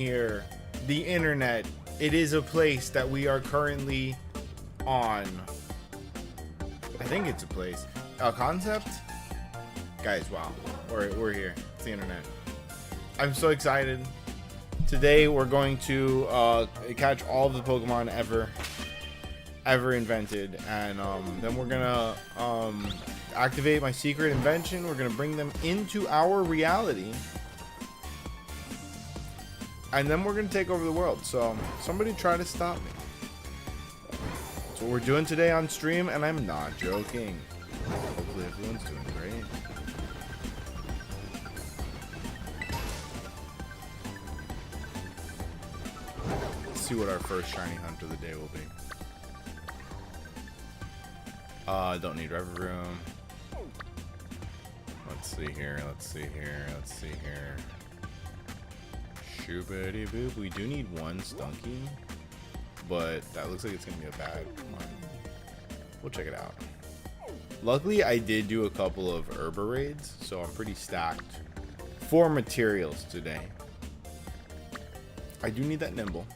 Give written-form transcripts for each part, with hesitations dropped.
here, the internet. It is a place that we are currently on. I think it's a place. A concept? Guys, wow. We're here. It's the internet. I'm so excited. Today we're going to catch all of the Pokemon ever invented, and then we're gonna activate my secret invention. We're gonna bring them into our reality, and then we're gonna take over the world. So somebody try to stop me. That's what we're doing today on stream, and I'm not joking. Hopefully everyone's doing great. Let's see what our first shiny hunt of the day will be. Don't need river room. Let's see here. Shoopity boop. We do need one Stunky, but that looks like it's gonna be a bad one. We'll check it out. Luckily, I did do a couple of Herba raids, so I'm pretty stacked for materials today. I do need that Nimble.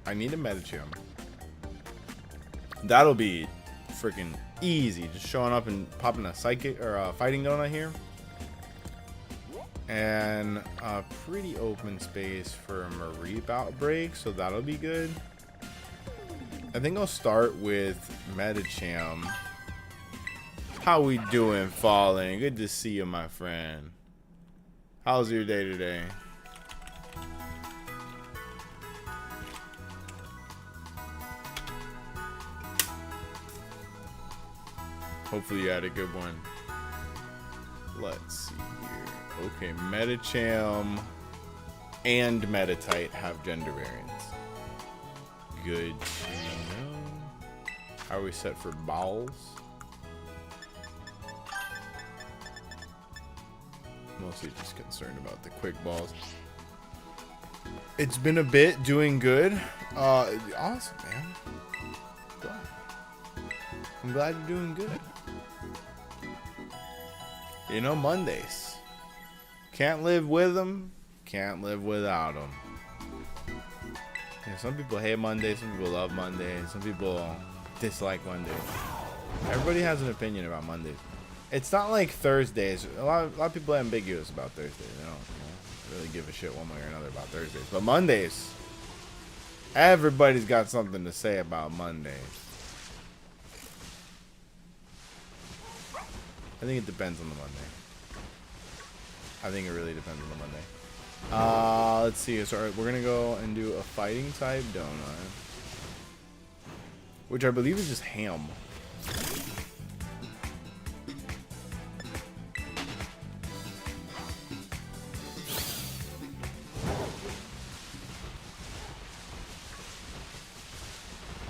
I need a Medicham. That'll be freaking easy, just showing up and popping a psychic or a fighting donut here, and a pretty open space for a Mareep outbreak, so that'll be good. I think I'll start with Medicham. How we doing, Falling? Good to see you, my friend. How's your day today? Hopefully you had a good one. Let's see here. Okay, Medicham and Meditite have gender variants. Good to know. How are we set for balls? Mostly just concerned about the quick balls. It's been a bit doing good. Awesome, man. I'm glad you're doing good. You know, Mondays. Can't live with them, can't live without them. Yeah, some people hate Mondays, some people love Mondays, some people dislike Mondays. Everybody has an opinion about Mondays. It's not like Thursdays. A lot of people are ambiguous about Thursdays. They don't really give a shit one way or another about Thursdays. But Mondays, everybody's got something to say about Mondays. I think it depends on the Monday. I think it really depends on the Monday. Let's see. So we're gonna go and do a fighting type donut, which I believe is just ham.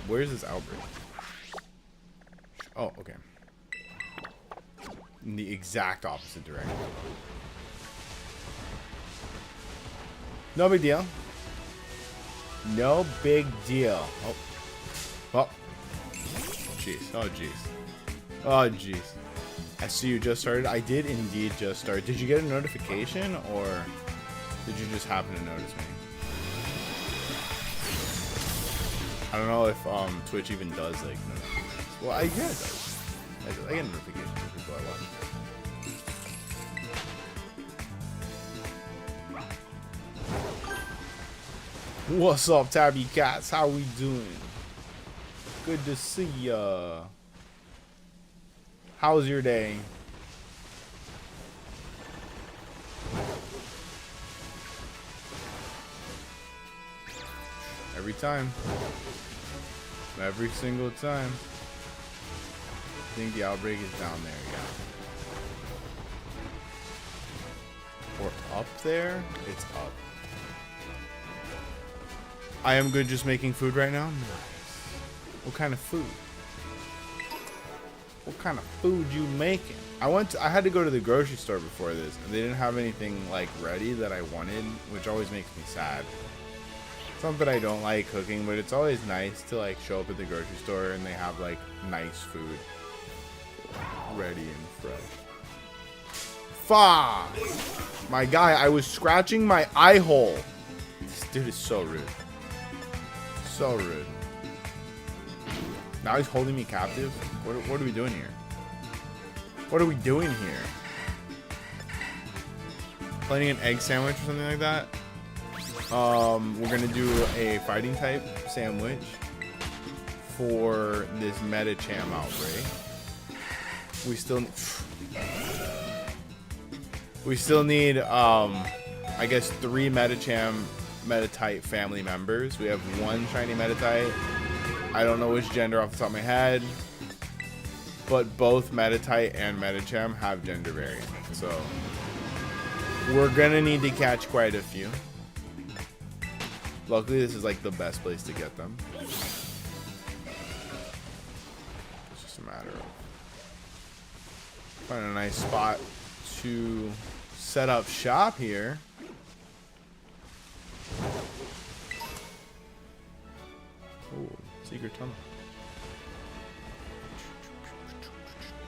Where's this outbreak? Oh, okay. In the exact opposite direction. No big deal. No big deal. Oh. Oh. Jeez. Oh, jeez. Oh, jeez. I see you just started. I did indeed just start. Did you get a notification, or did you just happen to notice me? I don't know if Twitch even does like notifications. Well, I guess it does. I get notifications for people I watch. What's up, Tabby Cats? How we doing? Good to see ya. How's your day? Every time. Every single time. I think the outbreak is down there, yeah. Or up there? It's up. I am good just making food right now. What kind of food? What kind of food you making? I had to go to the grocery store before this, and they didn't have anything like ready that I wanted, which always makes me sad. Something I don't like cooking, but it's always nice to like show up at the grocery store and they have like nice food ready and fresh. Fuck! My guy, I was scratching my eye hole. This dude is so rude. So rude. Now he's holding me captive? What are we doing here? What are we doing here? Planning an egg sandwich or something like that? We're gonna do a fighting type sandwich for this Medicham outbreak. We still need I guess 3 Medicham Meditite family members. We have 1 shiny Meditite. I don't know which gender off the top of my head, but both Meditite and Medicham have gender variants, so we're gonna need to catch quite a few. Luckily, this is like the best place to get them. It's just a matter of finding a nice spot to set up shop here. Oh, secret tunnel.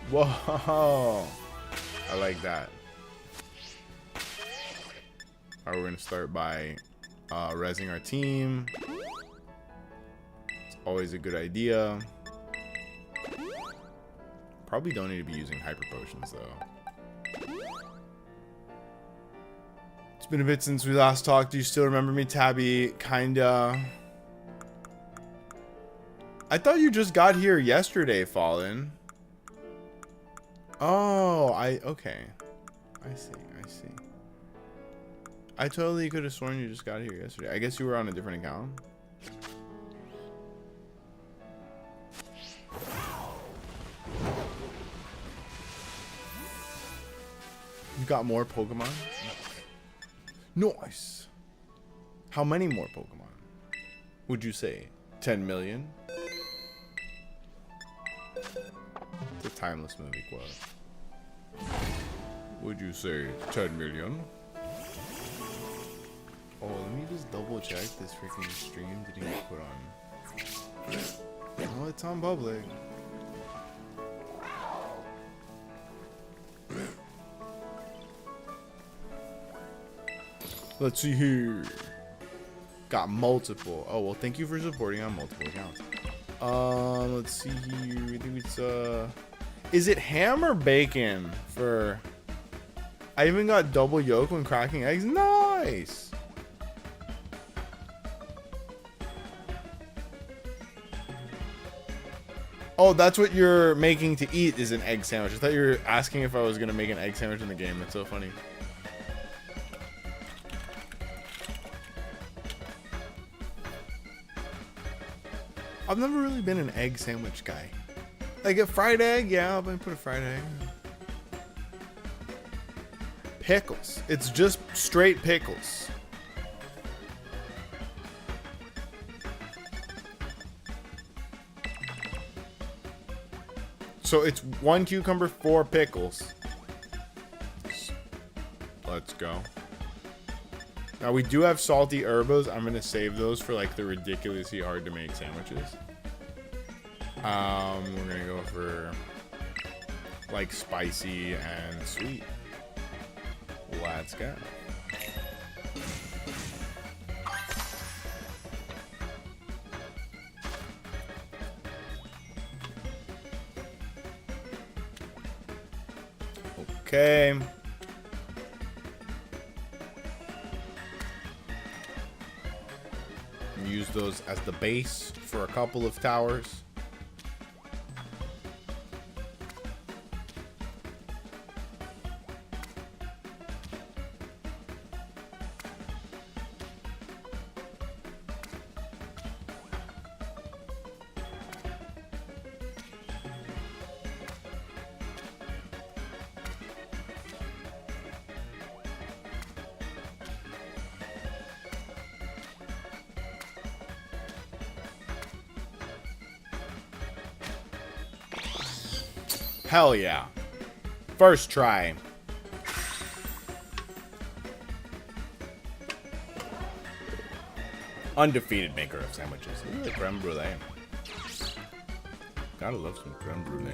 Whoa, I like that. All right, we're gonna start by rezzing our team. It's always a good idea. Probably don't need to be using hyper potions though. It's been a bit since we last talked. Do you still remember me, Tabby? Kinda. I thought you just got here yesterday, Fallen. Oh, okay. I see. I totally could have sworn you just got here yesterday. I guess you were on a different account. You got more Pokemon? Nice. How many more Pokemon would you say? 10 million? It's a timeless movie quote. Would you say 10 million? Oh, let me just double check this freaking stream didn't get put on. Oh, it's on public. Let's see here. Got multiple. Oh, well, thank you for supporting on multiple accounts. Let's see here. I think it's, is it ham or bacon for... I even got double yolk when cracking eggs. Nice! Oh, that's what you're making to eat is an egg sandwich. I thought you were asking if I was going to make an egg sandwich in the game. That's so funny. I've never really been an egg sandwich guy. Like a fried egg, yeah, I'll put a fried egg. Pickles. It's just straight pickles. So it's 1 cucumber, 4 pickles. Let's go. Now we do have salty herbos. I'm gonna save those for like the ridiculously hard to make sandwiches. We're gonna go for like spicy and sweet. Let's go. Okay. Use those as the base for a couple of towers. Hell yeah. First try. Undefeated maker of sandwiches. Look at the creme brulee. Gotta love some creme brulee.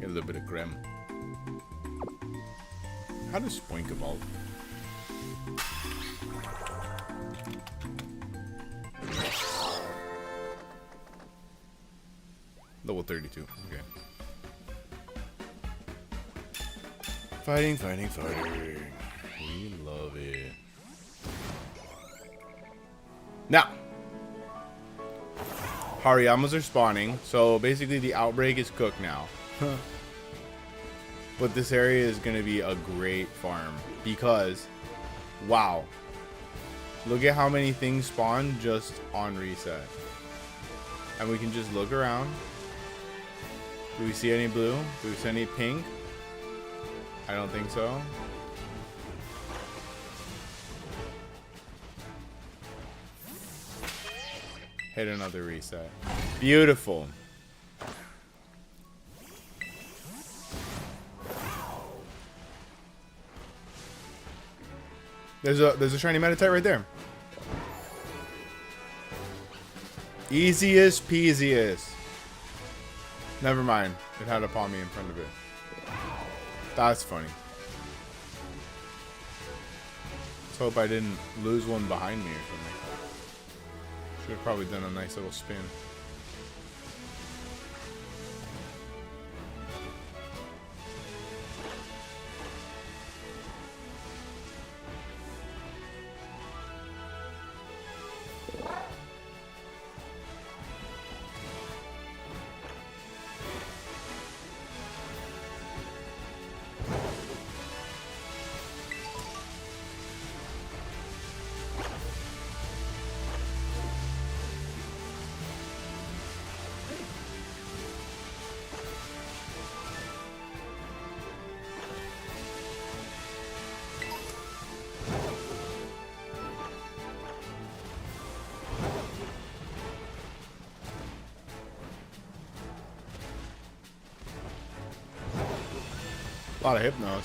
Get a little bit of creme. How does Spoink evolve? Level 32. Okay. Fighting, fighting, fighting. We love it. Now, Hariyamas are spawning, so basically the outbreak is cooked now. But this area is going to be a great farm because, wow. Look at how many things spawn just on reset. And we can just look around. Do we see any blue? Do we see any pink? I don't think so. Hit another reset. Beautiful. There's a shiny Meditite right there. Easiest peasiest. Never mind. It had a Palmy in front of it. That's funny. Let's hope I didn't lose one behind me or something. Should have probably done a nice little spin. A lot of Hypnos.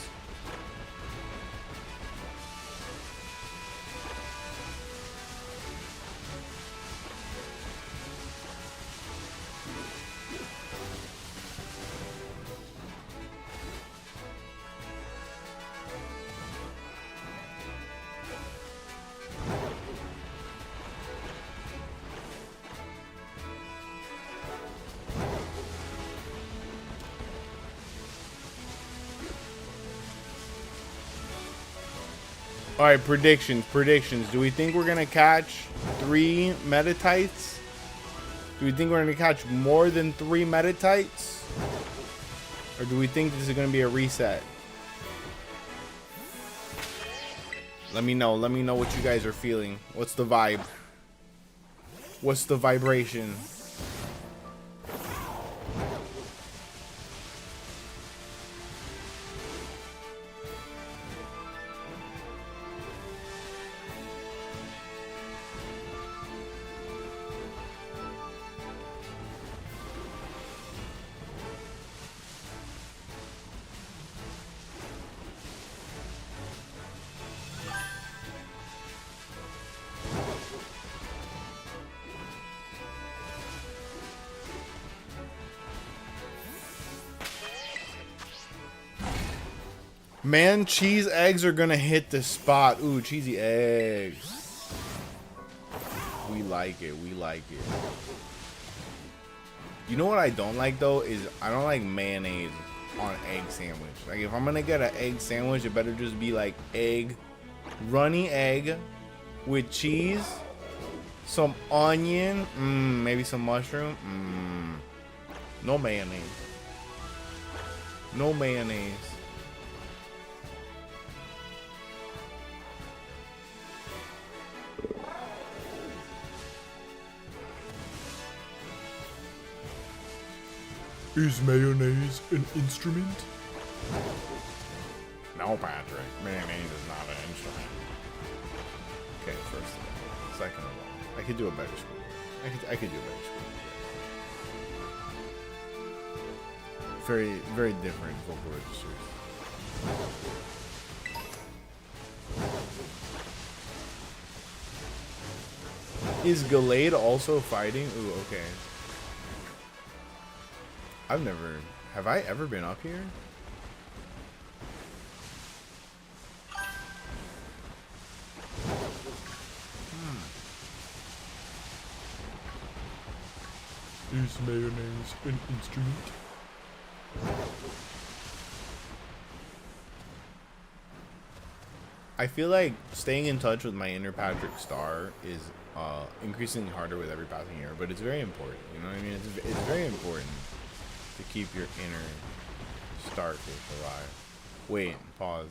All right, predictions. Do we think we're gonna catch 3 Meditites? Do we think we're gonna catch more than 3 Meditites? Or do we think this is gonna be a reset? Let me know. Let me know what you guys are feeling. What's the vibe? What's the vibration? Man, cheese eggs are gonna hit the spot. Ooh, cheesy eggs. We like it. We like it. You know what I don't like though is I don't like mayonnaise on egg sandwich. Like if I'm gonna get an egg sandwich, it better just be like egg, runny egg with cheese, some onion, maybe some mushroom. No mayonnaise. No mayonnaise. Is mayonnaise an instrument? No, Patrick. Mayonnaise is not an instrument. Okay, first of all. Second of all. I could do a better school. I could do a better school. Very, very different vocal registers. Is Gallade also fighting? Ooh, okay. Have I ever been up here? Is mayonnaise an instrument? I feel like staying in touch with my inner Patrick Star is increasingly harder with every passing year, but it's very important. You know what I mean? It's very important to keep your inner starfish alive. Wait, pause.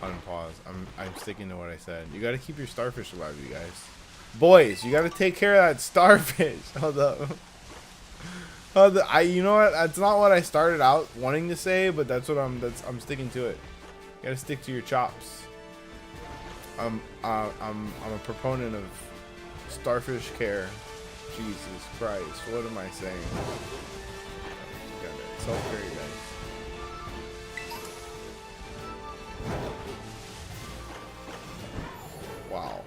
Unpause. I'm sticking to what I said. You gotta keep your starfish alive, you guys. Boys, you gotta take care of that starfish. Hold up. You know what? That's not what I started out wanting to say, but that's what I'm sticking to it. You gotta stick to your chops. I'm a proponent of starfish care. Jesus Christ, what am I saying? Self-care, guys. Wow.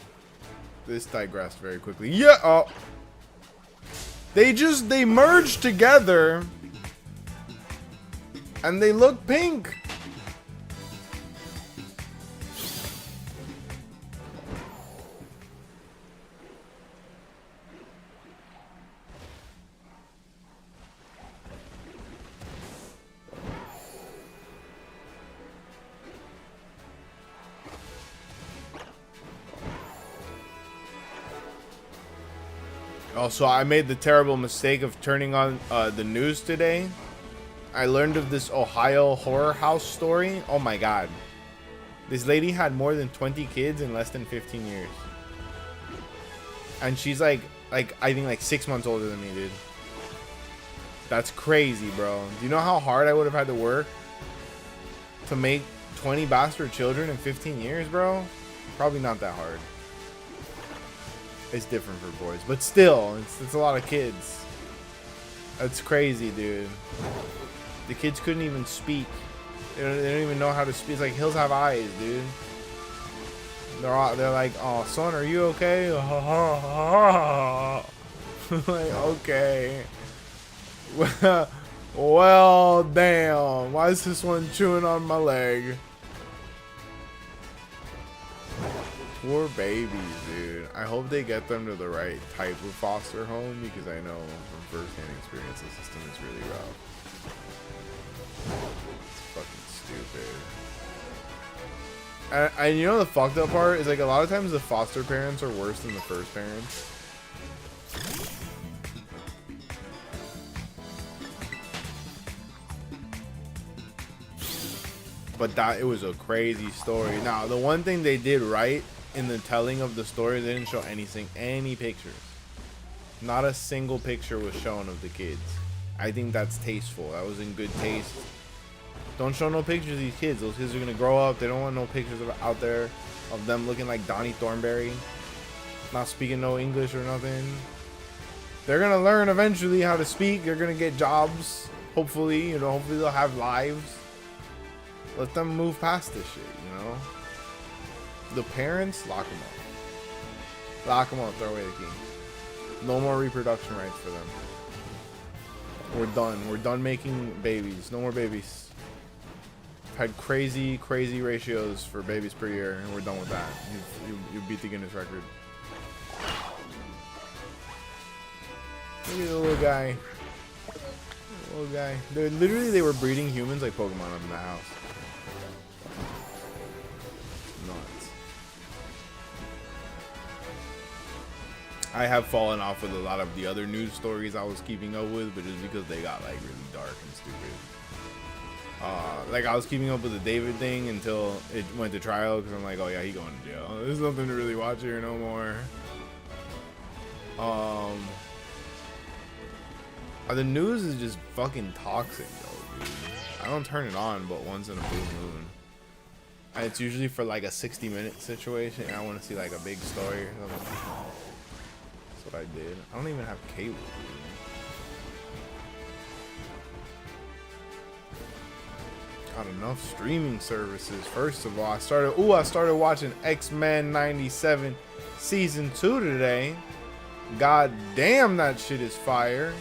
This digressed very quickly. Yeah. Oh. They merged together and they look pink. Also, I made the terrible mistake of turning on the news today. I learned of this Ohio horror house story. Oh my god. This lady had more than 20 kids in less than 15 years. And she's like I think like 6 months older than me, dude. That's crazy, bro. Do you know how hard I would have had to work to make 20 bastard children in 15 years, bro? Probably not that hard. It's different for boys, but still, it's a lot of kids. That's crazy, dude. The kids couldn't even speak. They don't even know how to speak. It's like hills have eyes, dude. They're like, oh, son, are you okay? Like, okay. Well, damn. Why is this one chewing on my leg? Poor babies, dude. I hope they get them to the right type of foster home, because I know from first-hand experience the system is really rough. It's fucking stupid. And you know the fucked up part is, like, a lot of times the foster parents are worse than the first parents. But it was a crazy story. Now, the one thing they did right in the telling of the story, they didn't show any pictures. Not a single picture was shown of the kids. I think that's tasteful. That was in good taste. Don't show no pictures of these kids. Those kids are gonna grow up. They don't want no pictures out there of them looking like Donnie Thornberry, not speaking no English or nothing. They're gonna learn eventually how to speak. They're gonna get jobs. Hopefully, you know. Hopefully they'll have lives. Let them move past this shit, you know. The parents, lock them up. Lock them up, throw away the key. No more reproduction rights for them. We're done. We're done making babies. No more babies. Had crazy ratios for babies per year, and we're done with that. You beat the Guinness record. Look at the little guy. Little guy. They were breeding humans like Pokemon up in the house. I have fallen off with a lot of the other news stories I was keeping up with, but it's because they got like really dark and stupid. Like I was keeping up with the David thing until it went to trial, because I'm like, oh yeah, he going to jail. There's nothing to really watch here no more. The news is just fucking toxic though, dude. I don't turn it on but once in a blue moon. And it's usually for like a 60-minute situation, and I want to see like a big story or something. That's what I did. I don't even have cable, dude. Got enough streaming services. First of all, I started watching X-Men 97 season 2 today. God damn, that shit is fire.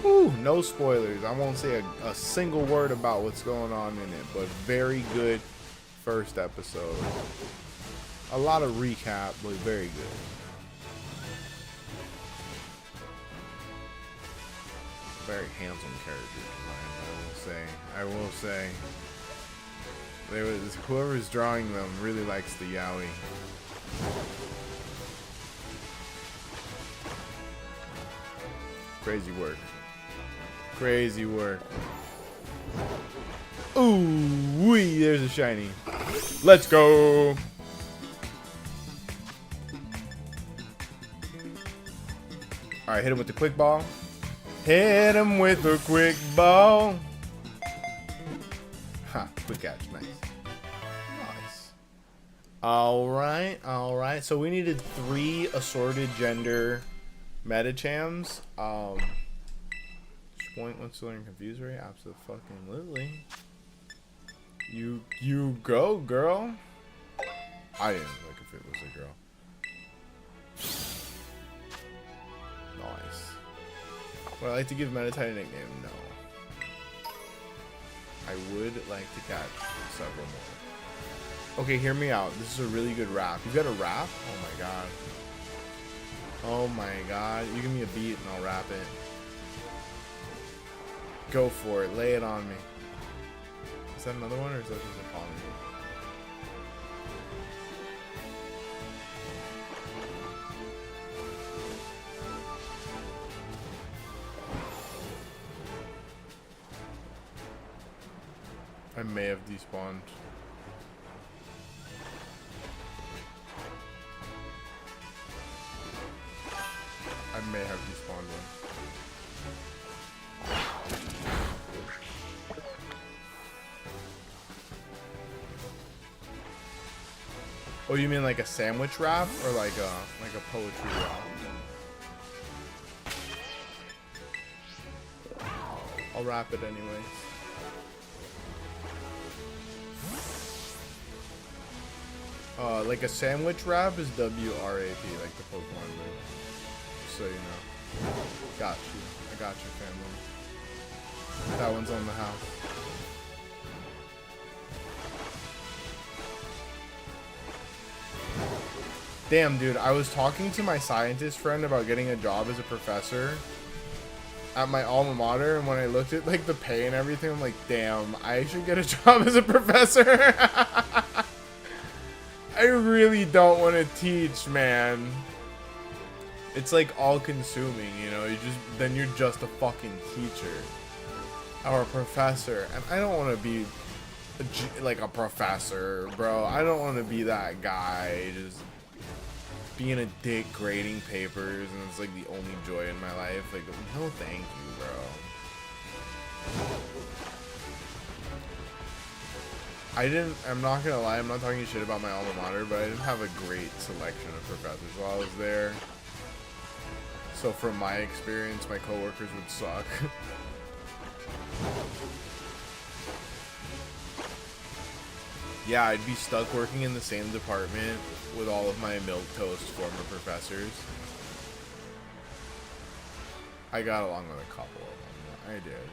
Ooh, no spoilers. I won't say a single word about what's going on in it, but very good first episode. A lot of recap, but very good. very handsome character design, I will say. Whoever's drawing them really likes the yaoi. Crazy work. Crazy work. Ooh, wee, there's a shiny. Let's go. Alright, hit him with the quick ball. Hit him with the quick ball. Ha, quick catch, nice. Nice. Alright, alright. So we needed 3 assorted gender Metachams. Point wants to learn confuse rate. Absolutely. You go, girl. I didn't look if it was a girl. Nice. Would I like to give Metatite a nickname? No. I would like to catch several more. Okay, hear me out. This is a really good rap. You got a rap? Oh my god. Oh my god. You give me a beat and I'll rap it. Go for it. Lay it on me. Is that another one or is that just a palm? I may have despawned. I may have despawned one. Oh, you mean like a sandwich rap or like a poetry rap? I'll rap it anyways. Like a sandwich rap is W-R-A-P, like the Pokemon move. Just so you know. Got you. I got you, family. That one's on the house. Damn, dude, I was talking to my scientist friend about getting a job as a professor at my alma mater, and when I looked at like the pay and everything, I'm like, damn, I should get a job as a professor. I really don't want to teach, man. It's like all consuming, you know, then you're just a fucking teacher or a professor, and I don't want to be like a professor, bro. I don't want to be that guy just being a dick grading papers and it's like the only joy in my life. Like, no thank you, bro. I'm not gonna lie, I'm not talking shit about my alma mater, but I didn't have a great selection of professors while I was there. So from my experience, my coworkers would suck. Yeah, I'd be stuck working in the same department with all of my milquetoast former professors. I got along with a couple of them. I did.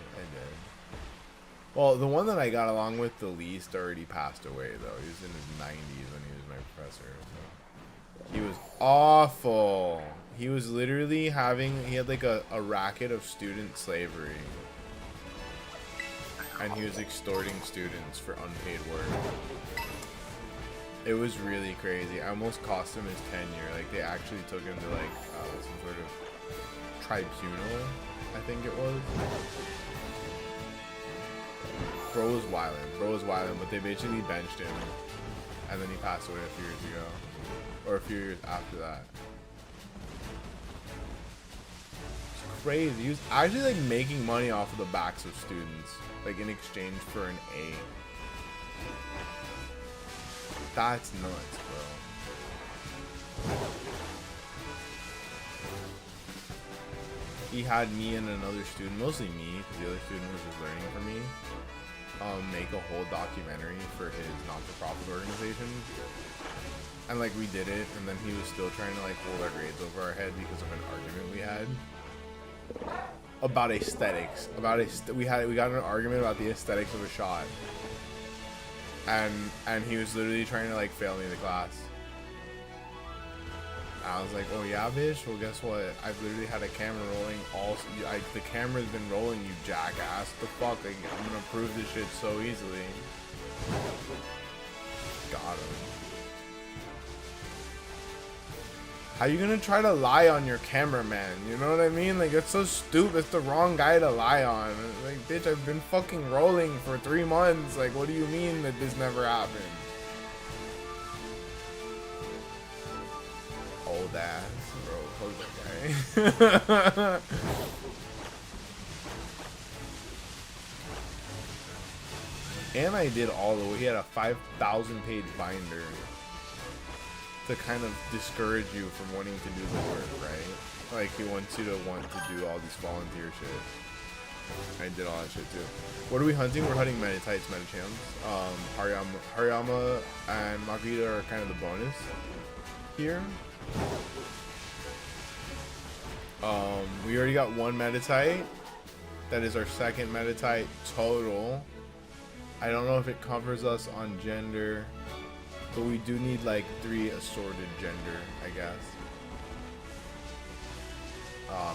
Well, the one that I got along with the least already passed away, though. He was in his 90s when he was my professor. So. He was awful. He was literally he had like a racket of student slavery. And he was extorting students for unpaid work. It was really crazy. I almost cost him his tenure. Like, they actually took him to like some sort of tribunal, I think it was. Bro was wildin', but they basically benched him, and then he passed away a few years ago, or a few years after that. It's crazy. He was actually like making money off of the backs of students, like in exchange for an A. That's nuts, bro. He had me and another student, mostly me, because the other student was just learning from me, make a whole documentary for his not-for-profit organization. And like we did it, and then he was still trying to like hold our grades over our head because of an argument we had about aesthetics. We got in an argument about the aesthetics of a shot. And he was literally trying to like fail me the class. I was like, oh yeah, bitch. Well, guess what? I've literally had a camera rolling the camera's been rolling, you jackass. The fuck? Like, I'm gonna prove this shit so easily. Got him. How you gonna try to lie on your cameraman? You know what I mean? Like, it's so stupid. It's the wrong guy to lie on. Like, bitch, I've been fucking rolling for 3 months. Like, what do you mean that this never happened? Old ass, bro. Fuck that guy. And I did all the way. He had a 5,000 page binder to kind of discourage you from wanting to do the work, right? Like, he wants you to want to do all these volunteer shit. I did all that shit too. What are we hunting? We're hunting Meditites, Medichams. Hariyama and Magita are kind of the bonus here. We already got 1 Meditite. That is our 2nd Meditite total. I don't know if it covers us on gender, but we do need like 3 assorted gender, I guess.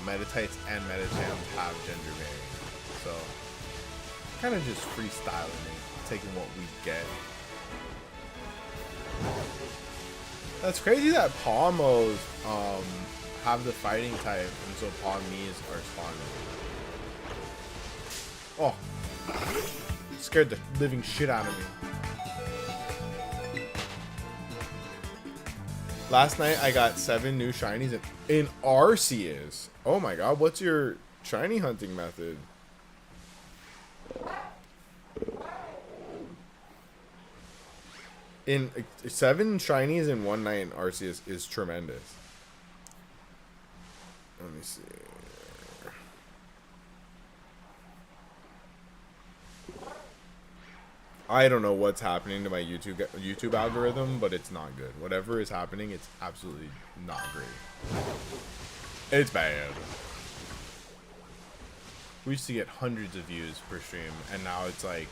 Meditites and Medichams have gender variants, so kind of just freestyling it, taking what we get. That's crazy that Palmos have the fighting type, and so Palmies are spawning. Oh, scared the living shit out of me. Last night I got 7 new shinies in Arceus. Oh my god, what's your shiny hunting method? In 7 shinies in 1 night in Arceus is tremendous. Let me see. I don't know what's happening to my YouTube algorithm, but it's not good. Whatever is happening, it's absolutely not great. It's bad. We used to get hundreds of views per stream, and now it's like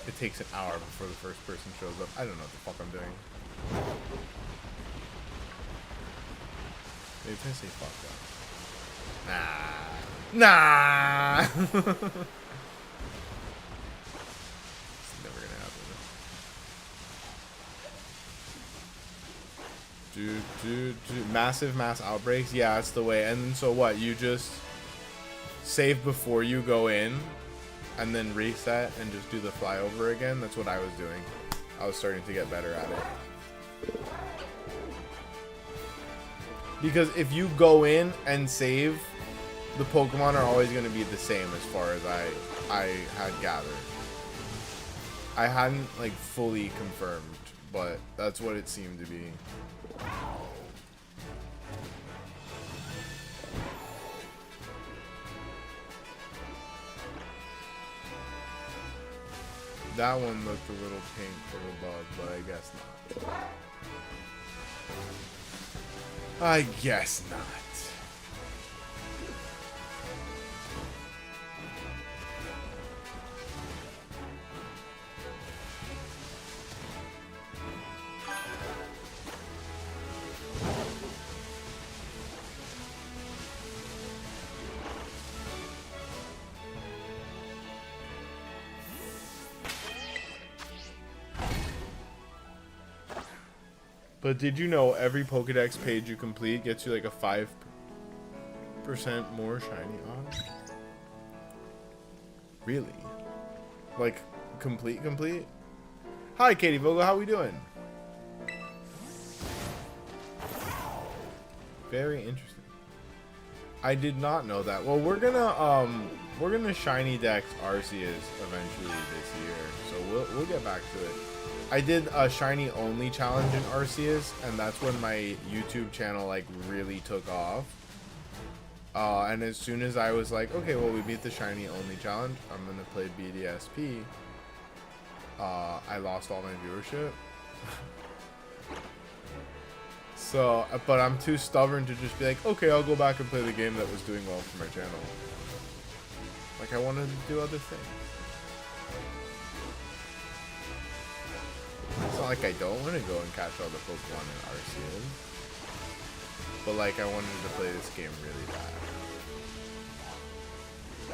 it takes an hour before the first person shows up. I don't know what the fuck I'm doing. Maybe I say fuck that. Nah. It's never gonna happen. Dude. Massive mass outbreaks. Yeah, that's the way. And so what? You just save before you go in, and then reset and just do the flyover again. That's what I was doing. I was starting to get better at it. Because if you go in and save, the Pokemon are always going to be the same as far as I had gathered. I hadn't like fully confirmed, but that's what it seemed to be. That one looked a little pink from above, but I guess not. I guess not. But did you know every Pokedex page you complete gets you like a 5% more shiny odds? Really? Like, complete? Hi, Katie Vogel, how we doing? Very interesting. I did not know that. Well, we're gonna Shiny Dex Arceus eventually this year, so we'll get back to it. I did a shiny only challenge in Arceus, and that's when my YouTube channel like really took off. And as soon as I was like, okay, well, we beat the shiny only challenge, I'm gonna play BDSP. I lost all my viewership. So, but I'm too stubborn to just be like, okay, I'll go back and play the game that was doing well for my channel. Like, I wanted to do other things. It's not like I don't want to go and catch all the Pokemon in Arceus. but like I wanted to play this game really bad.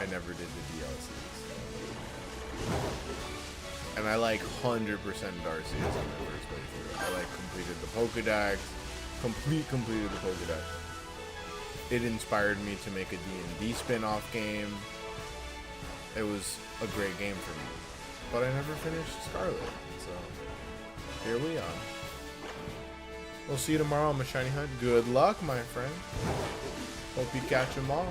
I never did the DLCs. And I like 100% Arceus on my first playthrough. I like completed the Pokédex, completed the Pokédex. It inspired me to make a D&D spin-off game. It was a great game for me. But I never finished Scarlet, so here we are. We'll see you tomorrow on my shiny hunt. Good luck, my friend. Hope you catch them all.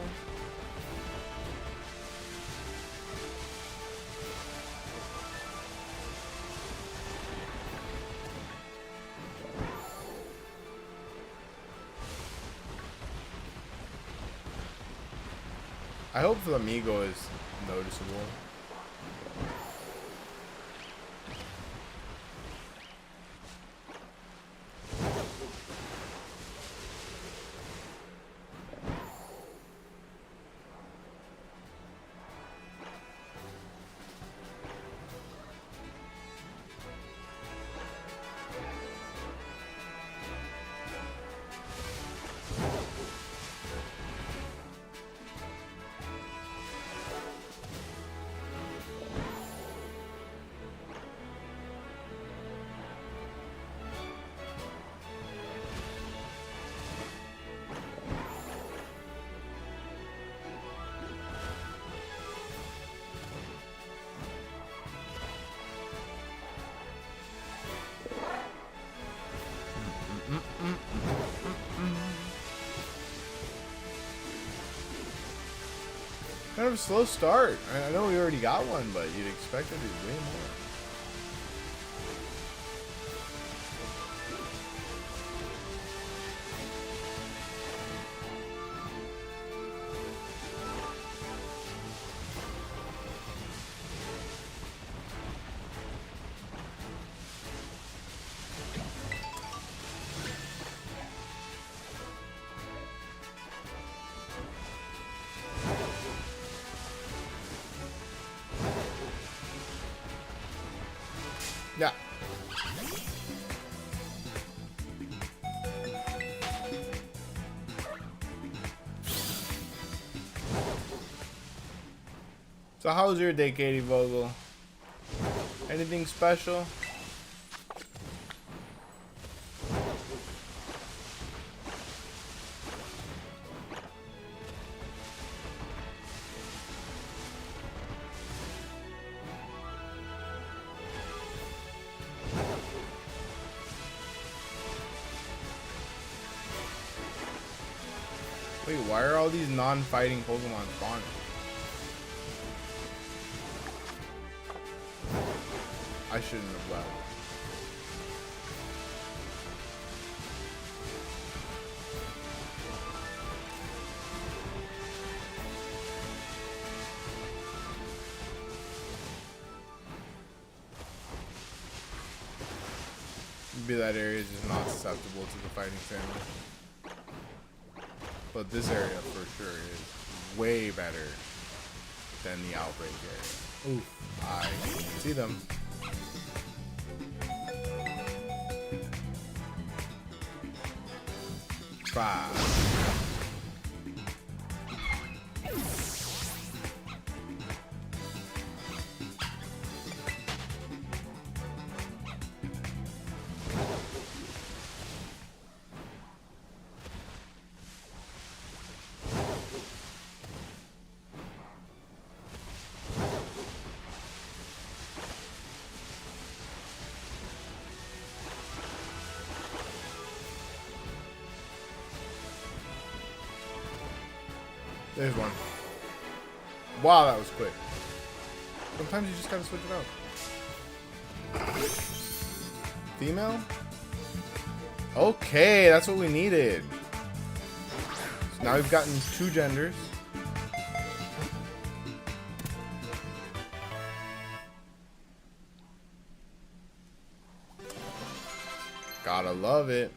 I hope the amigo is noticeable. Kind of a slow start. I know we already got one, but you'd expect it to be way more. Yeah. So how was your day, Katie Vogel? Anything special? Wait, why are all these non-fighting Pokemon spawning? I shouldn't have left. Maybe that area is just not susceptible to the fighting family. But this area for sure is way better than the outbreak area. Oof, I can see them. Five. There's one. Wow, that was quick. Sometimes you just gotta switch it out. Female? Okay, that's what we needed. So now we've gotten 2 genders. Gotta love it.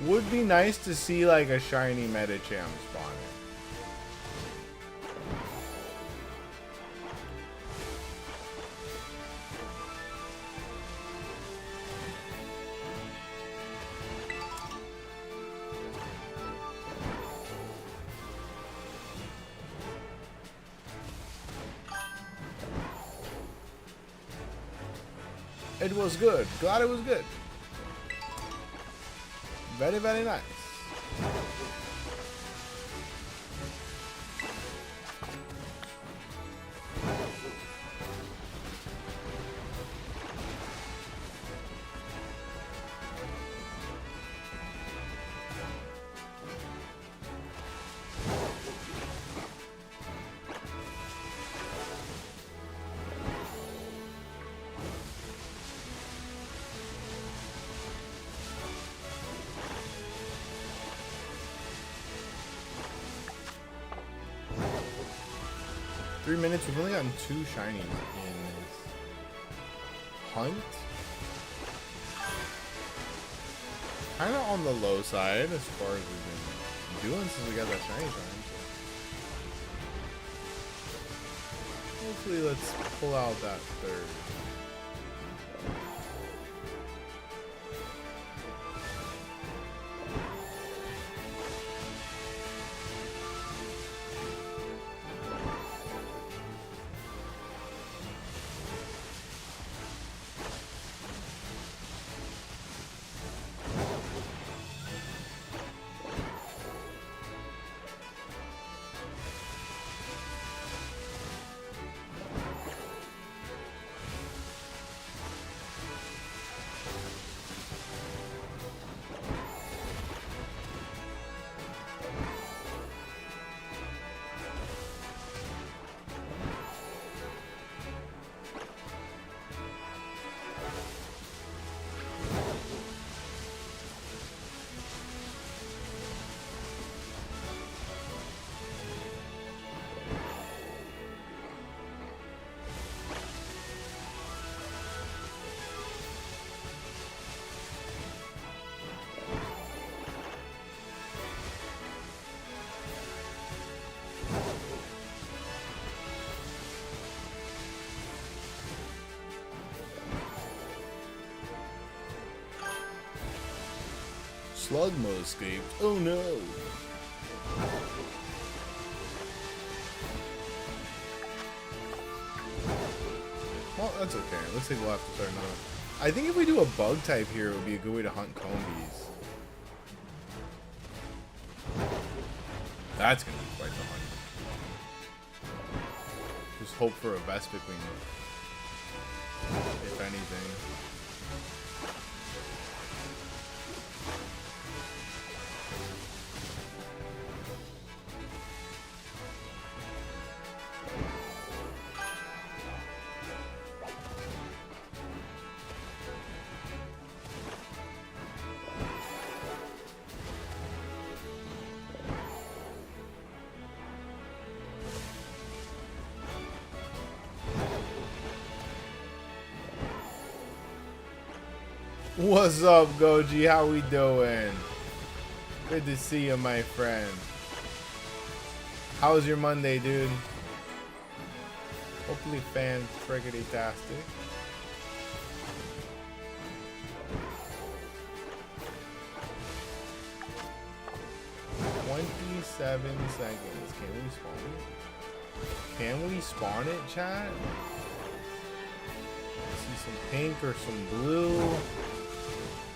Would be nice to see like a shiny Medicham spawning. It was good. Glad it was good. Very, very nice. Three minutes, we've only gotten 2 shinies in this hunt. Kind of on the low side as far as we've been doing since we got that shiny charm. Hopefully, let's pull out that third. Slugma escaped. Oh no! Well, that's okay. Looks like we'll have to start now. I think if we do a bug type here, it would be a good way to hunt combies. That's gonna be quite the hunt. Just hope for a Vespiquen, if anything. What's up, Goji? How we doing? Good to see you, my friend. How's your Monday, dude? Hopefully fan-friggity-tastic. "27 seconds. Can we spawn it? Can we spawn it, chat? See some pink or some blue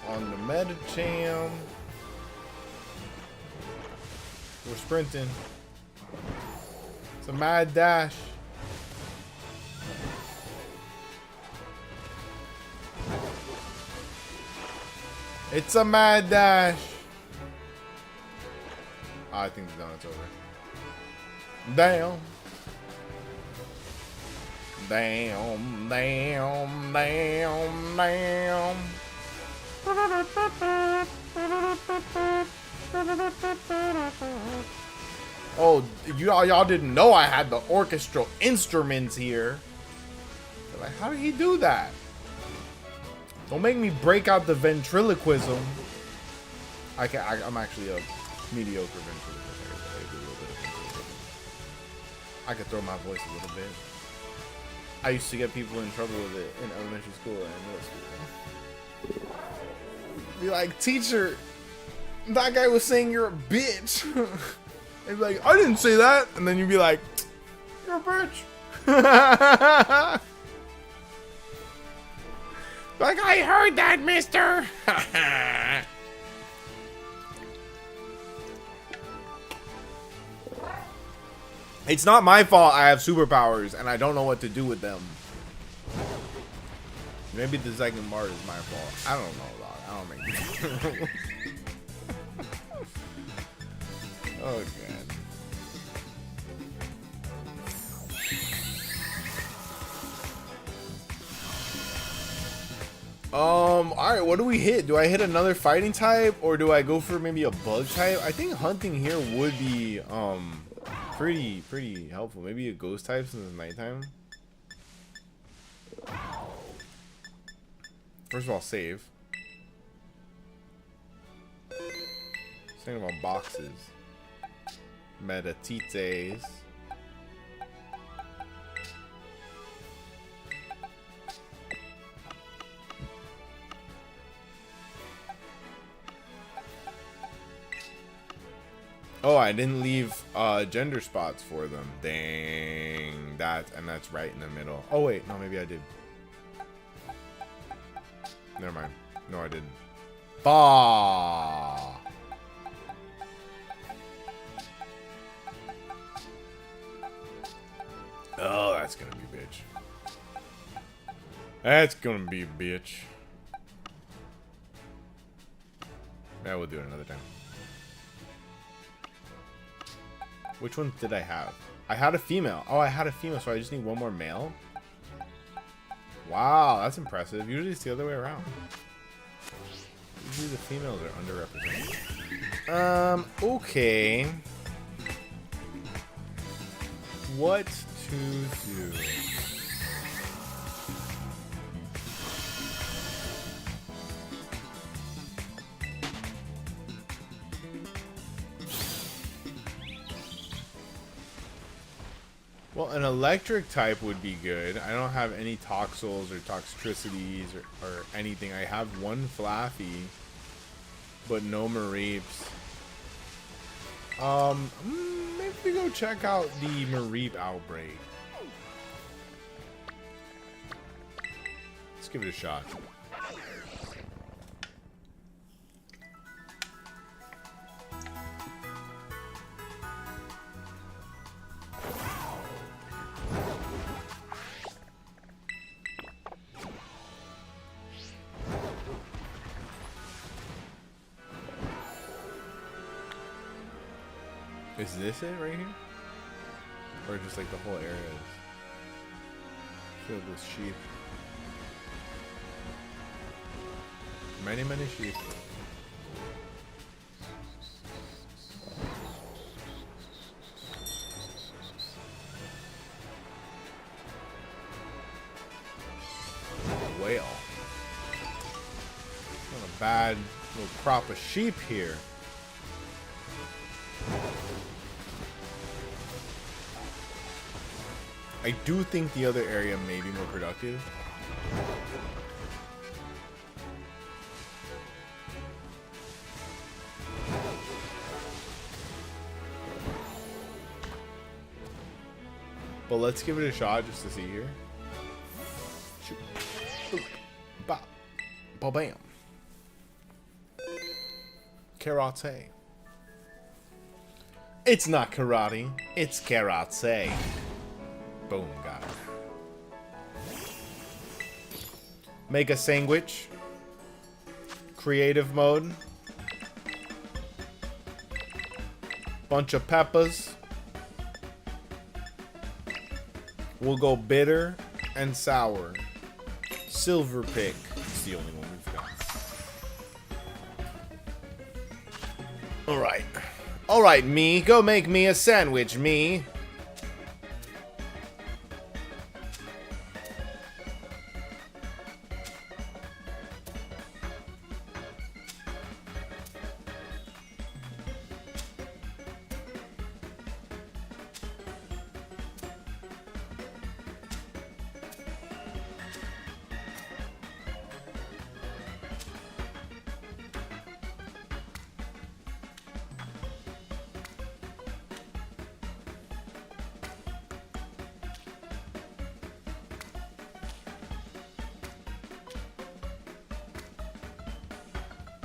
on the Medicham. We're sprinting. It's a mad dash. It's a mad dash. Oh, I think the donut's over. Damn. Damn, damn, damn, damn. Oh, y'all didn't know I had the orchestral instruments here. They're like, how did he do that? Don't make me break out the ventriloquism. I'm actually a mediocre ventriloquist. I do a little bit of ventriloquism. I could throw my voice a little bit. I used to get people in trouble with it in elementary school and middle school. Be like, teacher, that guy was saying you're a bitch. They'd be like, I didn't say that. And then you'd be like, you're a bitch. Like, I heard that, mister. It's not my fault I have superpowers and I don't know what to do with them. Maybe the second part is my fault. I don't know, dog. I don't make Oh, God. Alright, what do we hit? Do I hit another fighting type or do I go for maybe a bug type? I think hunting here would be pretty helpful. Maybe a ghost type since it's nighttime. First of all, save. Thinking about boxes. Metatites. Oh, I didn't leave gender spots for them. Dang. That's right in the middle. Oh wait, no, maybe I did. Never mind. No, I didn't. Bah. Oh, that's gonna be a bitch. That's gonna be a bitch. Yeah, we'll do it another time. Which one did I have? I had a female. Oh, I had a female, so I just need one more male? Wow, that's impressive. Usually it's the other way around. Usually the females are underrepresented. Okay. What to do? Well, an electric type would be good. I don't have any toxels or toxicities or anything. I have one Flaffy, but no Mareeps. Maybe we go check out the Mareep outbreak. Let's give it a shot. Is this it right here? Or just like the whole area is filled with sheep? Many, many sheep. Whale. Not a bad little crop of sheep here. I do think the other area may be more productive. But let's give it a shot just to see here. Shoot. Boop. Bop. Ba-bam. Karate. It's not karate. It's karate. Boom, got it. Make a sandwich. Creative mode. Bunch of peppers. We'll go bitter and sour. Silver pick. It's the only one we've got. Alright. Alright, me. Go make me a sandwich, me.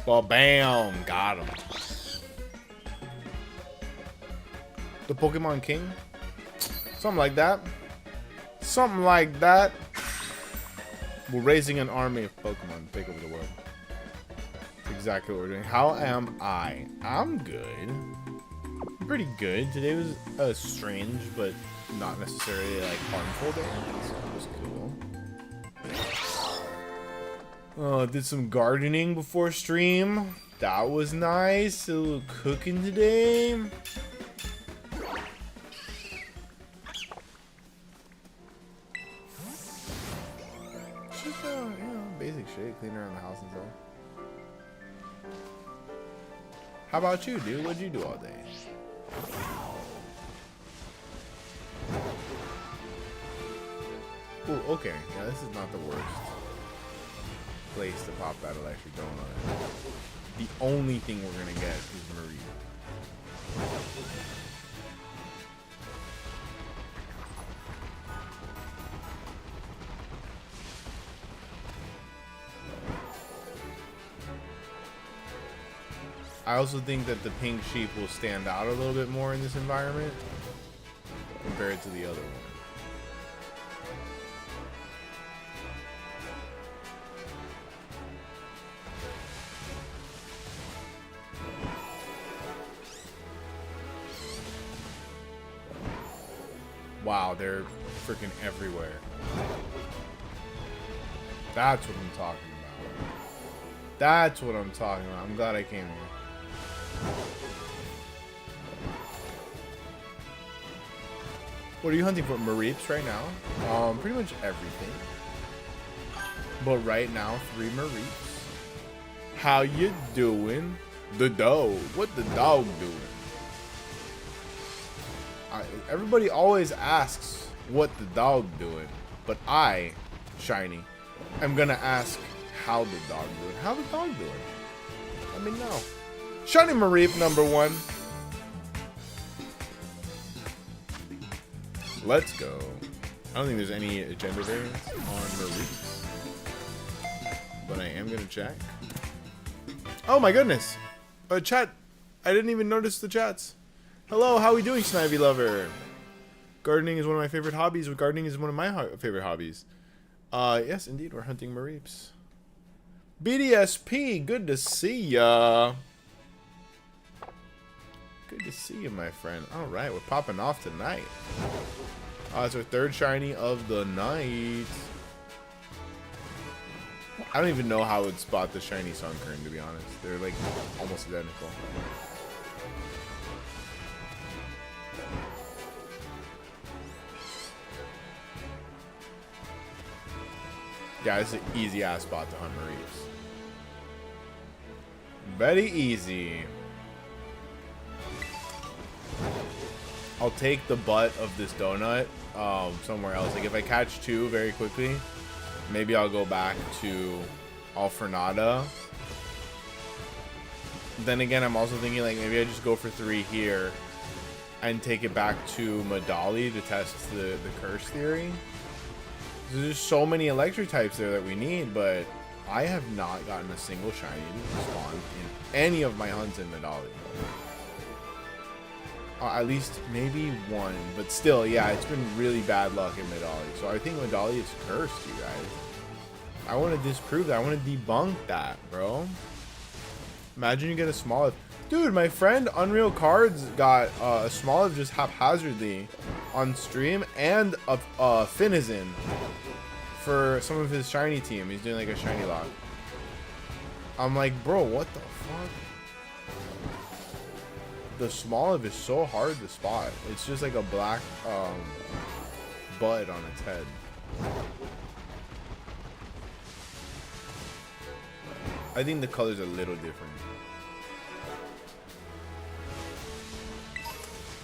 Well, bam, got him. The Pokemon King? Something like that. Something like that. We're raising an army of Pokemon to take over the world. That's exactly what we're doing. How am I? I'm good. I'm pretty good. Today was a strange, but not necessarily like harmful day. So it was cool. Oh, did some gardening before stream. That was nice. A little cooking today. Just basic shit, clean around the house and stuff. How about you, dude? What'd you do all day? Oh, okay. Yeah, this is not the worst place to pop that electric donut. The only thing we're gonna get is Marie. I also think that the pink sheep will stand out a little bit more in this environment compared to the other one. Wow, they're freaking everywhere. That's what I'm talking about. That's what I'm talking about. I'm glad I came here. What are you hunting for? Mareeps right now? Pretty much everything. But right now, 3 Mareeps. How you doing? The dog. What the dog doing? Everybody always asks what the dog doing, but I, Shiny, am gonna ask how the dog doing. How the dog doing? Let me know. Shiny Mareep number 1. Let's go. I don't think there's any agenda variants on Mareeps, but I am gonna check. Oh my goodness! Chat. I didn't even notice the chats. Hello, how are we doing, Snivy Lover? Gardening is one of my favorite hobbies. Gardening is one of my favorite hobbies. Yes, indeed, we're hunting Mareeps. BDSP, good to see ya. Good to see you, my friend. All right, we're popping off tonight. It's our 3rd shiny of the night. I don't even know how I would spot the shiny Sunkern, to be honest. They're like almost identical. Yeah, it's an easy ass spot to hunt Mareeps. Very easy. I'll take the butt of this donut somewhere else. Like if I catch 2 very quickly, maybe I'll go back to Alfernada. Then again, I'm also thinking like maybe I just go for 3 here and take it back to Medali to test the curse theory. There's so many electric types there that we need, but I have not gotten a single shiny spawn in any of my hunts in Medali. At least maybe 1, but still, yeah, it's been really bad luck in Medali. So I think Medali is cursed, you guys. I want to disprove that. I want to debunk that, bro. Imagine you get a Smoliv. Dude, my friend Unreal Cards got a Smoliv just haphazardly on stream and a Finizen for some of his shiny team. He's doing like a shiny lock. I'm like, bro, what the fuck? The Smoliv is so hard to spot. It's just like a black bud on its head. I think the color's a little different.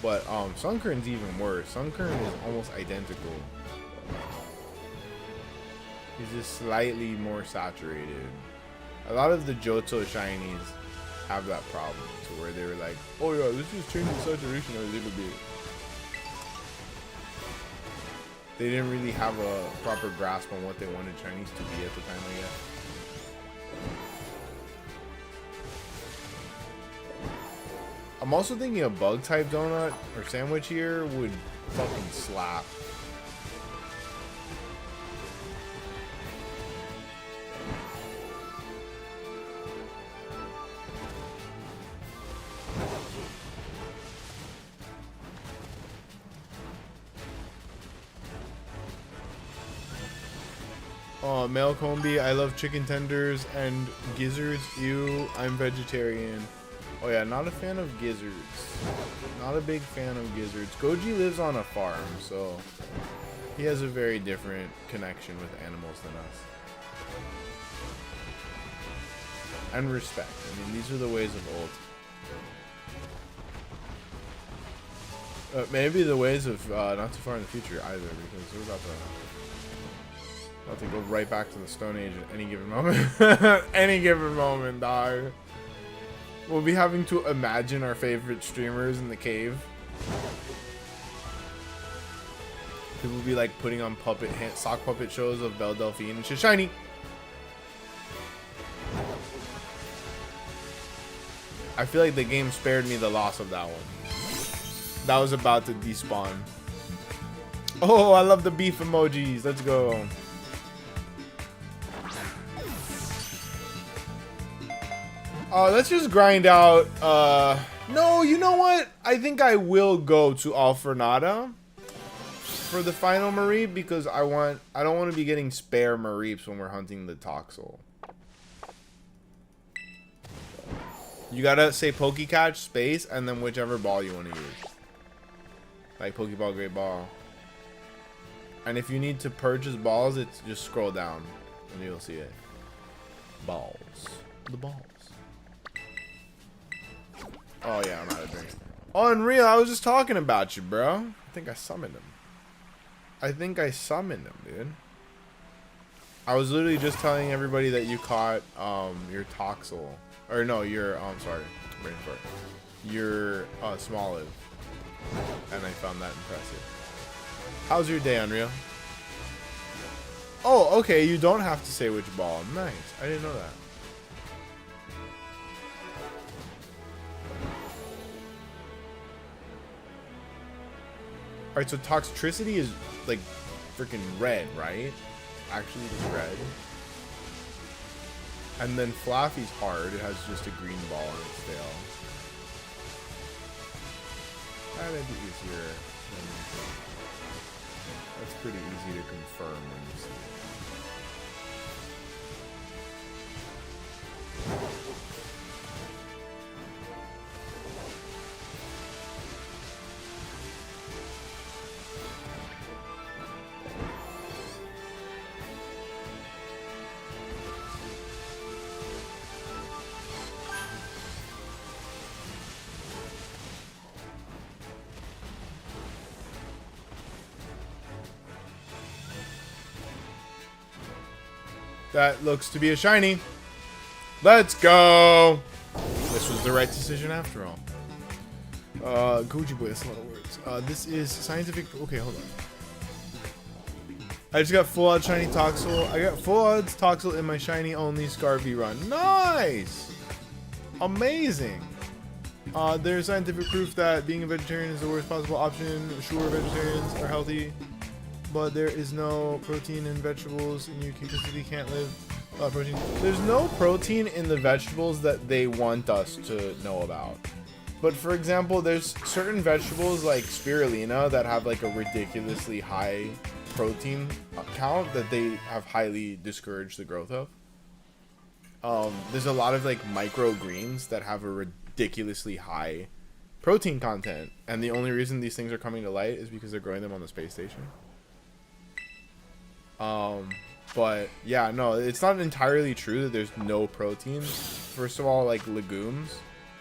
But Sunkern's even worse. Sunkern is almost identical. He's just slightly more saturated. A lot of the Johto shinies have that problem, to where they were like, oh yeah, let's just change the saturation a little bit. They didn't really have a proper grasp on what they wanted Chinese to be at the time, I guess. I'm also thinking a bug type donut or sandwich here would fucking slap. Oh, male combi, I love chicken tenders and gizzards. Ew, I'm vegetarian. Oh yeah, not a fan of gizzards. Not a big fan of gizzards. Goji lives on a farm, so he has a very different connection with animals than us. And respect. I mean, these are the ways of old. Maybe the ways of not too far in the future either, because we're about to go right back to the Stone Age at any given moment. Any given moment, dog. We'll be having to imagine our favorite streamers in the cave. People will be like putting on sock puppet shows of Belle Delphine and shit. Shiny! I feel like the game spared me the loss of that one. That was about to despawn. Oh, I love the beef emojis. Let's go. Let's just grind out. No, you know what? I think I will go to Alfornada for the final Mareep because I don't want to be getting spare Mareeps when we're hunting the Toxel. You gotta say Pokecatch space and then whichever ball you want to use. Like Pokeball, Great Ball. And if you need to purchase balls, it's just scroll down and you'll see it. Balls. The balls. Oh yeah, I'm out of drink. Oh, Unreal, I was just talking about you, bro. I think I summoned him. Dude. I was literally just telling everybody that you caught your Toxel. Or no, your sorry. Brain fart. Your Smoliv. And I found that impressive. How's your day, Unreal? Oh, okay, you don't have to say which ball. Nice. I didn't know that. Alright, so Toxtricity is like freaking red, right? Actually, it's red. And then Flaffy's hard. It has just a green ball on its tail. That'd be easier. That's pretty easy to confirm when you see it. That looks to be a shiny. Let's go. This was the right decision after all. Goji Boy, that's a lot of words. This is scientific. Okay, hold on. I just got full odds shiny Toxel. I got full odds Toxel in my shiny only Scarvy run. Nice. Amazing. There's scientific proof that being a vegetarian is the worst possible option. Sure, vegetarians are healthy, but there is no protein in vegetables, and you consistently can't live without protein. There's no protein in the vegetables that they want us to know about. But for example, there's certain vegetables like spirulina that have like a ridiculously high protein count that they have highly discouraged the growth of. There's a lot of like microgreens that have a ridiculously high protein content, and the only reason these things are coming to light is because they're growing them on the space station. But yeah, no, it's not entirely true that there's no protein. First of all, like legumes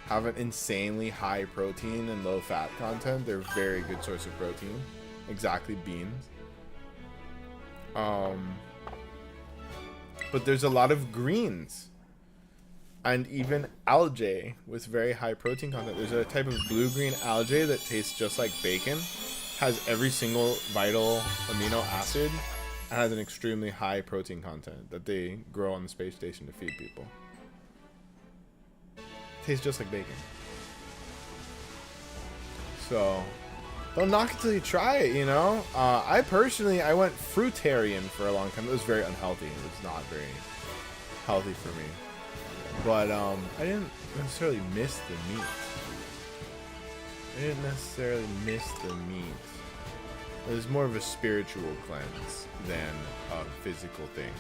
have an insanely high protein and low fat content. They're a very good source of protein. Exactly, beans. But there's a lot of greens and even algae with very high protein content. There's a type of blue-green algae that tastes just like bacon, has every single vital amino acid, and has an extremely high protein content that they grow on the space station to feed people. Tastes just like bacon. So don't knock it till you try it, you know? I personally, I went fruitarian for a long time. It was very unhealthy. It was not very healthy for me. But I didn't necessarily miss the meat. It was more of a spiritual cleanse than a physical thing.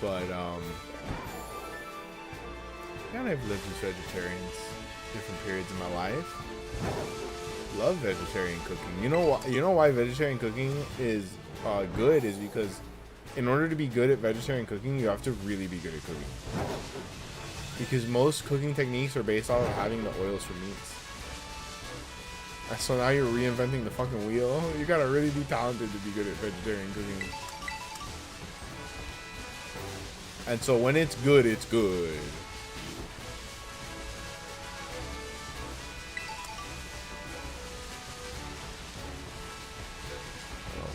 But yeah, I've lived as vegetarians different periods of my life. Love vegetarian cooking. You know why vegetarian cooking is good is because in order to be good at vegetarian cooking, you have to really be good at cooking. Because most cooking techniques are based off of having the oils for meats. So now you're reinventing the fucking wheel. You gotta really be talented to be good at vegetarian cooking. And so when it's good, it's good.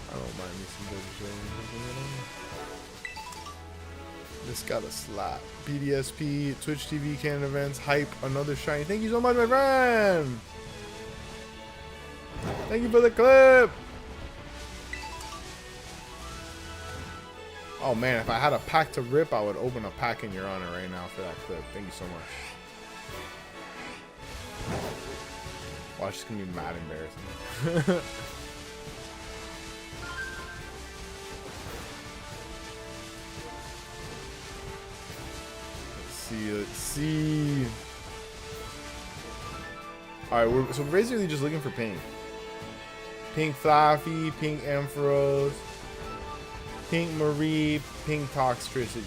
I don't mind me some vegetarian cooking at all. This got a slap. BDSP, Twitch TV, Canon events, hype, another shiny. Thank you so much, my friend. Thank you for the clip. Oh man, if I had a pack to rip, I would open a pack in your honor right now for that clip. Thank you so much. Watch, it's gonna be mad embarrassing. Let's see. Alright, so we're basically just looking for pink. Pink Fluffy, pink Ampharos, pink Marie, pink Toxtricity.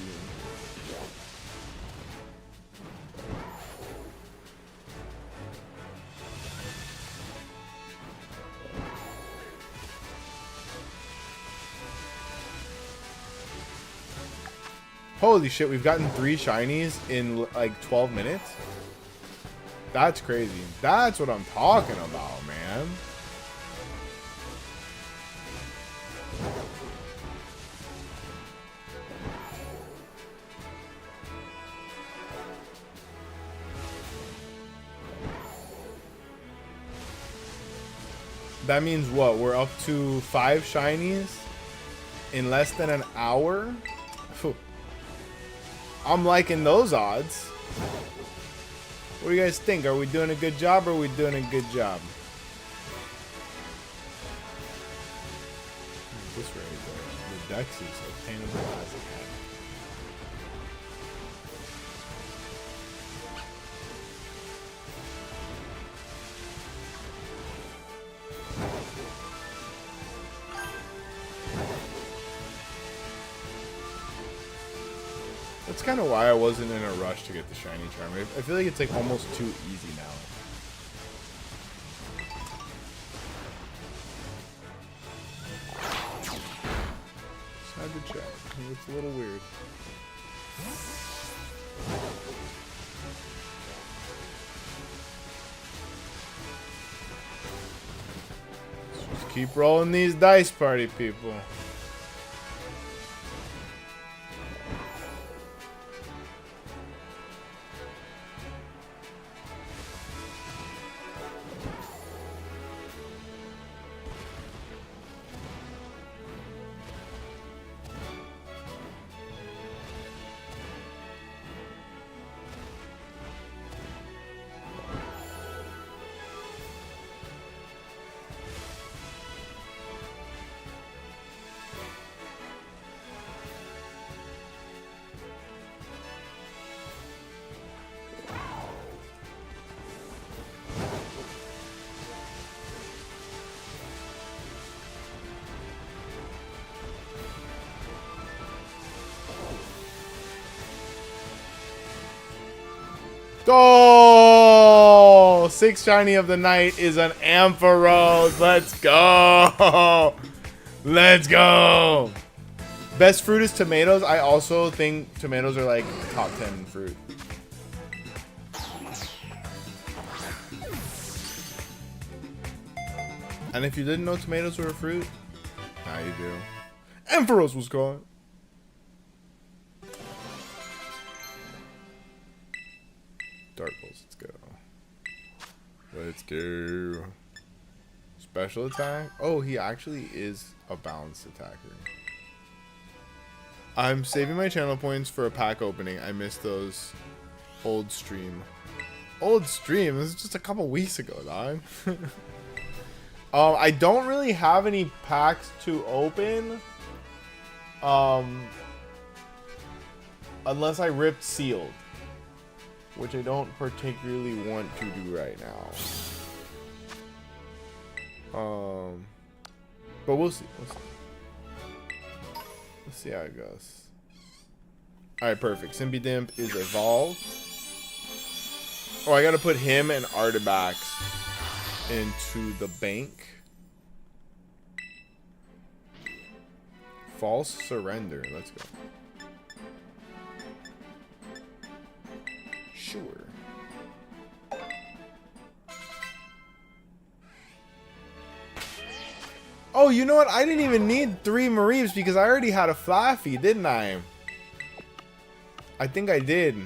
Holy shit, we've gotten 3 shinies in like 12 minutes? That's crazy. That's what I'm talking about, man. That means what? We're up to 5 shinies in less than an hour? Phew. I'm liking those odds. What do you guys think? Are we doing a good job or are we doing a good job? This right there. The Dex is obtainable as it had. That's kind of why I wasn't in a rush to get the Shiny Charm. I feel like it's like almost too easy now. Just had to check. It's a little weird. Let's just keep rolling these dice, party people. Go! 6th shiny of the night is an Ampharos. Let's go! Let's go! Best fruit is tomatoes. I also think tomatoes are like top 10 fruit. And if you didn't know tomatoes were a fruit, now you do. Ampharos was gone. Dark Pulse, let's go. Let's go. Special attack? Oh, he actually is a balanced attacker. I'm saving my channel points for a pack opening. I missed those. Old stream. Old stream? This is just a couple weeks ago, dog. I don't really have any packs to open. Unless I ripped sealed. Which I don't particularly want to do right now. But we'll see. Let's see how it goes. Alright, perfect. Simpy Dimp is evolved. Oh, I gotta put him and Artibax into the bank. False surrender. Let's go. Sure. Oh, you know what? I didn't even need 3 Mareeves because I already had a Flaffy, didn't I? I think I did.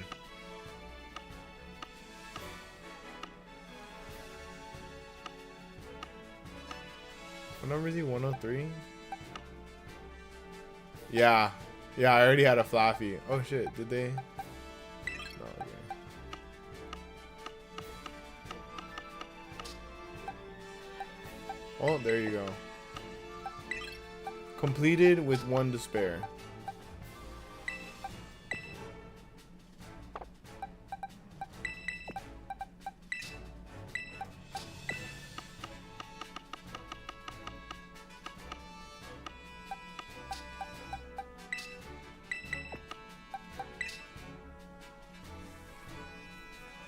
What number is he? 103? Yeah. Yeah, I already had a Flaffy. Oh shit, did they? No, okay. Oh, there you go. Completed with 1 to spare.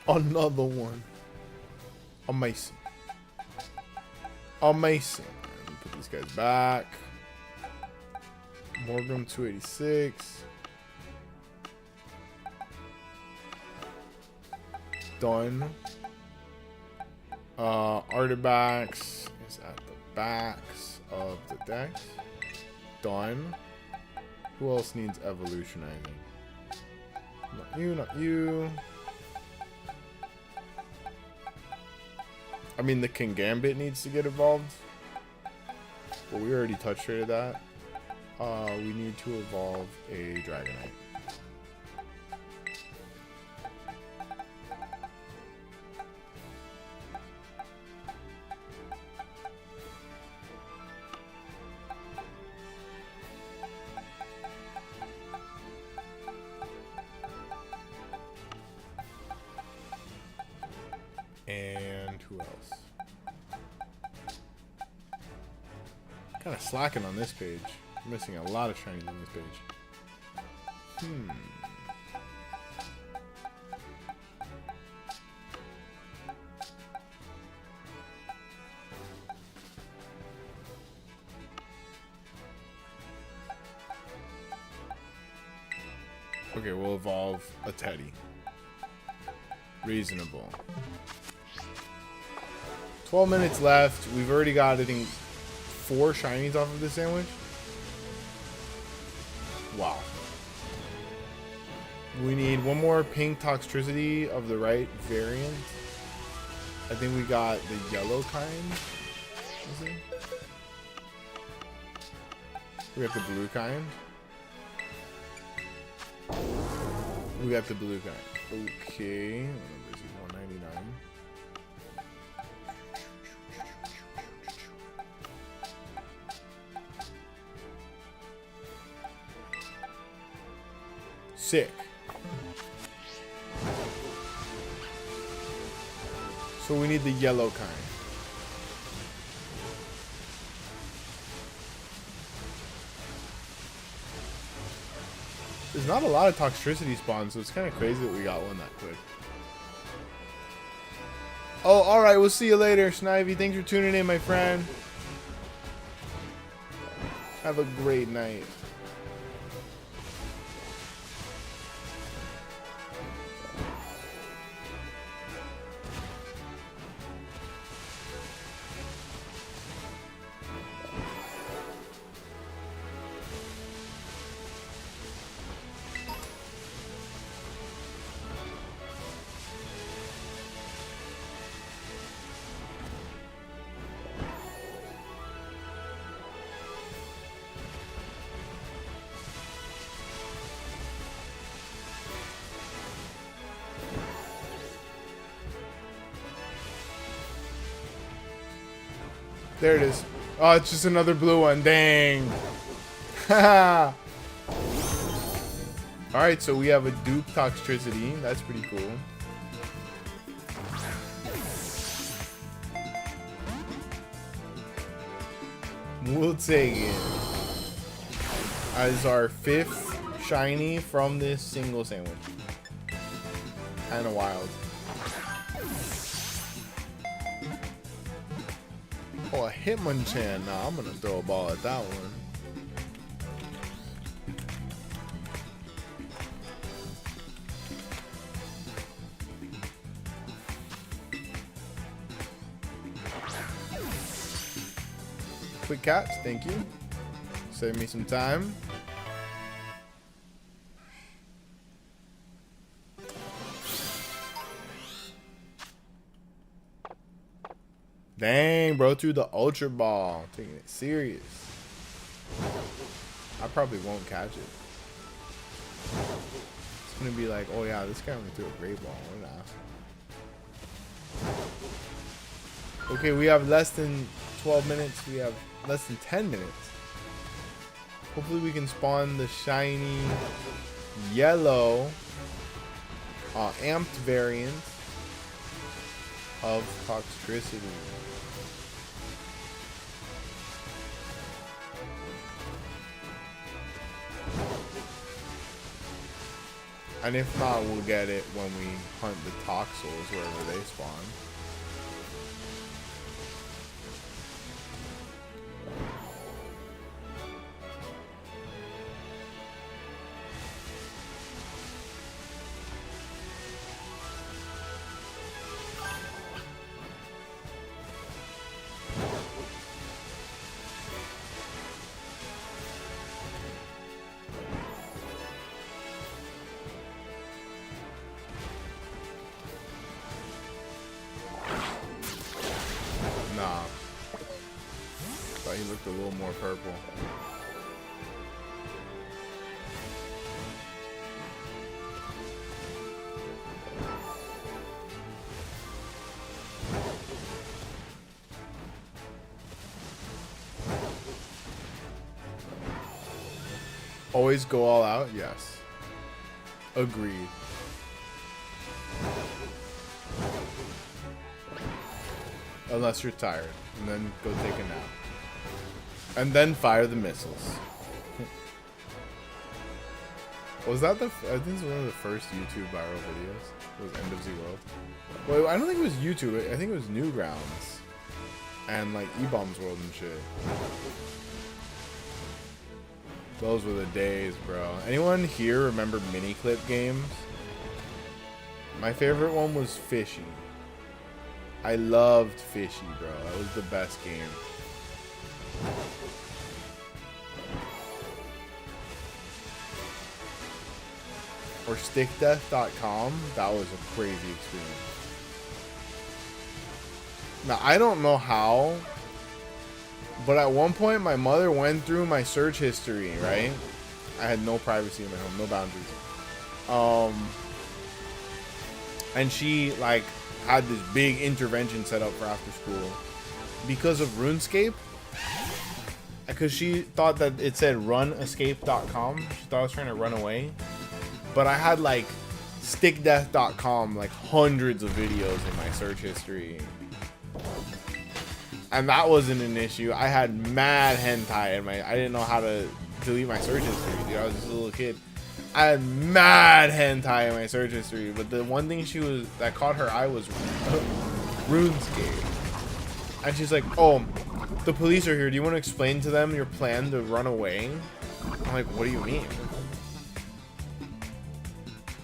Another one. Amazing. Amazing. Let me put these guys back. Morgan 286. Done. Artifacts is at the backs of the decks. Done. Who else needs evolutionizing? Not you, not you. I mean, the King Gambit needs to get evolved. But we already touch traded that. We need to evolve a Dragonite. And who else? Kind of slacking on this page. I'm missing a lot of shinies on this page. Okay, we'll evolve a Teddy. Reasonable. 12 minutes left. We've already got, I think, 4 shinies off of this sandwich. Wow. We need 1 more pink Toxtricity of the right variant. I think we got the yellow kind. Is it? We got the blue kind. We got the blue kind. Okay. What number is he? 199. Sick. So we need the yellow kind. There's not a lot of Toxtricity spawns, so it's kind of crazy that we got one that quick. Oh, alright, we'll see you later, Snivy. Thanks for tuning in, my friend. Have a great night. There it is. Oh, it's just another blue one. Dang. Haha. Alright, so we have a dupe toxicity. That's pretty cool. We'll take it as our 5th shiny from this single sandwich. Kinda wild. Oh, a Hitmonchan. Nah, I'm gonna throw a ball at that one. Quick catch, thank you. Save me some time. Dang, bro, threw the Ultra Ball. Taking it serious. I probably won't catch it. It's gonna be like, oh yeah, this guy only threw a great ball. What an ass. Okay, we have less than 12 minutes. We have less than 10 minutes. Hopefully we can spawn the shiny yellow amped variant of Toxtricity. And if not, we'll get it when we hunt the Toxels wherever they spawn. Nah. Thought he looked a little more purple. Always go all out? Yes. Agreed. Unless you're tired, and then go take a nap. And then fire the missiles. Was that the... I think it's one of the first YouTube viral videos. It was End of Z World. Well, I don't think it was YouTube. I think it was Newgrounds. And like E-Bombs World and shit. Those were the days, bro. Anyone here remember mini clip games? My favorite one was Fishy. I loved Fishy, bro. That was the best game. Or stickdeath.com. That was a crazy experience. Now, I don't know how, but at one point my mother went through my search history, right? I had no privacy in my home, no boundaries. And she, like, had this big intervention set up for after school because of RuneScape, because she thought that it said runescape.com. She thought I was trying to run away, but I had like stickdeath.com, like hundreds of videos in my search history, and that wasn't an issue. I had mad hentai in my... I didn't know how to delete my search history, dude. I was just a little kid. I had mad hentai in my search history, but the one thing that caught her eye was RuneScape. And she's like, "Oh, the police are here. Do you want to explain to them your plan to run away?" I'm like, "What do you mean?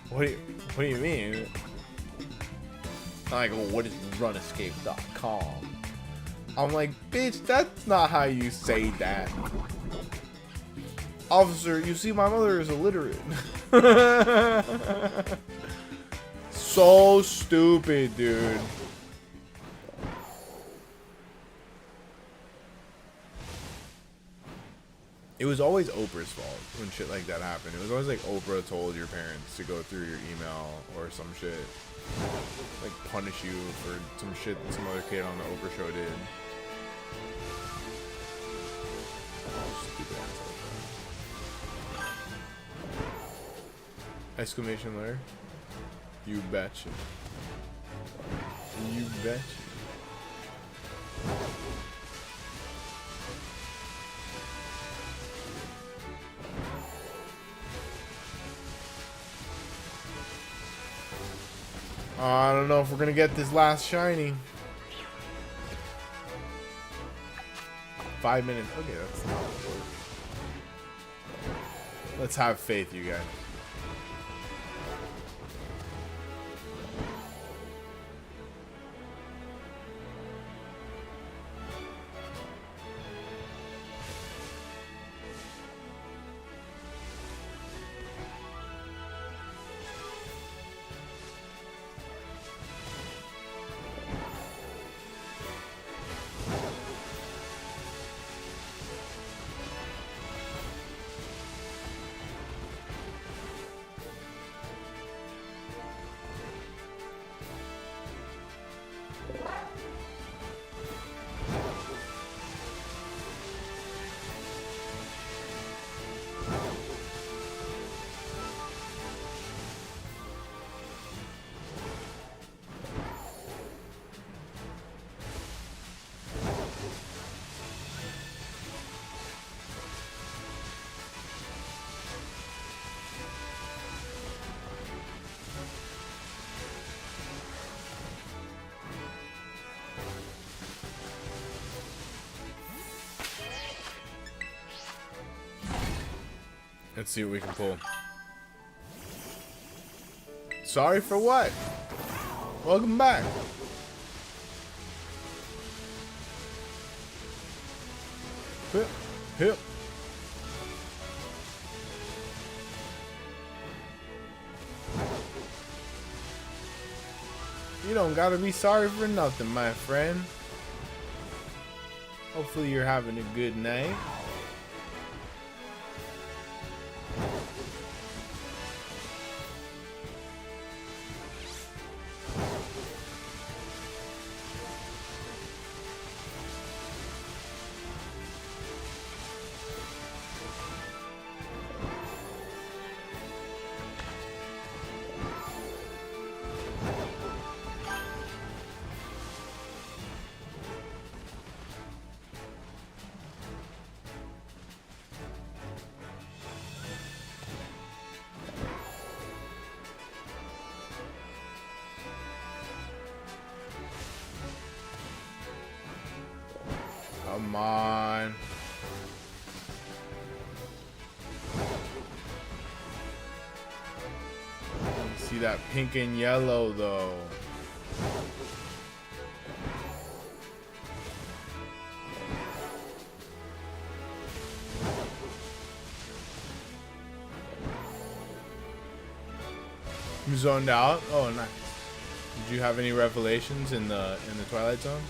What do you mean?" I'm like, "Well, what is runescape.com?" I'm like, "Bitch, that's not how you say that. Officer, you see, my mother is illiterate." So stupid, dude. It was always Oprah's fault when shit like that happened. It was always like Oprah told your parents to go through your email or some shit. Like punish you for some shit that some other kid on the Oprah show did. Exclamation alert. You betcha. You betcha. I don't know if we're gonna get this last shiny. 5 minutes. Okay, that's not work. Let's have faith, you guys. Let's see what we can pull. Sorry for what? Welcome back. Hip, hip. You don't gotta be sorry for nothing, my friend. Hopefully you're having a good night. Come on. See that pink and yellow though. You zoned out? Oh, nice. Did you have any revelations in the Twilight Zone?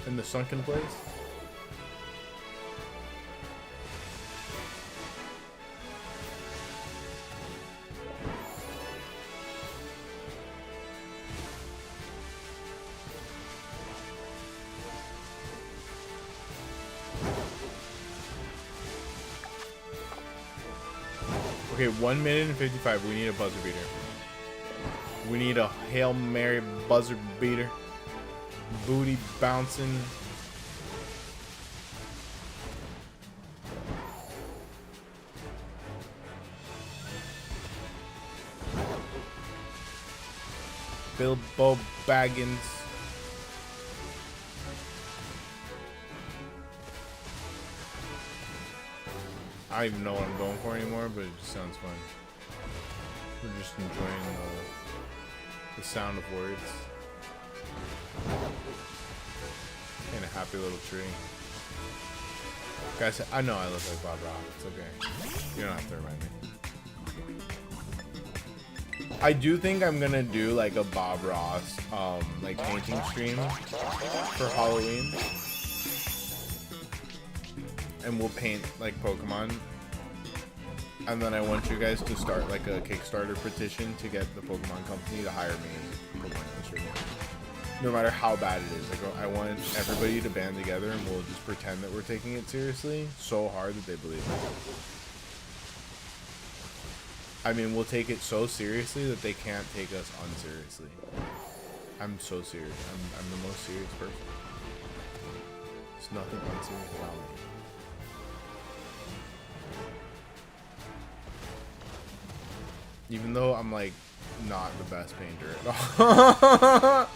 In the sunken place? Okay, 1 minute and 55. We need a buzzer beater. We need a Hail Mary buzzer beater. Booty bouncing. Bilbo Baggins. I don't even know what I'm going for anymore, but it just sounds fun. We're just enjoying the sound of words. And a happy little tree. Guys, I know I look like Bob Ross. It's okay. You don't have to remind me. I do think I'm gonna do like a Bob Ross like painting stream for Halloween. And we'll paint like Pokemon. And then I want you guys to start like a Kickstarter petition to get the Pokemon company to hire me Pokemon Illustrator. No matter how bad it is. Like, I want everybody to band together and we'll just pretend that we're taking it seriously so hard that they believe it. I mean, we'll take it so seriously that they can't take us unseriously. I'm so serious. I'm the most serious person. There's nothing unserious about me. Even though I'm like not the best painter at all.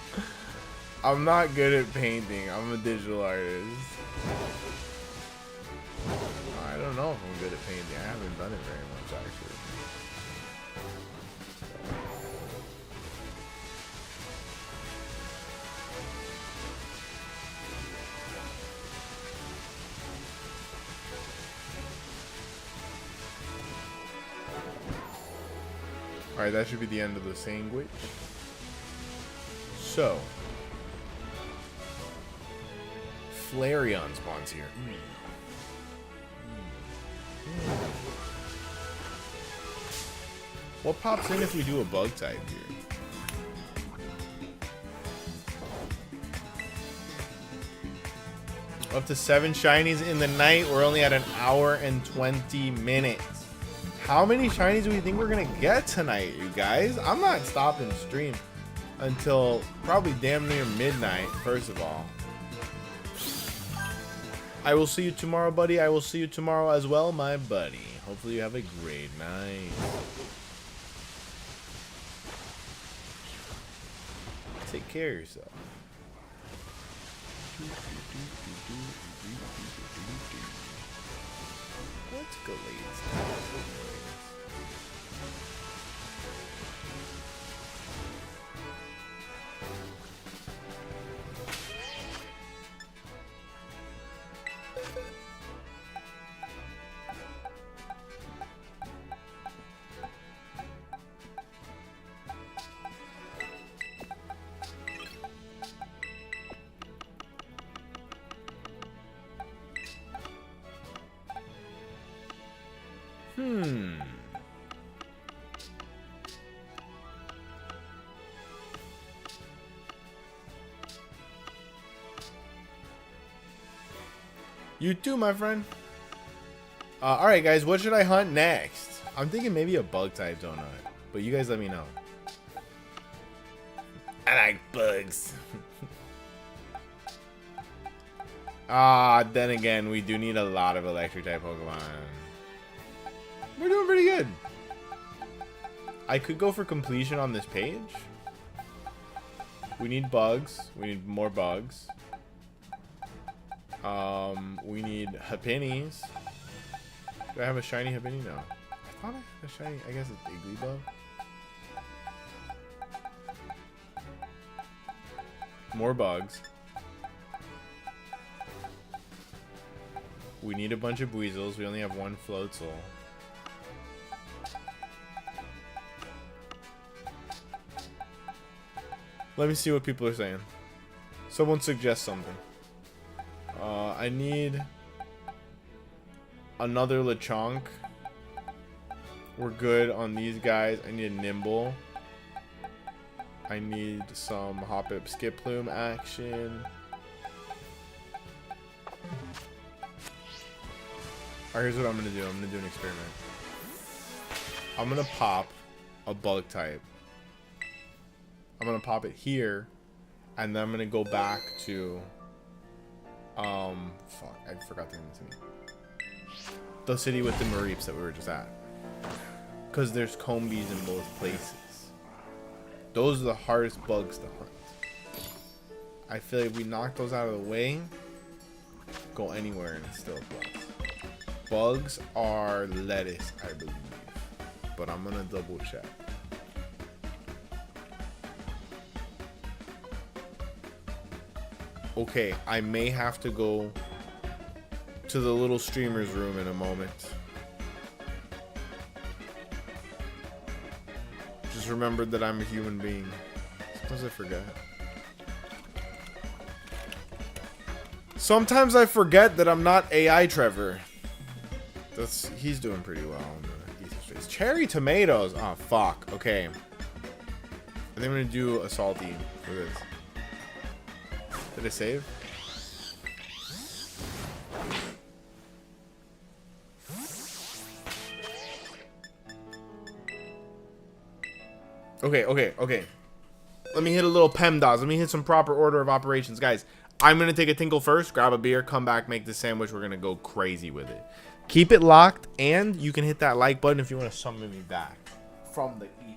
I'm not good at painting. I'm a digital artist. I don't know if I'm good at painting. I haven't done it very much actually. Alright, that should be the end of the sandwich. So, Flareon spawns here. What pops in if we do a bug type here? Up to 7 shinies in the night. We're only at an hour and 20 minutes. How many shinies do we think we're gonna get tonight, you guys? I'm not stopping stream until probably damn near midnight, first of all. I will see you tomorrow, buddy. I will see you tomorrow as well, my buddy. Hopefully you have a great night. Take care of yourself. Let's go, ladies. You too, my friend. Alright, guys, what should I hunt next? I'm thinking maybe a bug type donut, but you guys let me know. I like bugs. Then again, we do need a lot of electric type Pokemon. We're doing pretty good. I could go for completion on this page. We need bugs. We need more bugs. We need Happinies. Do I have a shiny Happiny? No. I thought I had a shiny. I guess it's Igglybuff. More bugs. We need a bunch of Weasels. We only have one Floatzel. Let me see what people are saying. Someone suggest something. I need another Lechonk. We're good on these guys. I need a Nimble. I need some Hoppip Skip Plume action. Alright, here's what I'm gonna do. I'm gonna do an experiment. I'm gonna pop a bug type. I'm gonna pop it here, and then I'm gonna go back to fuck, I forgot the name of the city. The city with the Mareeps that we were just at. Because there's Combies in both places. Those are the hardest bugs to hunt. I feel like if we knock those out of the way, go anywhere and it's still bugs. Bugs are lettuce, I believe. But I'm gonna double check. Okay, I may have to go to the little streamer's room in a moment. Just remembered that I'm a human being. Sometimes I forget. Sometimes I forget that I'm not AI Trevor. He's doing pretty well on the Ether Straits. Cherry tomatoes. Oh fuck. Okay. I think I'm gonna do a salty for this. Did I save? Okay. Let me hit a little PEMDAS. Let me hit some proper order of operations. Guys, I'm going to take a tinkle first, grab a beer, come back, make the sandwich. We're going to go crazy with it. Keep it locked, and you can hit that like button if you want to summon me back from the ether.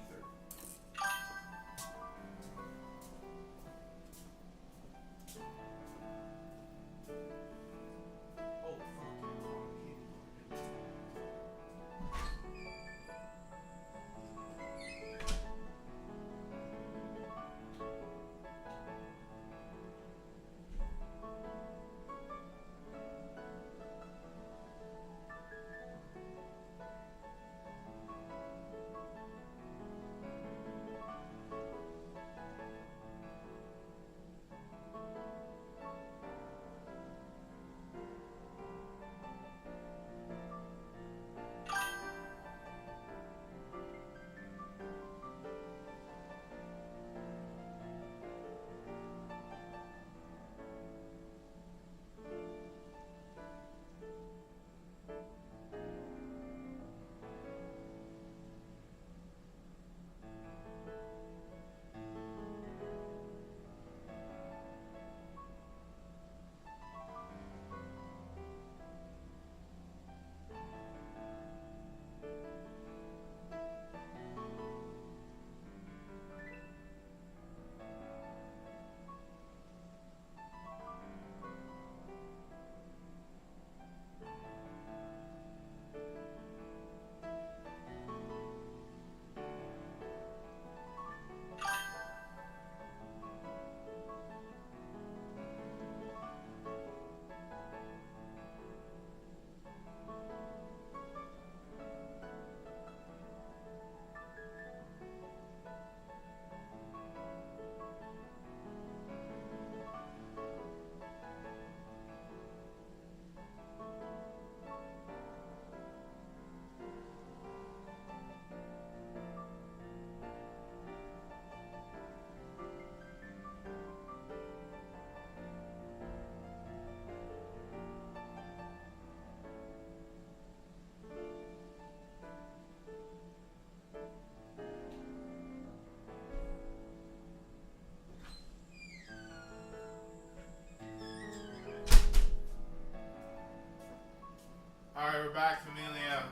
Alright, we're back, familia.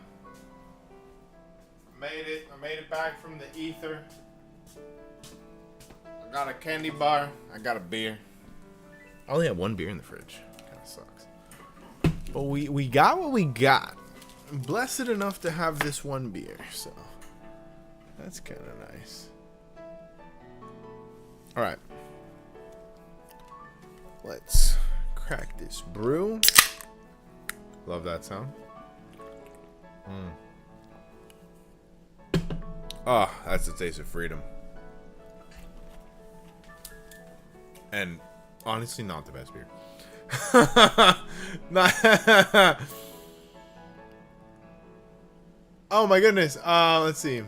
I made it back from the ether. I got a candy bar. I got a beer. I only have one beer in the fridge. Kind of sucks. But we got what we got. I'm blessed enough to have this one beer, so that's kind of nice. Alright. Let's crack this brew. Love that sound. Oh, that's the taste of freedom. And honestly, not the best beer. Oh my goodness. Let's see.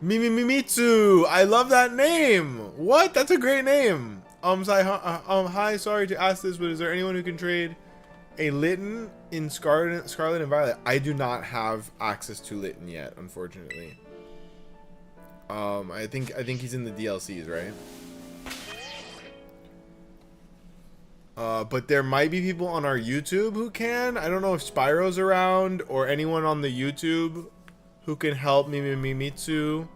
Mitsu. I love that name. What? That's a great name. Hi, sorry to ask this, but is there anyone who can trade a Litten in Scarlet and Violet? I do not have access to Litten yet, unfortunately. I think he's in the DLCs, right? But there might be people on our YouTube who can. I don't know if Spyro's around or anyone on the YouTube who can help Mitsu,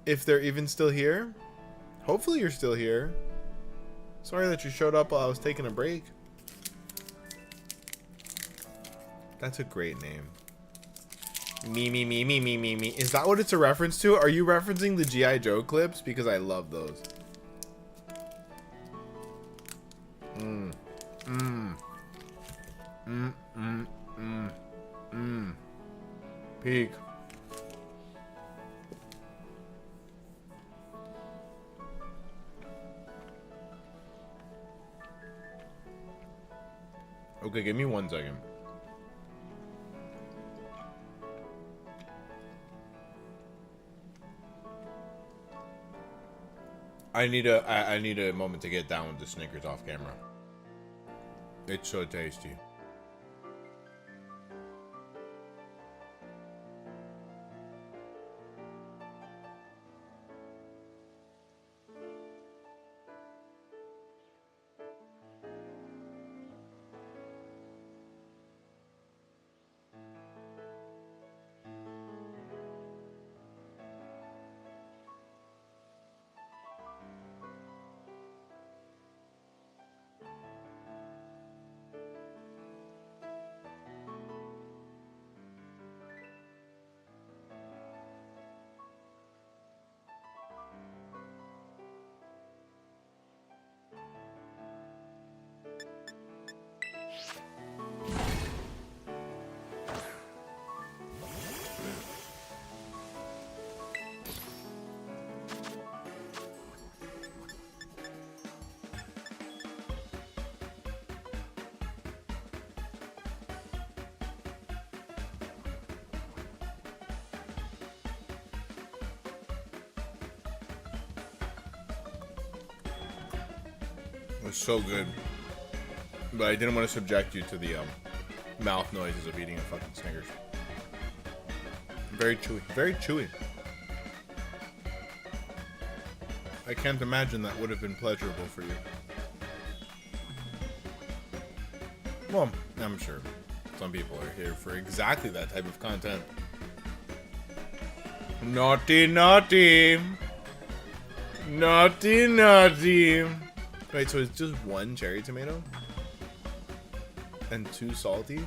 if they're even still here. Hopefully you're still here. Sorry that you showed up while I was taking a break. That's a great name. Me. Is that what it's a reference to? Are you referencing the G.I. Joe clips? Because I love those. Peak. Okay, give me 1 second. I need a moment to get down with the Snickers off camera. It's so tasty. was so good. But I didn't want to subject you to the mouth noises of eating a fucking Snickers. Very chewy. Very chewy. I can't imagine that would have been pleasurable for you. Well, I'm sure some people are here for exactly that type of content. Naughty, naughty. Naughty, naughty. Wait, so it's just one cherry tomato? And 2 salty?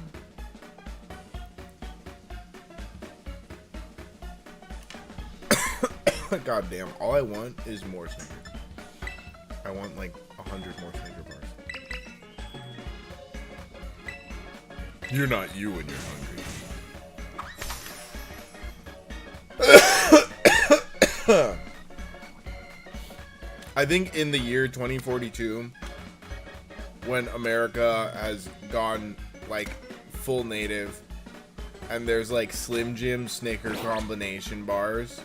God damn, all I want is more Snickers. I want like 100 more Snicker bars. You're not you when you're hungry. I think in the year 2042, when America has gone like full native and there's like Slim Jim Snickers combination bars,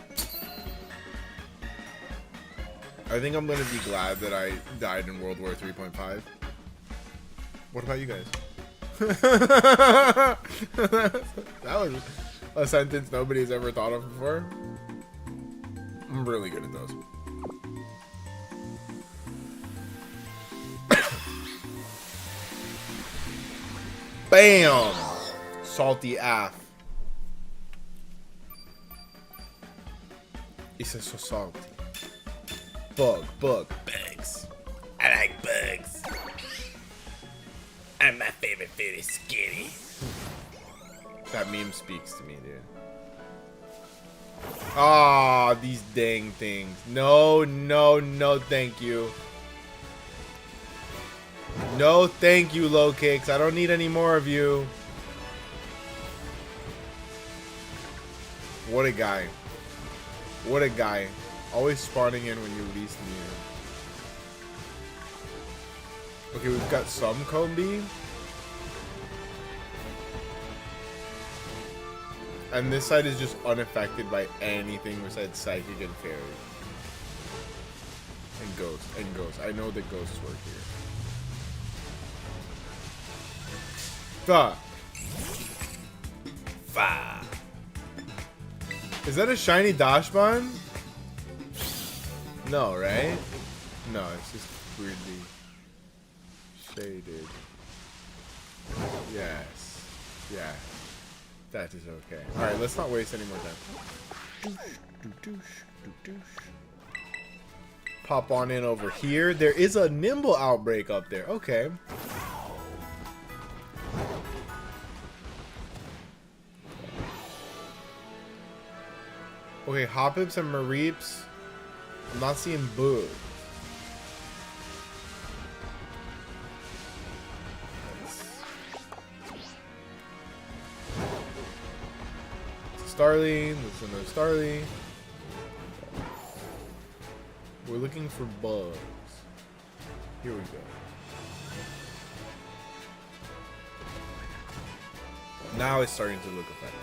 I think I'm gonna be glad that I died in World War 3.5. What about you guys? That was a sentence nobody's ever thought of before. I'm really good at those. Bam! Salty af. It's so salty. Bug, bugs. I like bugs. And my favorite food is skinny. That meme speaks to me, dude. Ah, these dang things. No, thank you. No, thank you, low kicks. I don't need any more of you. What a guy. What a guy. Always spawning in when you least need him. Okay, we've got some Combi. And this side is just unaffected by anything besides Psychic and Fairy. And Ghost. I know that Ghosts work here. Fuck. Is that a shiny Dashbon? No, right? No, it's just weirdly shaded. Yes. Yeah. That is okay. Alright, let's not waste any more time. Pop on in over here. There is a Nimble outbreak up there. Okay. Okay, Hoppips and Mareeps. I'm not seeing Boo. Starly. There's another Starly. We're looking for bugs. Here we go. Now it's starting to look effective.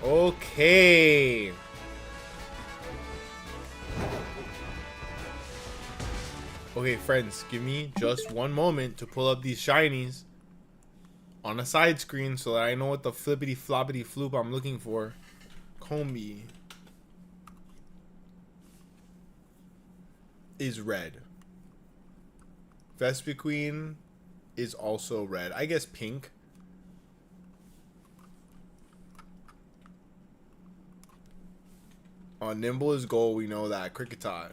Okay. Okay, friends, give me just one moment to pull up these shinies on a side screen so that I know what the flippity floppity floop I'm looking for. Combi is red. Vespiquen is also red. I guess pink. Nimble is gold, we know that. Kricketot.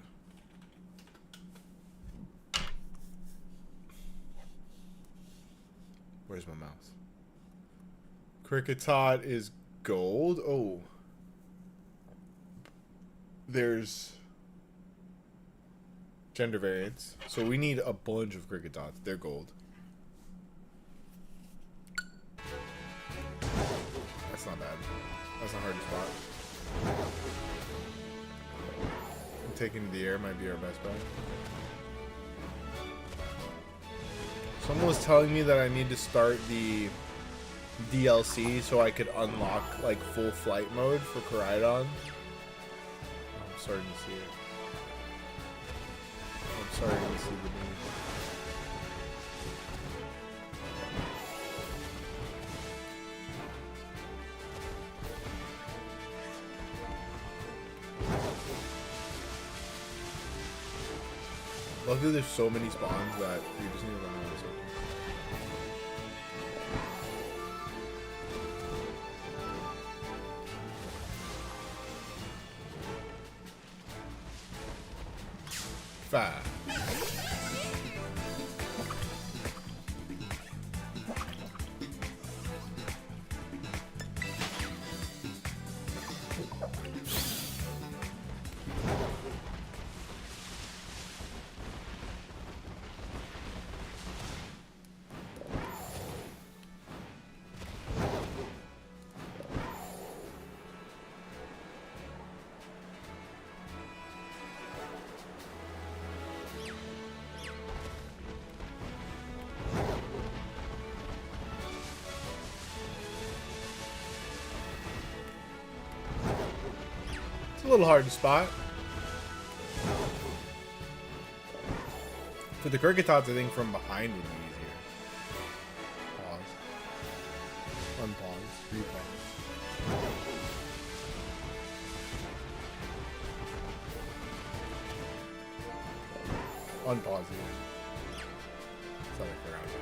Where's my mouse? Kricketot is gold. Oh. There's gender variants. So we need a bunch of Kricketots. They're gold. That's not bad. That's not hard to spot. Taking the air might be our best bet. Someone was telling me that I need to start the DLC so I could unlock like full flight mode for Koraidon. I'm starting to see it. I'm starting to see the need. Luckily, there's so many spawns that you just need to run around this open. Five. It's a little hard to spot. For the Krikatots, I think from behind would be easier. Pause. Unpause. Repause. Unpause here. Thought I forgot that.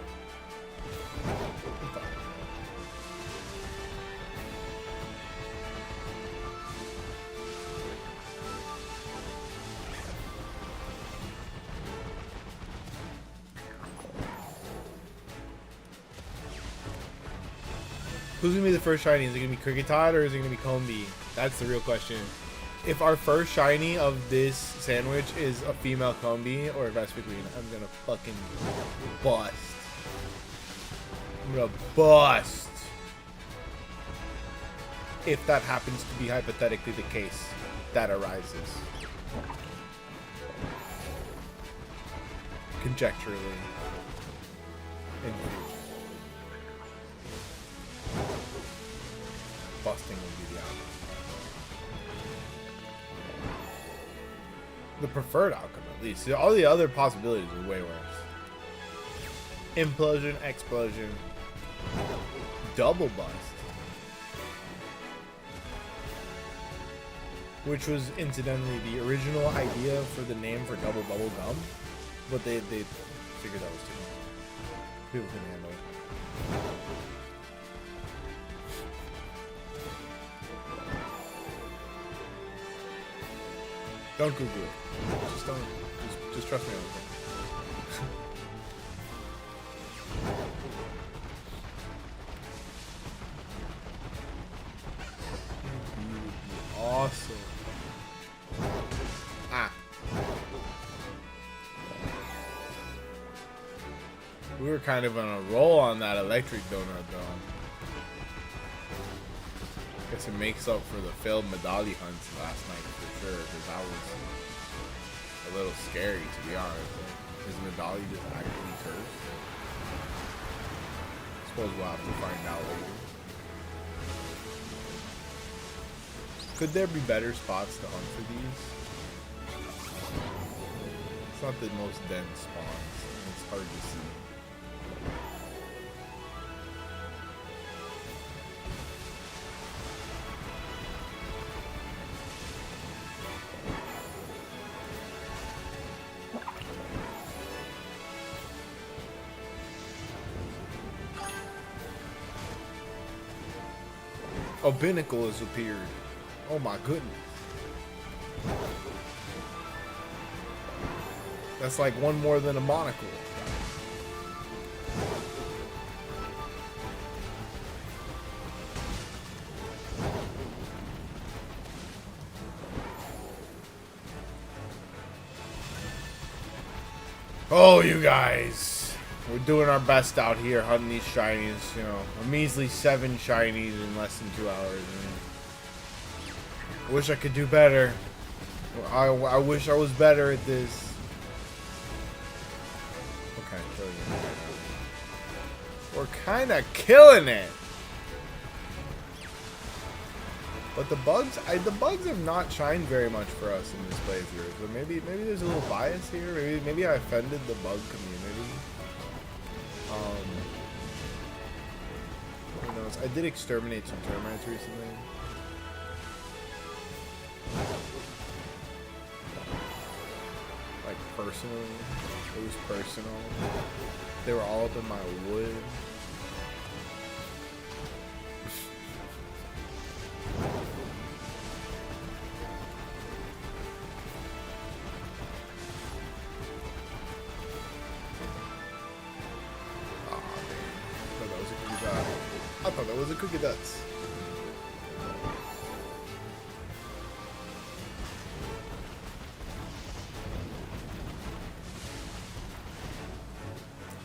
Who's gonna be the first shiny? Is it gonna be Krikatot or is it gonna be Combi? That's the real question. If our first shiny of this sandwich is a female Combi or a Vespiquen, I'm gonna fucking bust. I'm gonna bust. If that happens to be hypothetically the case that arises. Conjecturally. In future. Busting would be the outcome. The preferred outcome, at least. All the other possibilities are way worse. Implosion, explosion, double bust, which was incidentally the original idea for the name for double bubble gum, but they figured that was too much. People couldn't handle it. Don't Google it. Just don't. Just trust me on it. Awesome. Ah. We were kind of on a roll on that electric donut, though. Guess it makes up for the failed Medali hunts last night for sure, because that was a little scary, to be honest. Is Medali just actually cursed? I suppose we'll have to find out later. Could there be better spots to hunt for these? It's not the most dense spawns, and it's hard to see. A binnacle has appeared. Oh my goodness. That's like one more than a monocle. Oh, you guys. We're doing our best out here hunting these shinies, you know. A measly 7 shinies in less than 2 hours. I wish I could do better. I wish I was better at this. Okay, we're kind of killing it. But the bugs have not shined very much for us in this playthrough. So maybe there's a little bias here. Maybe I offended the bug community. Who knows? I did exterminate some termites recently. Like personally, it was personal. They were all up in my wood. I thought that was a cookie nuts.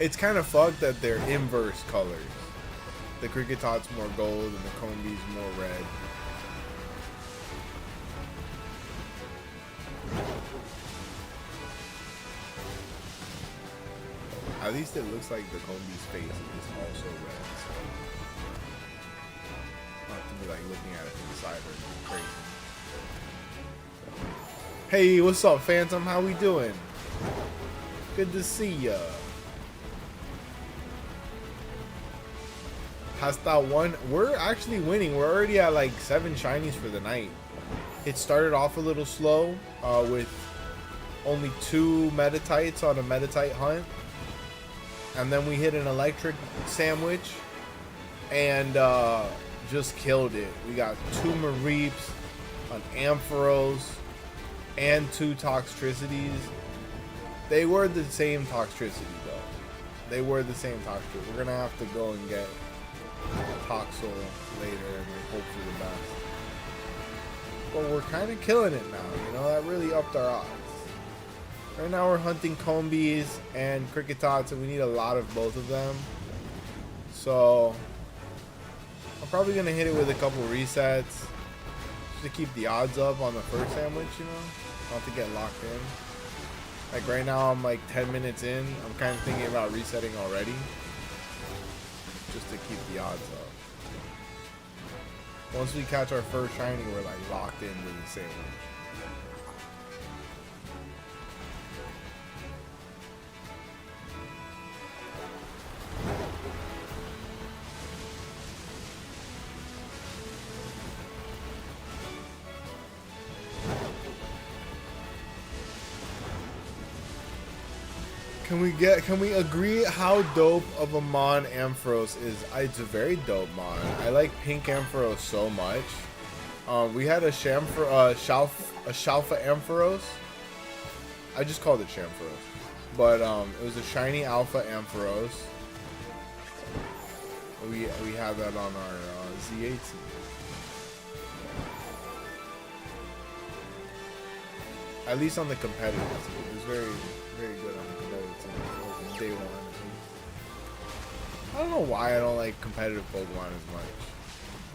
It's kind of fucked that they're inverse colors. The Cricket Tot's more gold and the Combee's more red. At least it looks like the Combee's face is also red. So. Not to be like looking at it from the side or crazy. Hey, what's up, Phantom? How we doing? Good to see ya. Hostile 1. We're actually winning. We're already at like 7 shinies for the night. It started off a little slow with only 2 Metatites on a Metatite hunt. And then we hit an electric sandwich and just killed it. We got 2 Mareeps, an Ampharos, and 2 Toxtricities. They were the same Toxtricity though. They were the same Toxtricity. We're gonna have to go and get Toxel later and like, hope for the best. But we're kind of killing it now, you know, that really upped our odds. Right now we're hunting Combees and Cricket Tots and we need a lot of both of them. So I'm probably going to hit it with a couple resets just to keep the odds up on the first sandwich, you know, not to get locked in. Like right now I'm like 10 minutes in, I'm kind of thinking about resetting already. Just to keep the odds up. Once we catch our first shiny, we're like locked into the sandwich. Can we agree how dope of a Mon Ampharos is? It's a very dope Mon. I like Pink Ampharos so much. We had a Shalfa Ampharos. I just called it Shamphros. But it was a shiny Alpha Ampharos. We have that on our Z18. At least on the competitive team. It was very good on the competitive team. Day one. I don't know why I don't like competitive Pokemon as much.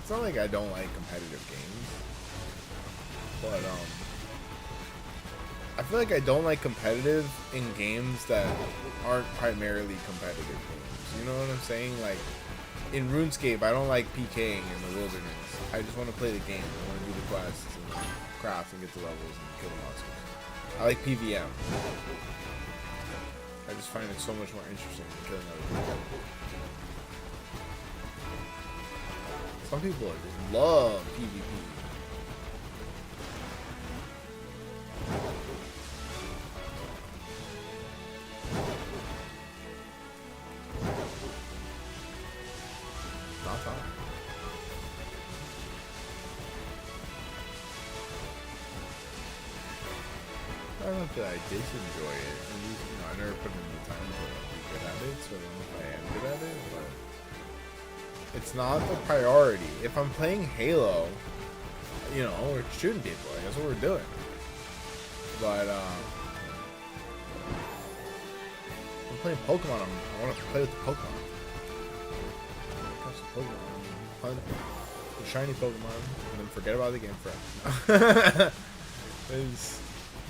It's not like I don't like competitive games. But I feel like I don't like competitive in games that aren't primarily competitive games. You know what I'm saying? Like in RuneScape, I don't like PKing in the wilderness. I just want to play the game. I want to do the quests and craft and get the levels and kill the monsters. I like PVM. I just find it so much more interesting than killing other people. Some people just love PvP. Not fun. I don't know if I disenjoy it. I never put in the time to be good at it, so I don't know if I am good at it, but it's not the priority. If I'm playing Halo, you know, we're shooting people. That's what we're doing. But I'm playing Pokemon. I want to play with the Pokemon. Catch the Pokemon. Hunt the shiny Pokemon, and then forget about the game forever. Let's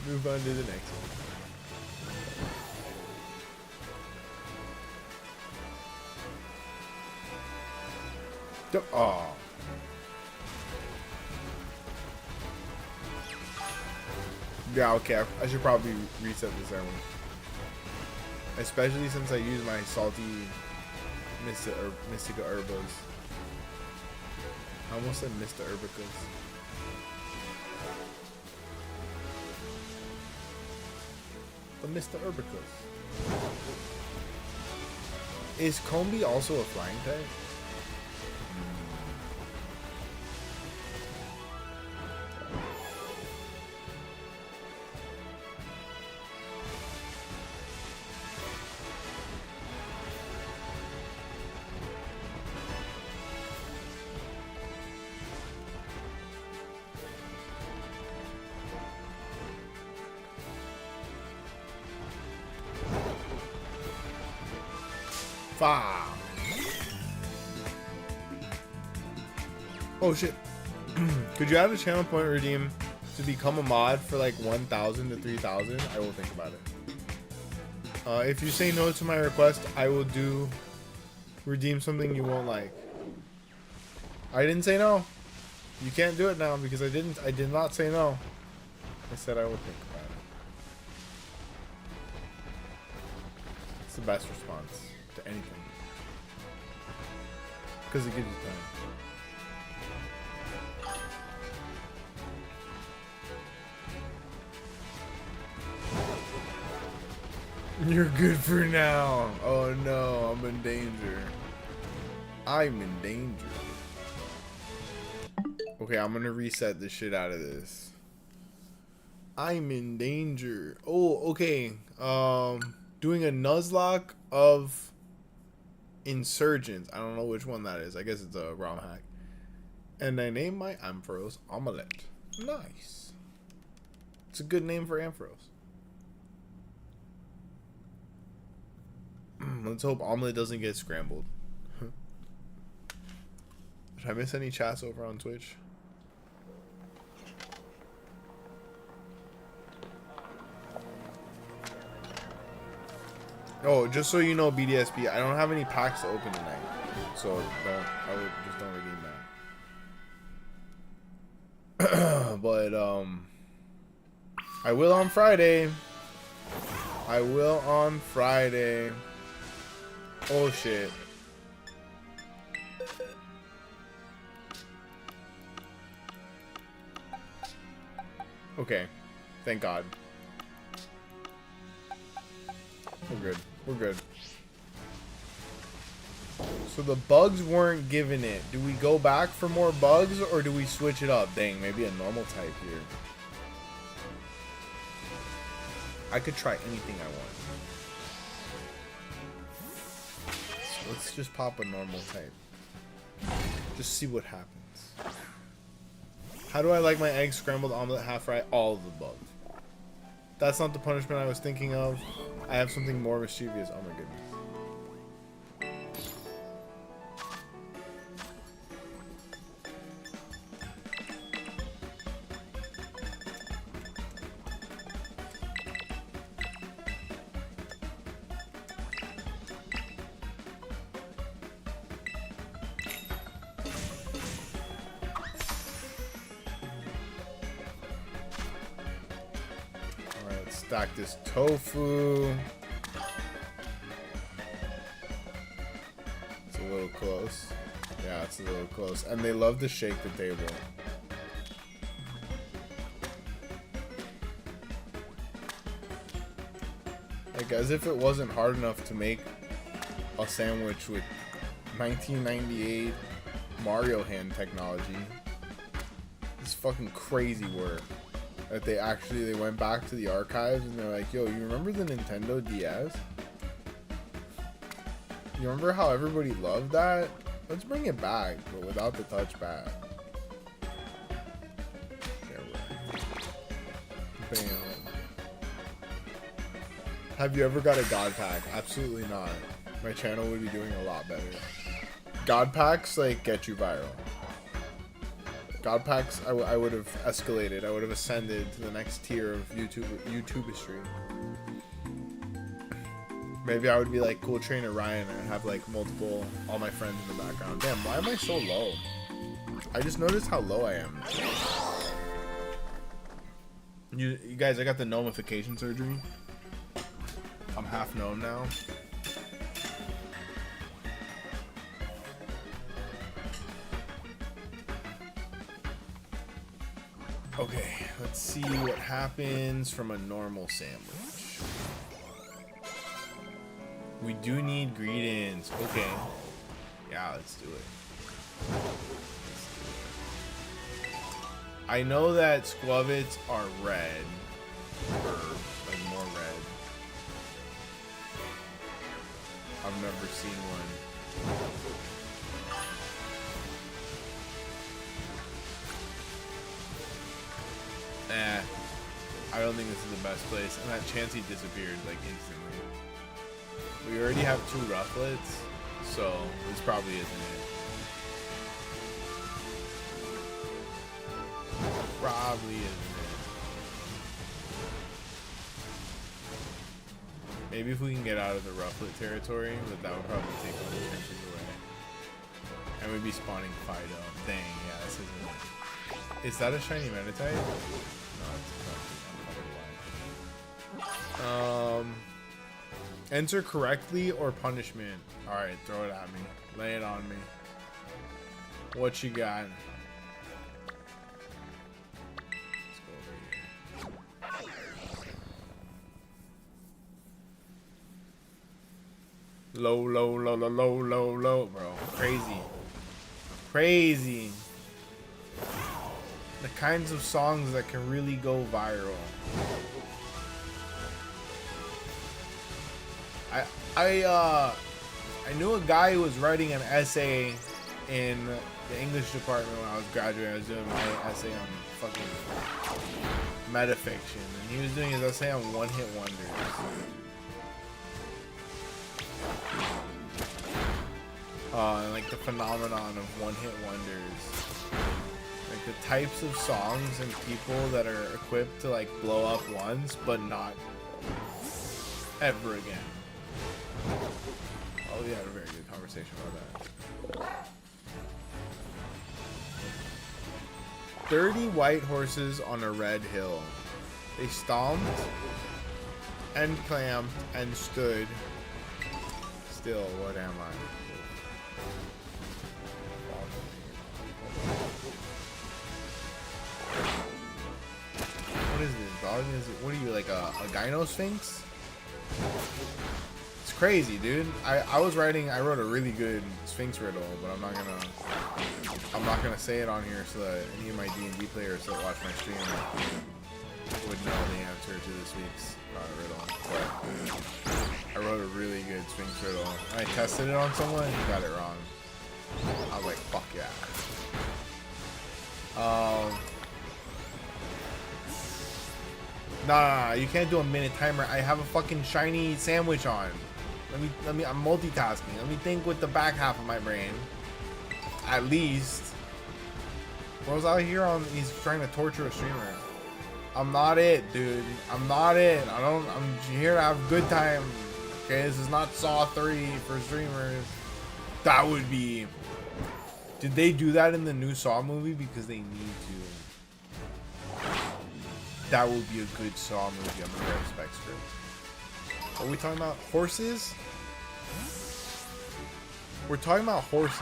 move on to the next one. Oh. Yeah, okay. I should probably reset the ceremony. Especially since I use my salty Mystica Herbas. I almost said Mr. Herbicas. The Mr. Herbicas. Is Combi also a flying type? Oh shit. Could you add a channel point redeem to become a mod for like 1,000 to 3,000? I will think about it. If you say no to my request, I will redeem something you won't like. I didn't say no. You can't do it now because I did not say no. I said I will think about it. It's the best response to anything. Because it gives you time. You're good for now. Oh no, I'm in danger. I'm in danger. Okay, I'm gonna reset the shit out of this. I'm in danger. Oh, okay. Doing a Nuzlocke of Insurgents. I don't know which one that is. I guess it's a ROM hack. And I named my Ampharos Omelette. Nice. It's a good name for Ampharos. Let's hope Omelette doesn't get scrambled. Did I miss any chats over on Twitch? Oh, just so you know, BDSP, I don't have any packs to open tonight, so just don't redeem that. But I will on Friday. I will on Friday. Oh shit. Okay. Thank God. We're good. We're good. So the bugs weren't given it. Do we go back for more bugs or do we switch it up? Dang, maybe a normal type here. I could try anything I want. So let's just pop a normal type. Just see what happens. How do I like my egg scrambled omelet half fry? All of the above. That's not the punishment I was thinking of. I have something more mischievous. Oh my goodness. Stack this tofu. It's a little close. Yeah, it's a little close. And they love to shake the table. Like, as if it wasn't hard enough to make a sandwich with 1998 Mario hand technology. It's fucking crazy work. That they went back to the archives and they're like, yo, you remember the Nintendo DS? You remember how everybody loved that? Let's bring it back, but without the touchpad. Bam. Have you ever got a God Pack? Absolutely not. My channel would be doing a lot better. God Packs, like, get you viral. God Packs, I would have escalated. I would have ascended to the next tier of YouTubistry. Maybe I would be like Cool Trainer Ryan and have like all my friends in the background. Damn, why am I so low? I just noticed how low I am. You guys, I got the gnomification surgery. I'm half gnome now. Okay, let's see what happens from a normal sandwich. We do need greetings. Okay. Yeah, let's do it. I know that squavits are red. Or like more red. I've never seen one. I don't think this is the best place. And that Chansey disappeared like instantly. We already have 2 rufflets, so this probably isn't it. Probably isn't it. Maybe if we can get out of the rufflet territory, but that would probably take all the chances away. And we'd be spawning Fido. Dang, yeah, this isn't it. Is that a shiny Meditite? No, it's not. Enter correctly or punishment. Alright, throw it at me. Lay it on me. What you got? Let's go over here. Low, low, low, low, low, low, low, bro. Crazy. Crazy. The kinds of songs that can really go viral. I knew a guy who was writing an essay in the English department when I was graduating. I was doing my essay on fucking metafiction, and he was doing his essay on one-hit wonders. And like the phenomenon of one-hit wonders. Like the types of songs and people that are equipped to like blow up once, but not ever again. Oh, we had a very good conversation about that. 30 white horses on a red hill. They stomped and clamped and stood still. What am I? What is this, dog? Is it, what are you, like a gyno sphinx? It's crazy, dude. I wrote a really good Sphinx riddle, but I'm not gonna say it on here so that any of my D&D players that watch my stream would know the answer to this week's riddle. But I wrote a really good Sphinx riddle. I tested it on someone and he got it wrong. I was like, fuck yeah. Nah, you can't do a minute timer. I have a fucking shiny sandwich on. Let me, I'm multitasking. Let me think with the back half of my brain. At least. Bro's out here on, he's trying to torture a streamer. I'm not it, dude. I'm not it. I'm here to have a good time. Okay, this is not Saw 3 for streamers. That would be. Did they do that in the new Saw movie? Because they need to. That would be a good Saw movie. I'm gonna write a spec script. Are we talking about horses? We're talking about horses.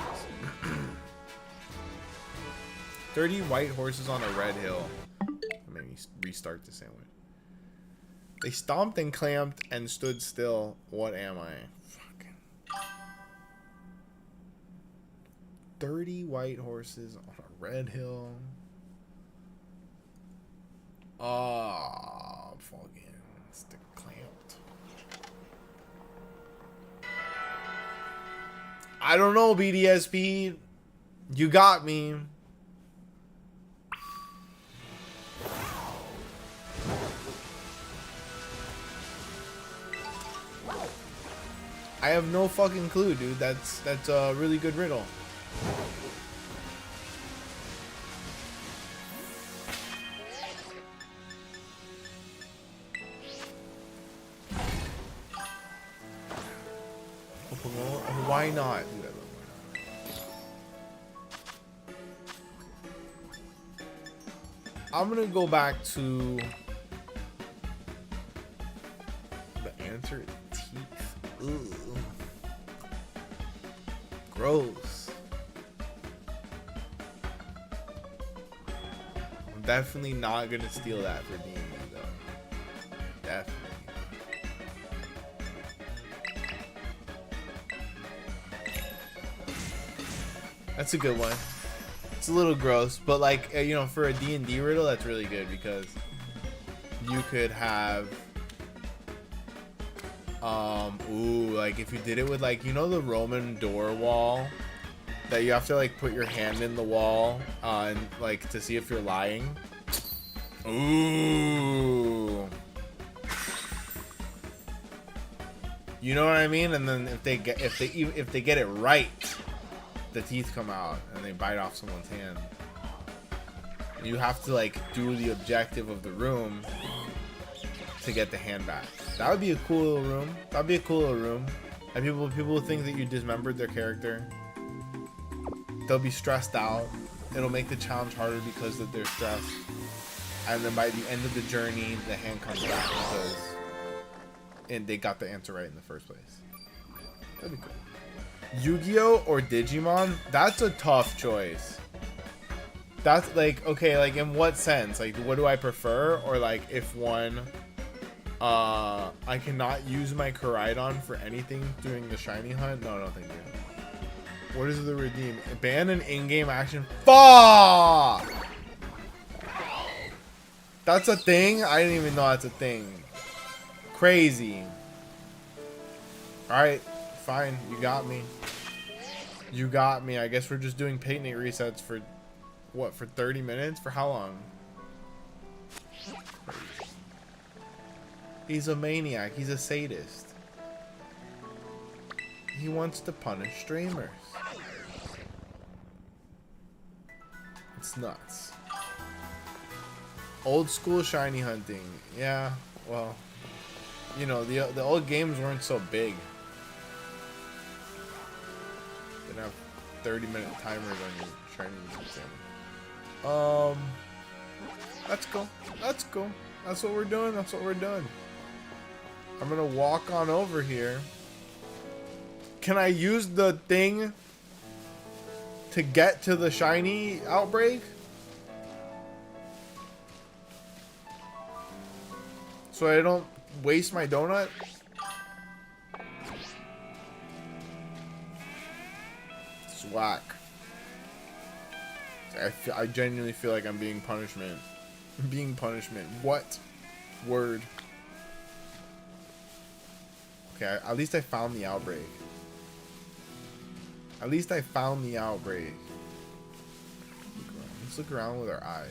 30 white horses on a red hill. Let me restart the sandwich. They stomped and clamped and stood still. What am I? Fucking 30 white horses on a red hill. Ah, fucking stick clamped. I don't know, BDSP. You got me. I have no fucking clue, dude. That's a really good riddle. Why not? Dude, I love why not. I'm gonna go back to Ooh. Gross. I'm definitely not gonna steal that for D&D though. Definitely. That's a good one. It's a little gross, but like, you know, for a D&D riddle, that's really good because you could have, ooh, like if you did it with like, you know, the Roman door wall that you have to like put your hand in the wall, and like to see if you're lying. Ooh. You know what I mean? And then if they get it right, the teeth come out and they bite off someone's hand. You have to like do the objective of the room to get the hand back. That would be a cool little room. That'd be a cool little room. And people think that you dismembered their character. They'll be stressed out. It'll make the challenge harder because that they're stressed. And then by the end of the journey, the hand comes back because they got the answer right in the first place. That'd be cool. Yu-Gi-Oh or Digimon? That's a tough choice. That's like, okay, like in what sense? Like, what do I prefer? Or like if one, I cannot use my Koraidon for anything during the shiny hunt? No, thank you. What is the redeem? Ban an in-game action. Fuck! That's a thing? I didn't even know that's a thing. Crazy. Alright, fine. You got me. You got me. I guess we're just doing picnic resets for, what, for 30 minutes? For how long? He's a maniac. He's a sadist. He wants to punish streamers. It's nuts. Old school shiny hunting. Yeah, well, you know, the old games weren't so big. Didn't have 30-minute timers on your shiny exam. That's cool. That's cool. That's what we're doing. That's what we're doing. I'm gonna walk on over here. Can I use the thing to get to the shiny outbreak? So I don't waste my donut? It's whack. I genuinely feel like I'm being punishment. Being punishment. What word? Okay, at least I found the outbreak. At least I found the outbreak. Let's look around with our eyes.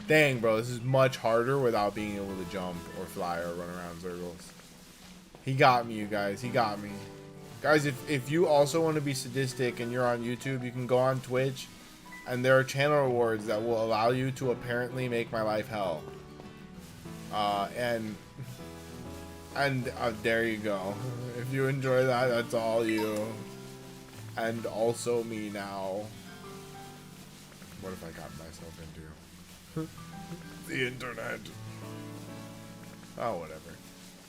Dang, bro, this is much harder without being able to jump or fly or run around circles. He got me, you guys. He got me. Guys, if you also want to be sadistic and you're on YouTube, you can go on Twitch, and there are channel rewards that will allow you to apparently make my life hell. And there you go. If you enjoy that, that's all you. And also me now. What if I got myself into the internet? Oh, whatever.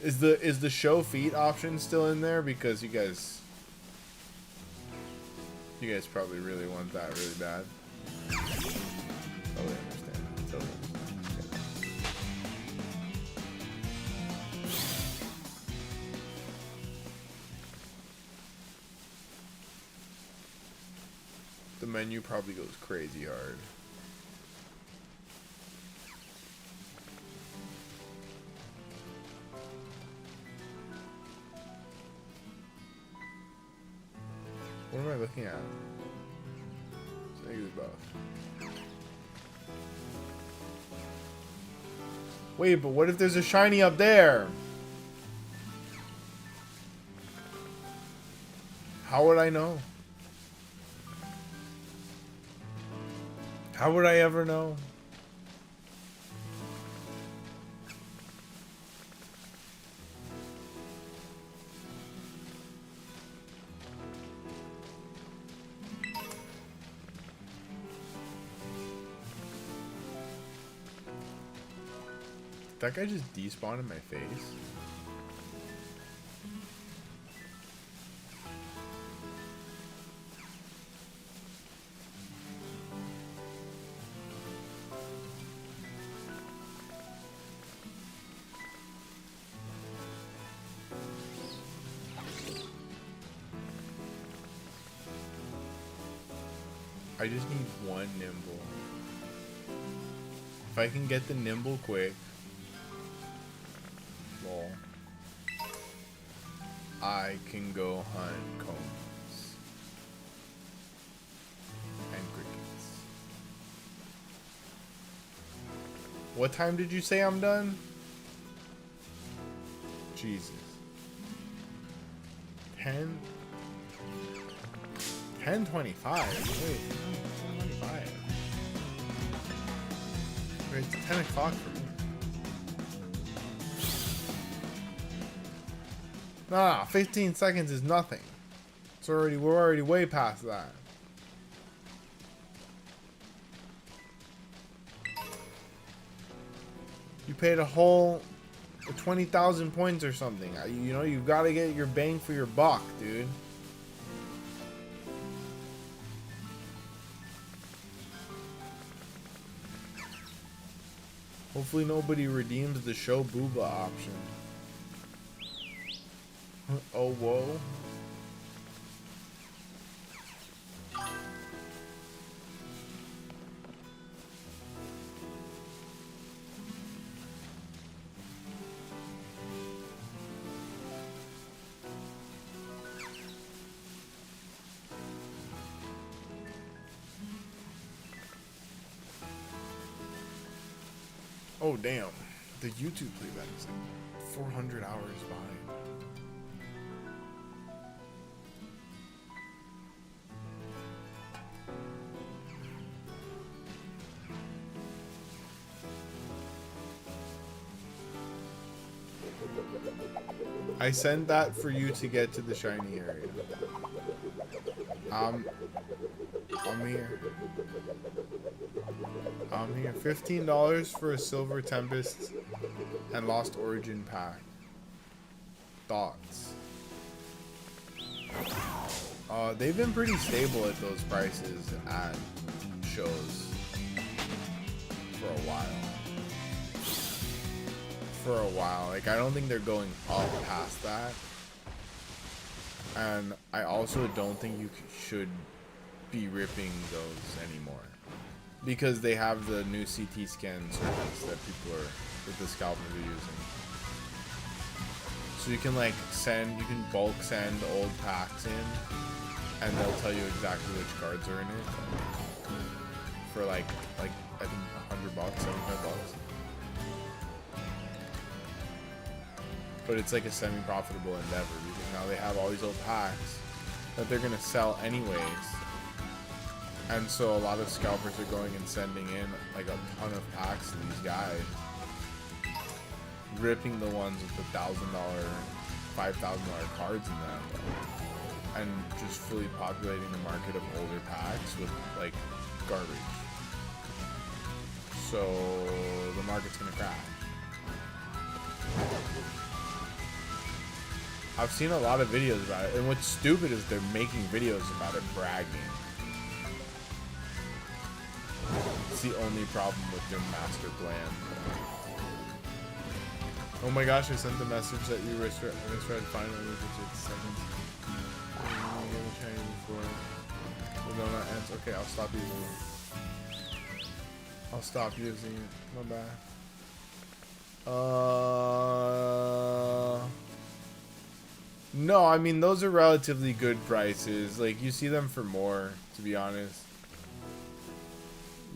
Is the show feet option still in there? Because you guys probably really want that really bad. Totally understand. Totally understand. The menu probably goes crazy hard. What am I looking at? I think it's both. Wait, but what if there's a shiny up there? How would I know? How would I ever know? That guy just despawned in my face. I just need one nimble. If I can get the nimble quick, lol, I can go hunt cones and crickets. What time did you say I'm done? Jesus. 10:25. Wait, 10:25. Wait, it's 10 o'clock for me. Nah, 15 seconds is nothing. We're already way past that. You paid a whole 20,000 points or something. You know, you've got to get your bang for your buck, dude. Hopefully nobody redeems the show booba option. Oh, whoa. Oh damn, the YouTube playback is like 400 hours behind. I sent that for you to get to the shiny area. I'm here. I'm here. $15 for a Silver Tempest and Lost Origin pack. Thoughts? They've been pretty stable at those prices at shows for a while. Like, I don't think they're going up past that. And I also don't think you should be ripping those anymore. Because they have the new CT scan service that the scalpers are using. So you can like you can bulk send old packs in, and they'll tell you exactly which cards are in it for like I think $100, $75. But it's like a semi-profitable endeavor because now they have all these old packs that they're gonna sell anyways. And so a lot of scalpers are going and sending in like a ton of packs to these guys, ripping the ones with the $1,000, $5,000 cards in them, and just fully populating the market of older packs with like garbage. So the market's gonna crash. I've seen a lot of videos about it, and what's stupid is they're making videos about it bragging. It's the only problem with their master plan. Oh my gosh, I sent the message that you misread finally, which is seconds. No, not answer. Okay, I'll stop using it. My bad. No, I mean, those are relatively good prices. Like, you see them for more, to be honest.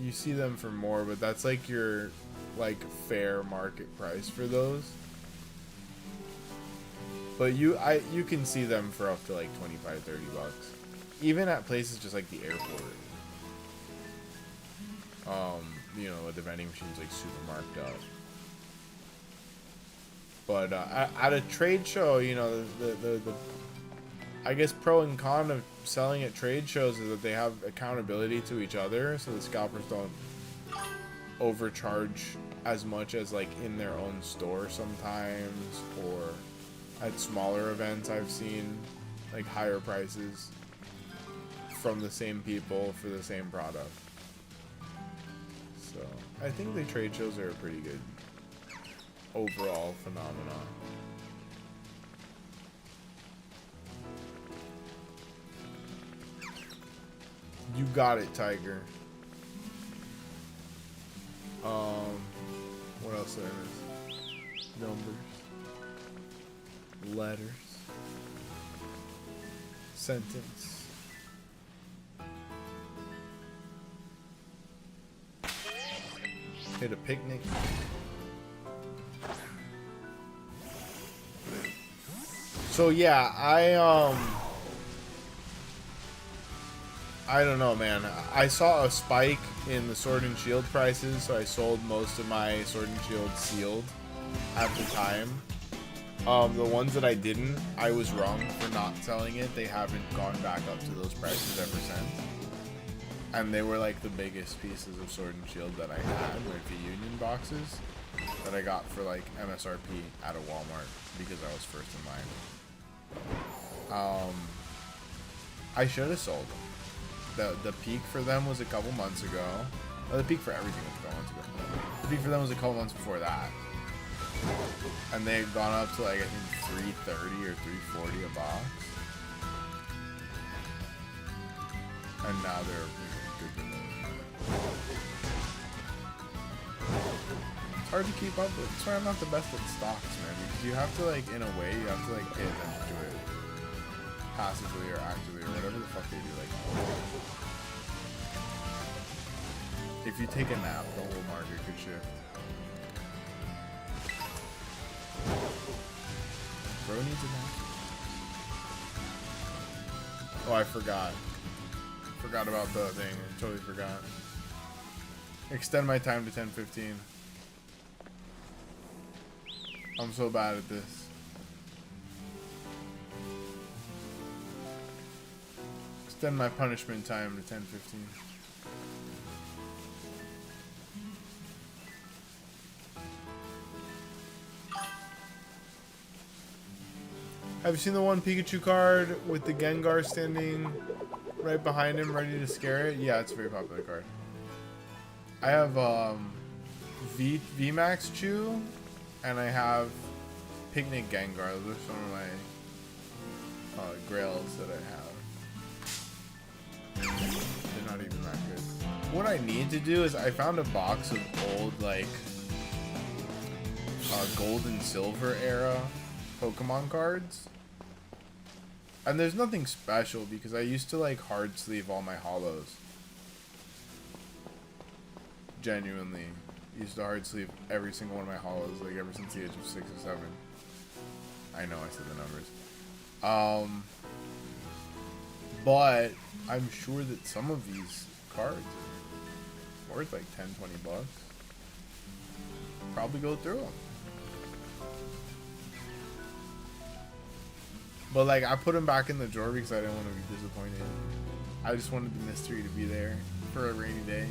You see them for more, but that's like your fair market price for those. But you can see them for up to like $25-$30, even at places just like the airport. You know, with the vending machines like super marked up. But at a trade show, you know, the I guess pro and con of selling at trade shows is that they have accountability to each other, so the scalpers don't overcharge as much as like in their own store sometimes, or at smaller events I've seen like higher prices from the same people for the same product. So I think the trade shows are a pretty good overall phenomenon. You got it, Tiger. What else there is? Numbers. Letters. Sentence. Hit a picnic. So yeah, I don't know, man. I saw a spike in the Sword and Shield prices, so I sold most of my Sword and Shield sealed at the time. The ones that I didn't, I was wrong for not selling it. They haven't gone back up to those prices ever since. And they were like the biggest pieces of Sword and Shield that I had, like the Union boxes that I got for like MSRP at a Walmart because I was first in line. I should have sold them. The peak for them was a couple months ago. Oh, the peak for everything was a couple months ago. The peak for them was a couple months before that. And they had gone up to like, I think $330 or $340 a box. And now they're good for them. It's hard to keep up with. That's why I'm not the best at stocks, man. Because you have to like, in a way, you have to like pay attention to it. Passively or actively or whatever the fuck they do. Like, if you take a nap, the whole market could shift. Bro needs a nap. Oh, I forgot. Forgot about the thing. I totally forgot. Extend my time to 10:15. I'm so bad at this. Extend my punishment time to 10:15. Have you seen the one Pikachu card with the Gengar standing right behind him, ready to scare it? Yeah, it's a very popular card. I have VMAX Chew, and I have Picnic Gengar. Those are some of my grails that I have. They're not even that good. What I need to do is I found a box of old like gold and silver era Pokemon cards, and there's nothing special because I used to like hard sleeve all my holos. Genuinely used to hard sleeve every single one of my holos, like ever since the age of 6 or 7. I know I said the numbers. But I'm sure that some of these cards are worth like 10-20 bucks. Probably go through them. But like, I put them back in the drawer because I didn't want to be disappointed. I just wanted the mystery to be there for a rainy day.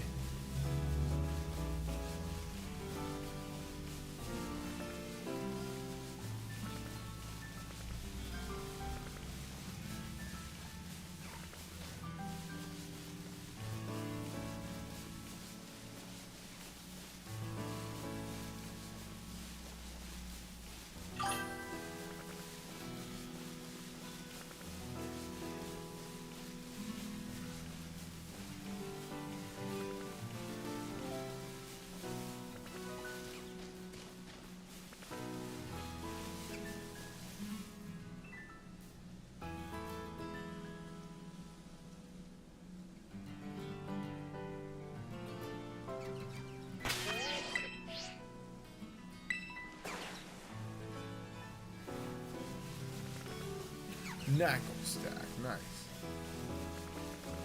Knuckle stack, nice.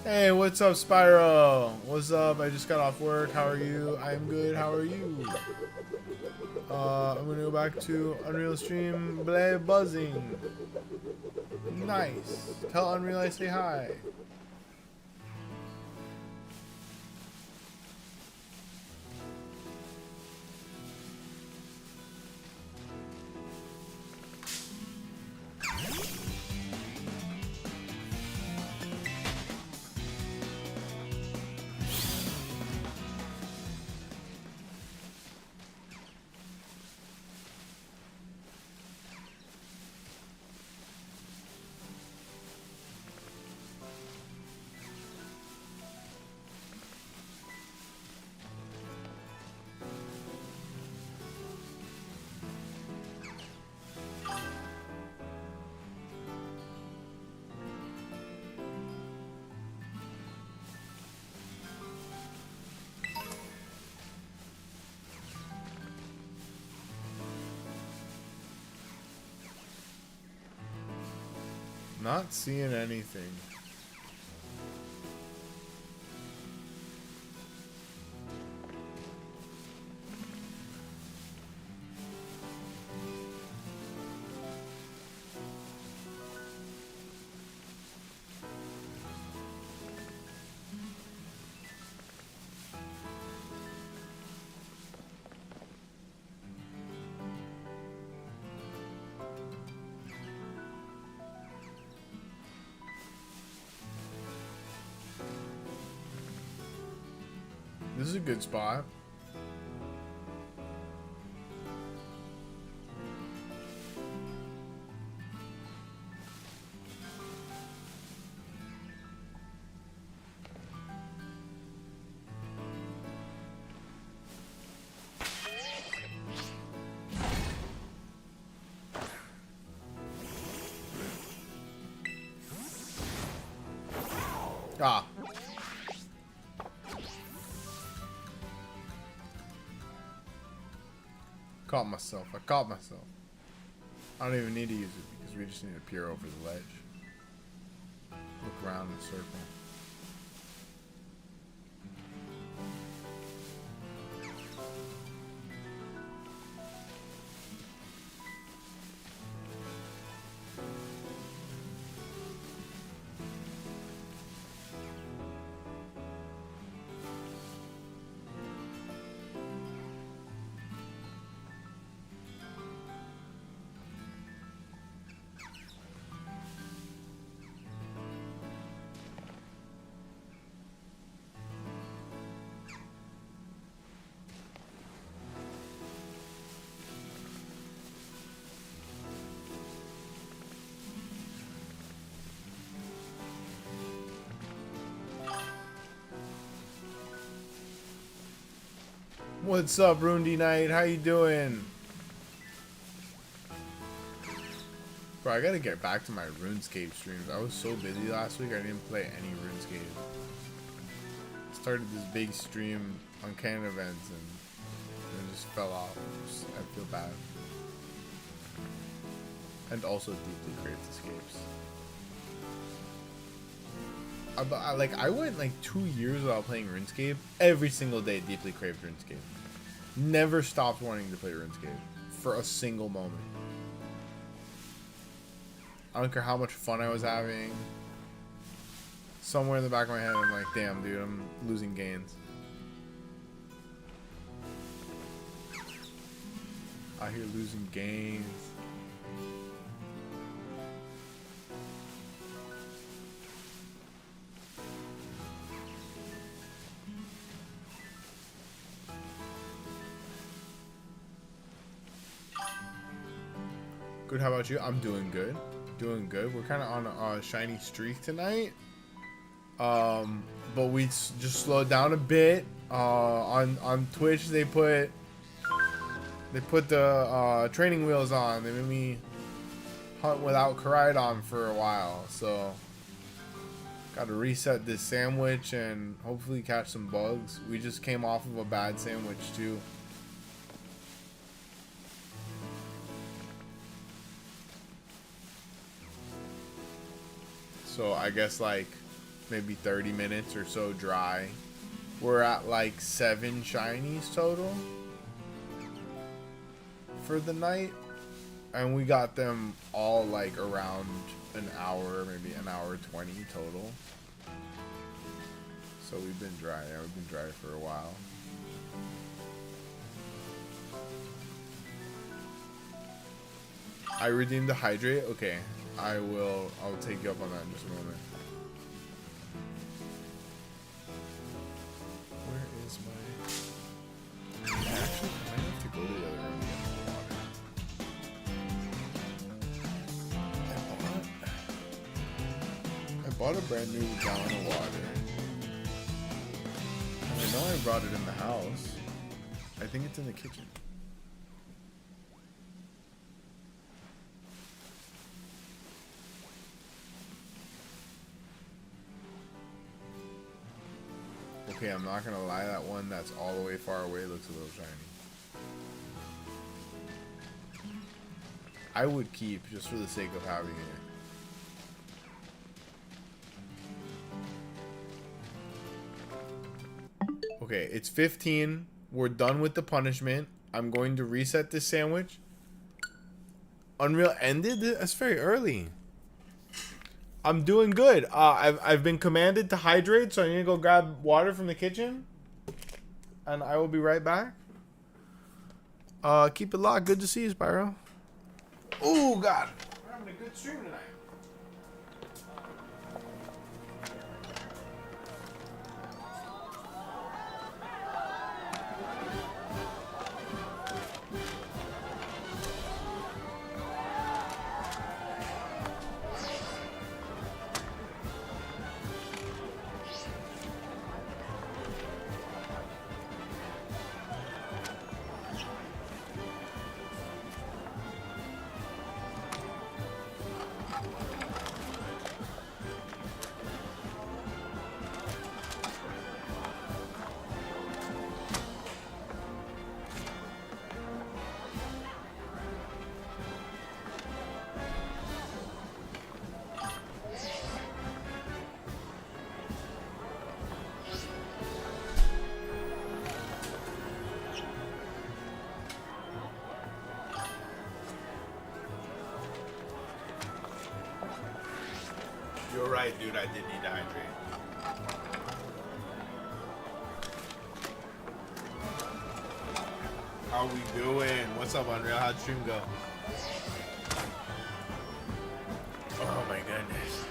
Hey, what's up, Spyro? What's up? I just got off work. How are you? I'm good. How are you? I'm gonna go back to Unreal stream. Play buzzing. Nice. Tell Unreal I say hi. Not seeing anything. This is a good spot. Ah. Caught myself. I caught myself. I don't even need to use it because we just need to peer over the ledge. Look around in a circle. What's up, Rundy Knight? How you doing? Bro, I gotta get back to my RuneScape streams. I was so busy last week, I didn't play any RuneScape. Started this big stream on Canada events and it just fell off. I feel bad. And also deeply craved escapes. I went like 2 years without playing RuneScape. Every single day, deeply craved RuneScape. Never stopped wanting to play RuneScape for a single moment. I don't care how much fun I was having. Somewhere in the back of my head, I'm like, damn, dude, I'm losing gains. Out here losing gains. Good, how about you? I'm doing good. Doing good. We're kind of on a shiny streak tonight. But we just slowed down a bit. On Twitch, they put the training wheels on. They made me hunt without Koraidon for a while. So, got to reset this sandwich and hopefully catch some bugs. We just came off of a bad sandwich too. So I guess like maybe 30 minutes or so dry. We're at like 7 shinies total for the night. And we got them all like around an hour, maybe an hour 20 total. So we've been dry. Yeah, we've been dry for a while. I redeemed the hydrate. Okay. I'll take you up on that in just a moment. Where is my... Actually, I might have to go to the other room and get the water. I bought a brand new gallon of water. And I know I brought it in the house. I think it's in the kitchen. Okay, I'm not gonna lie, that one that's all the way far away looks a little shiny. I would keep just for the sake of having it. Okay, it's 15. We're done with the punishment. I'm going to reset this sandwich. Unreal ended? That's very early. I'm doing good. I've been commanded to hydrate, so I need to go grab water from the kitchen. And I will be right back. Keep it locked. Good to see you, Spyro. Oh, God. We're having a good stream tonight. You're right, dude. I did need to hydrate. How we doing? What's up, Unreal? How'd stream go? Oh my goodness.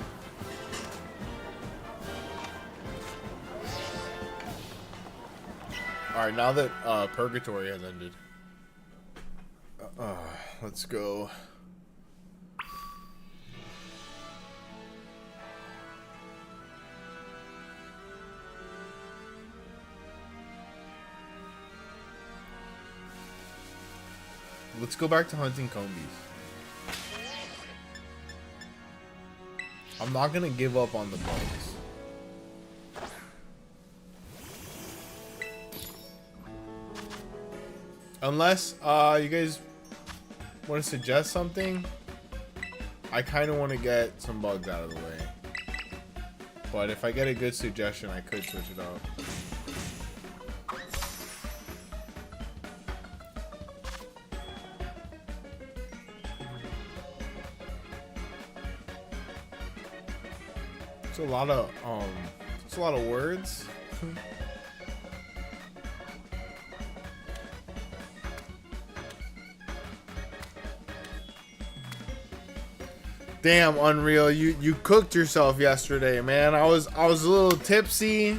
Alright, now that Purgatory has ended. Let's go. Let's go back to hunting combies. I'm not gonna give up on the bugs. Unless you guys want to suggest something. I kind of want to get some bugs out of the way. But if I get a good suggestion, I could switch it up. It's a lot of words. Damn, Unreal, you cooked yourself yesterday, man. I was a little tipsy.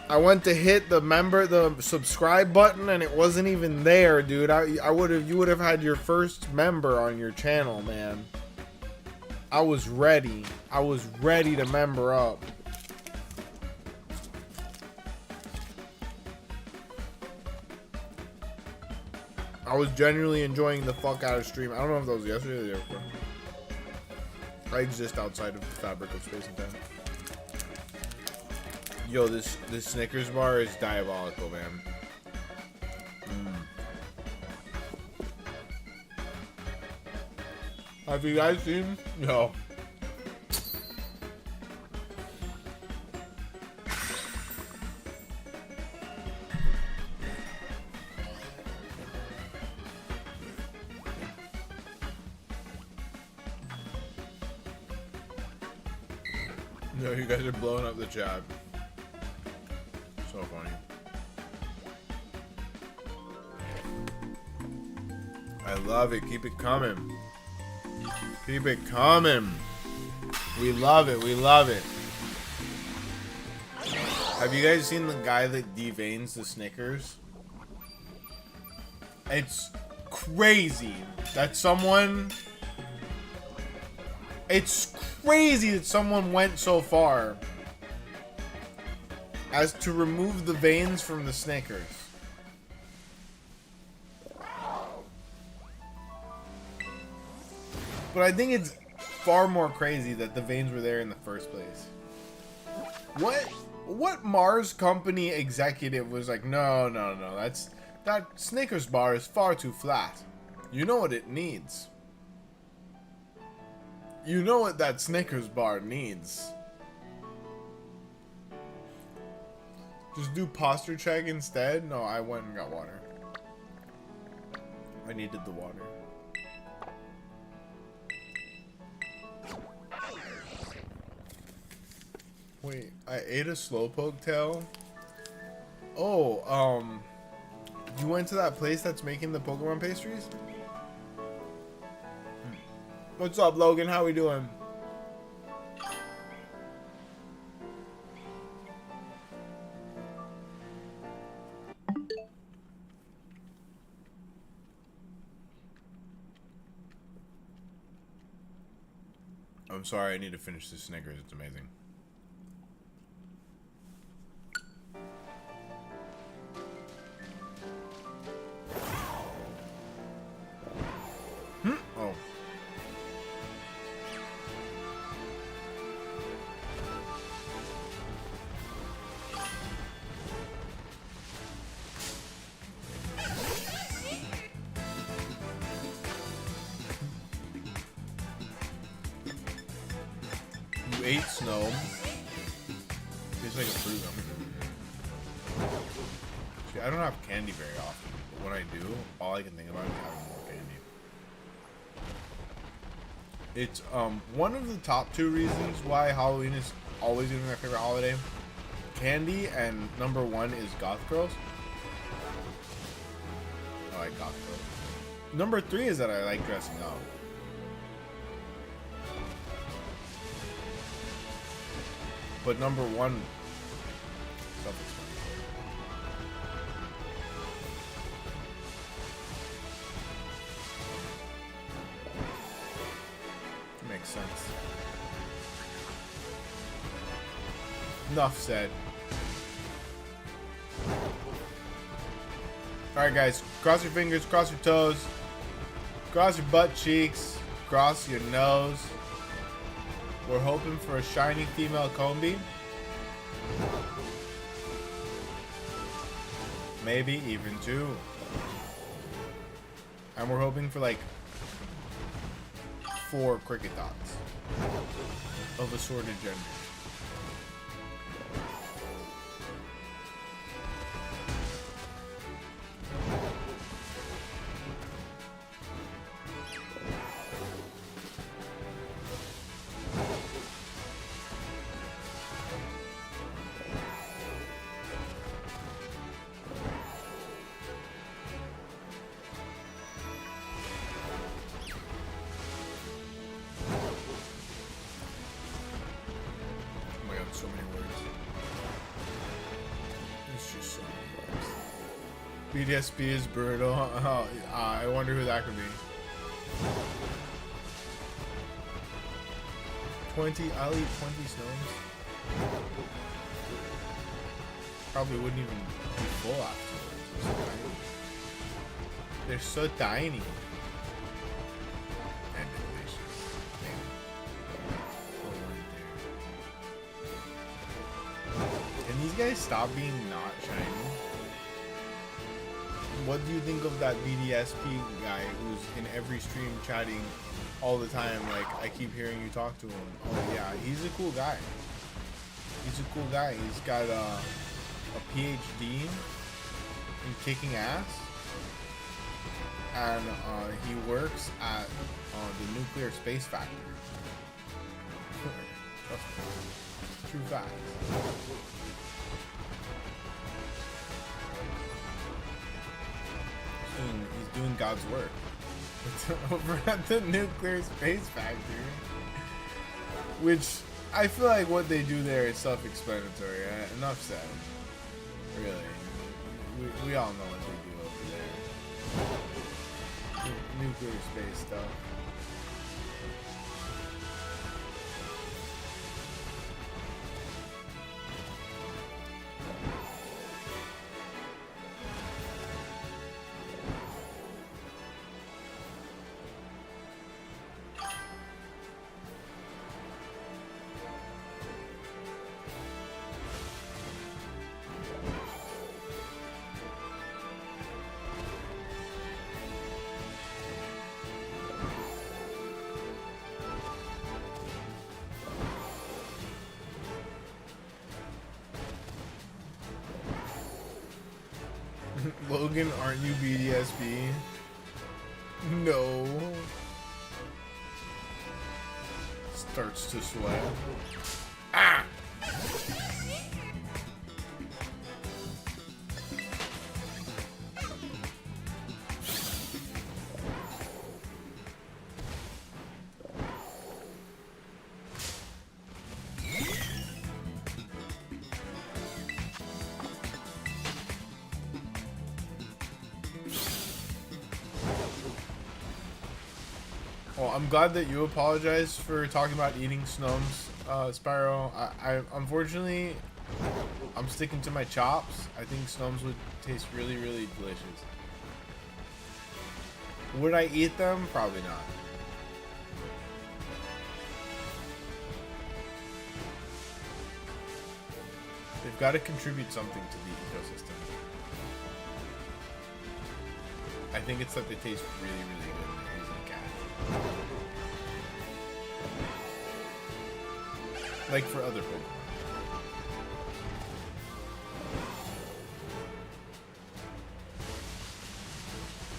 I went to hit the subscribe button and it wasn't even there, dude. You would have had your first member on your channel, man. I was ready. I was ready to member up. I was genuinely enjoying the fuck out of stream. I don't know if that was yesterday or the day before. I exist outside of the fabric of space and time. Yo, this Snickers bar is diabolical, man. Have you guys seen? No. No, you guys are blowing up the chat. So funny. I love it. Keep it coming. Keep it coming. We love it. We love it. Have you guys seen the guy that deveins the Snickers? It's crazy that someone... It's crazy that someone went so far as to remove the veins from the Snickers. But I think it's far more crazy that the veins were there in the first place. What Mars company executive was like, no, that Snickers bar is far too flat. You know what it needs. You know what that Snickers bar needs. Just do posture check instead? No, I went and got water. I needed the water. Wait, I ate a slowpoke tail? Oh, you went to that place that's making the Pokemon pastries? What's up, Logan? How we doing? I'm sorry, I need to finish this Snickers. It's amazing. Oh. You ate snow. Tastes like a fruit. See, I don't have candy very often, but when I do, all I can think about is having more candy. It's one of the top 2 reasons why Halloween is always gonna be my favorite holiday. Candy, and number 1 is goth girls. I like goth girls. Number 3 is that I like dressing up. But number 1, self-explanatory. Makes sense. Enough said. Alright guys, cross your fingers, cross your toes, cross your butt cheeks, cross your nose. We're hoping for a shiny female Combi. Maybe even 2. And we're hoping for like 4 cricket dots of assorted gender. So many words. It's just so many words. BDSP is brutal. I wonder who that could be. 20. I'll eat 20 snows. Probably wouldn't even be full afterwards. They're so tiny. And delicious. Can these guys stop being not shiny? What do you think of that BDSP guy who's in every stream chatting all the time? Like, I keep hearing you talk to him. Oh yeah, he's a cool guy. He's a cool guy. He's got a PhD in kicking ass. And he works at the nuclear space factory. True fact. He's doing God's work. It's over at the nuclear space factory. Which, I feel like what they do there is self-explanatory. Enough said. Really. We all know what they do over there. Nuclear space stuff. Logan, aren't you BDSB? No. Starts to sweat. Ah! Well, I'm glad that you apologized for talking about eating Snows, Spyro. I unfortunately, I'm sticking to my chops. I think Snows would taste really, really delicious. Would I eat them? Probably not. They've got to contribute something to the ecosystem. I think it's that they taste really, really good when they're using cat. Like for other Pokemon.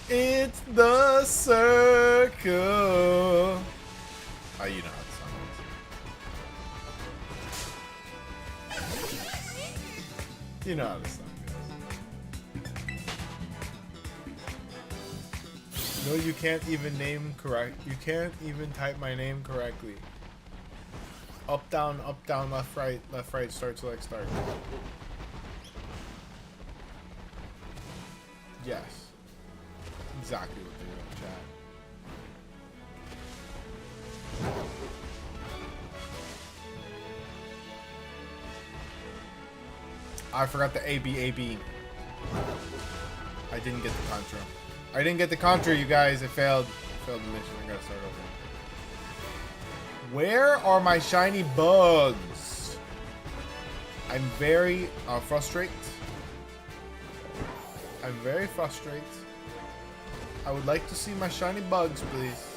It's the circle. Oh, you know how the song goes. You know how the song goes. No, you can't even name correct. You can't even type my name correctly. Up, down, left, right, start, select, start. Yes. Exactly what they do in chat. I forgot the AB. I didn't get the contra. I didn't get the contra, you guys. I failed. Failed the mission. I gotta start over. Where are my shiny bugs? I'm very frustrated. I'm very frustrated. I would like to see my shiny bugs, please.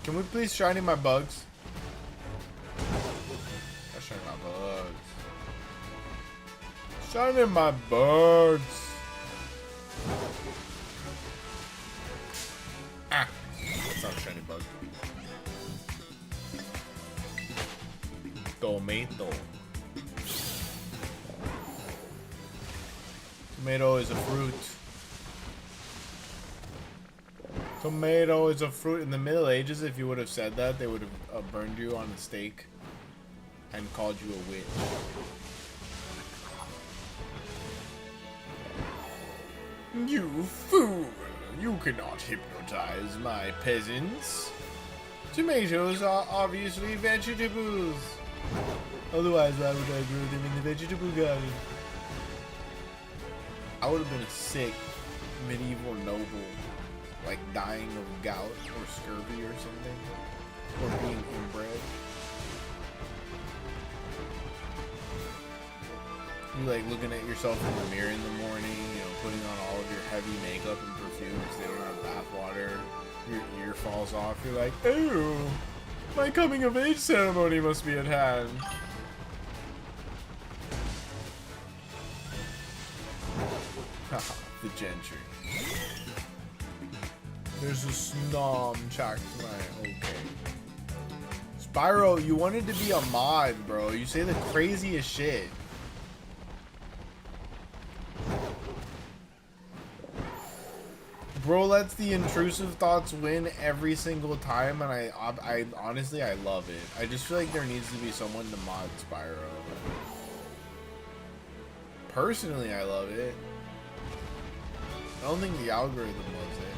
Can we please shiny my bugs? I shiny my bugs. Shiny my bugs. Ah, that's not a shiny bug. Tomato. Tomato is a fruit. Tomato is a fruit. In the Middle Ages, if you would have said that, they would have burned you on a stake and called you a witch. You fool! You cannot hypnotize my peasants. Tomatoes are obviously vegetables. Otherwise, why would I grow them in the vegetable garden? I would have been a sick medieval noble, like dying of gout or scurvy or something, or being inbred. You like looking at yourself in the mirror in the morning, you know, putting on all of your heavy makeup and perfumes. They don't have bath water. Your ear falls off. You're like, ew, my coming of age ceremony must be at hand. Haha, the gentry. There's a snom check to my okay. Spyro, you wanted to be a mod, bro. You say the craziest shit. Bro lets the intrusive thoughts win every single time, and I honestly, I love it. I just feel like there needs to be someone to mod Spyro. Personally, I love it. I don't think the algorithm loves it.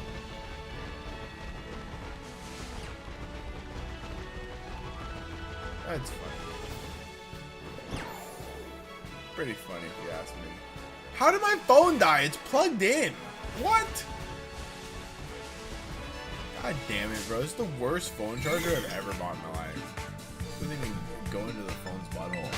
That's funny. Pretty funny if you ask me. How did my phone die? It's plugged in. What? God damn it, bro. This is the worst phone charger I've ever bought in my life. It doesn't even go into the phone's butthole.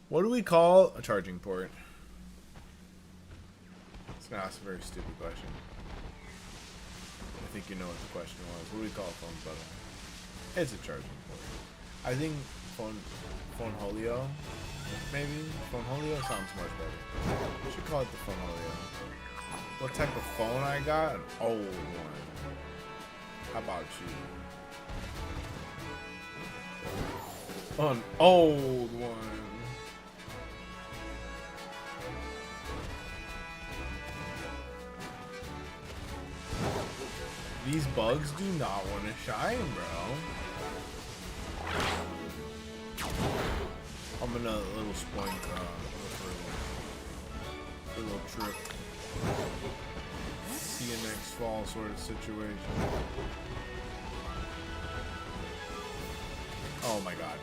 What do we call a charging port? It's gonna ask a very stupid question. I think you know what the question was. What do we call a phone button? It's a charging port. I think phone holio, maybe? Phone holio sounds much better. We should call it the phone holio. What type of phone I got? An old one. How about you? An old one. These bugs do not want to shine, bro. I'm gonna a little spoink, a little trip. See you next fall sort of situation. Oh my god.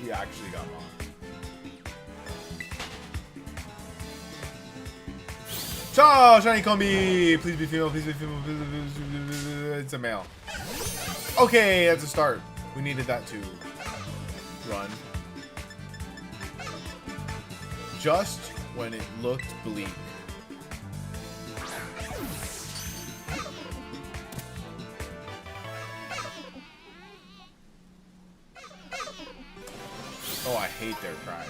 We actually got mocked. Ciao, shiny combi! Please be female, please be female, please be, it's a male. Okay, that's a start. We needed that to run. Just when it looked bleak. Oh, I hate their cry.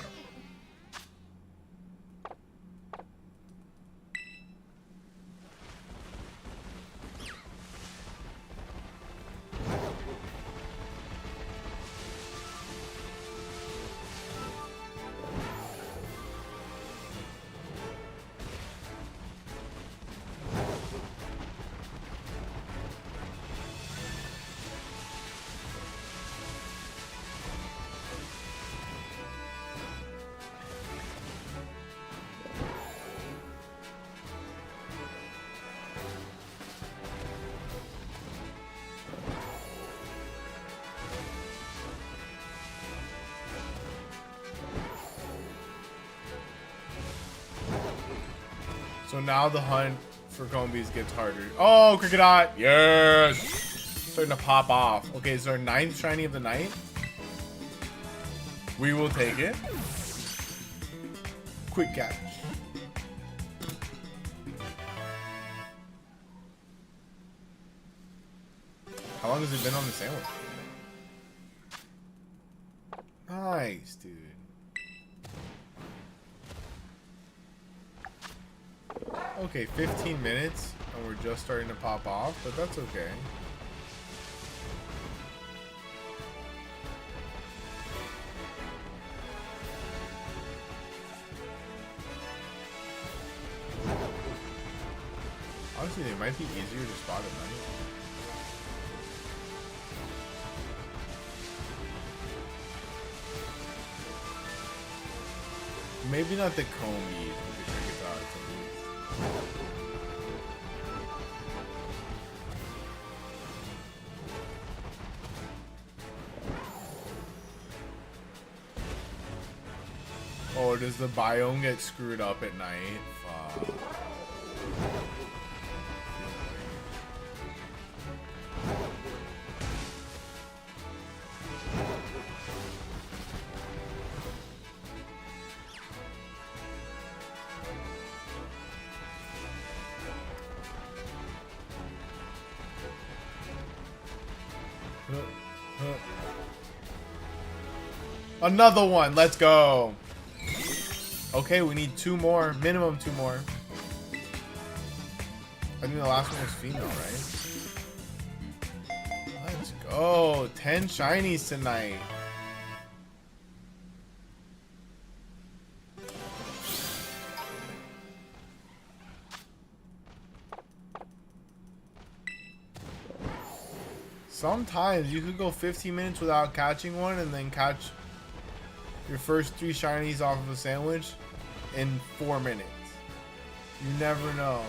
So now the hunt for combies gets harder. Oh, Cricketot! Yes! Starting to pop off. Okay, so our 9th shiny of the night. We will take it. Quick catch. How long has it been on the sandwich? Nice, dude. Okay, 15 minutes, and we're just starting to pop off, but that's okay. Honestly, they might be easier to spot at night. Maybe not the combies, but the Cricketots at least. Oh, does the biome get screwed up at night? Fuck. Another one. Let's go. Okay, we need 2 more. Minimum 2 more. I think the last one was female, right? Let's go. 10 shinies tonight. Sometimes you could go 15 minutes without catching one and then catch your first 3 shinies off of a sandwich in 4 minutes. You never know.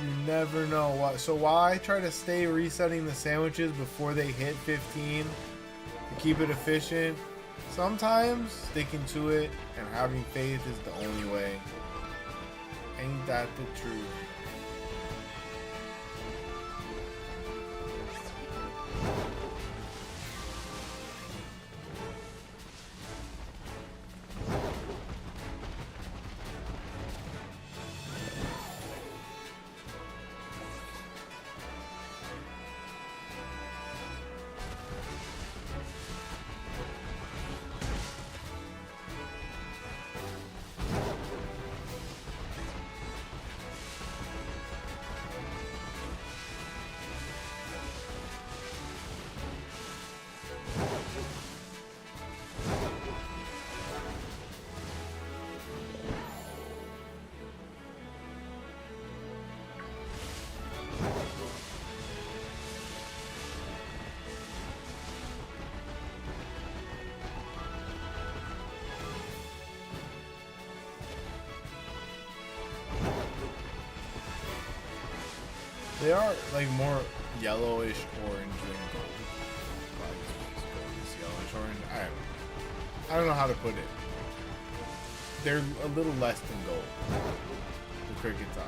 You never know what. So while I try to stay resetting the sandwiches before they hit 15 to keep it efficient, sometimes sticking to it and having faith is the only way. Ain't that the truth? They are like more yellowish orange than gold. Probably just yellowish orange. I don't know how to put it. They're a little less than gold. The cricket tops.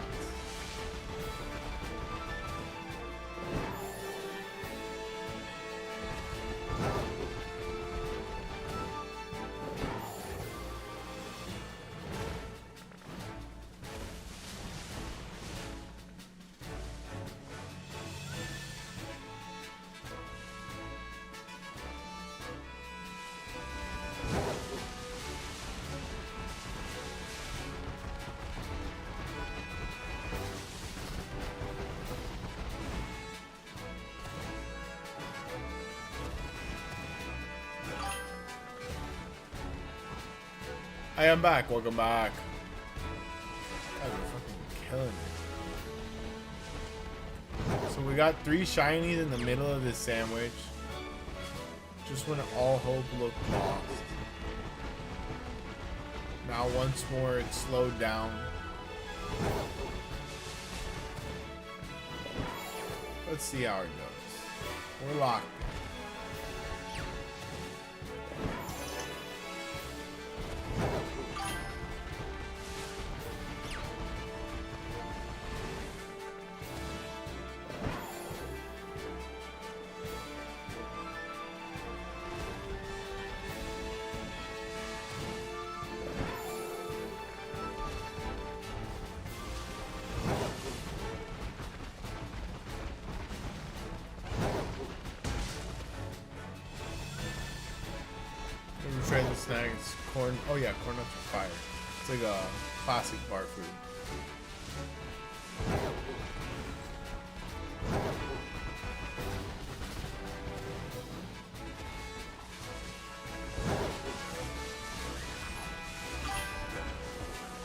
I am back. Welcome back. God, we're fucking killing it. So we got 3 shinies in the middle of this sandwich. Just when all hope looked lost. Now once more it's slowed down. Let's see how it goes. We're locked in. Try the snacks, corn. Oh yeah, corn nuts are fire. It's like a classic bar food.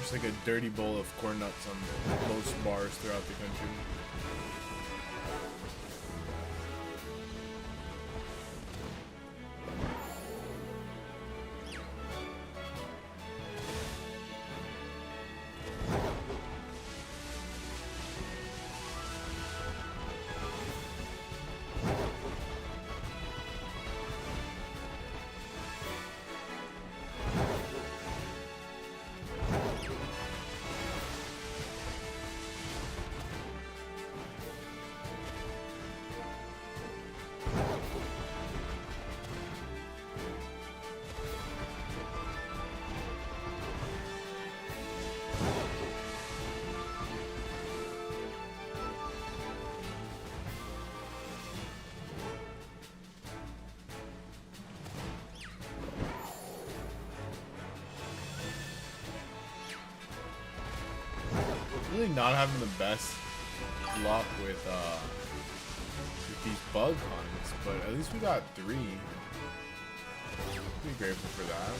Just like a dirty bowl of corn nuts on most bars throughout the country. Really not having the best luck with these bug hunts, but at least we got 3. Be grateful for that.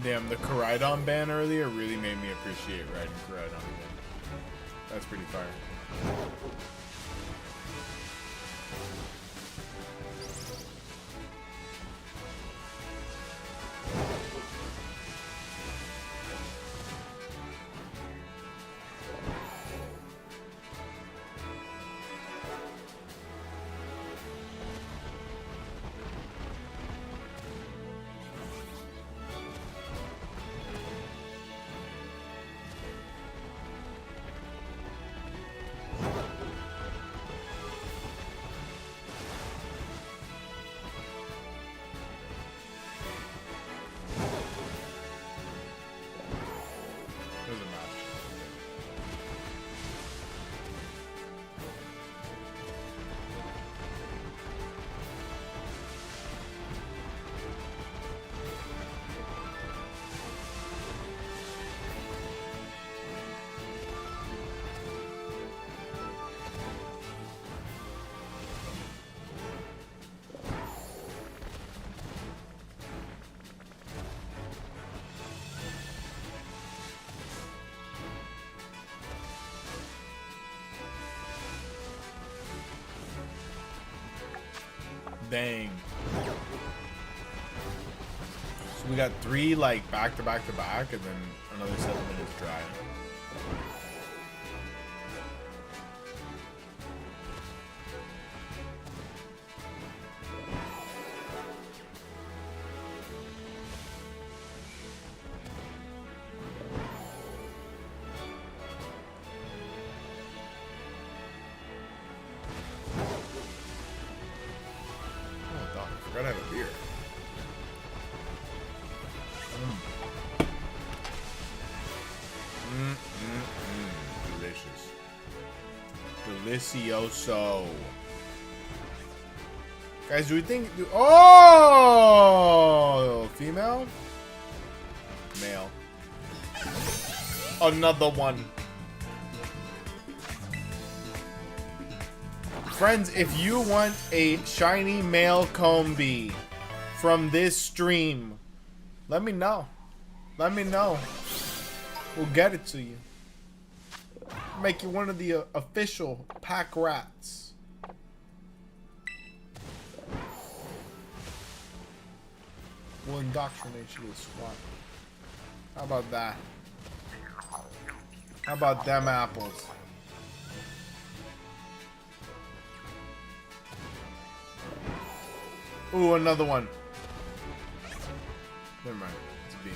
Damn, the Koraidon ban earlier really made me appreciate riding Koraidon again. That's pretty fire. Dang. So we got 3 like back to back to back, and then another 7 minutes dry. I forgot I have a beer. Delicious. Delicioso. Guys, do we think... Oh! Female? Male. Another one. Friends, if you want a shiny male Combi from this stream, let me know. Let me know. We'll get it to you. Make you one of the official pack rats. We'll indoctrinate you with squad. How about that? How about them apples? Ooh, another one. Never mind. It's a B.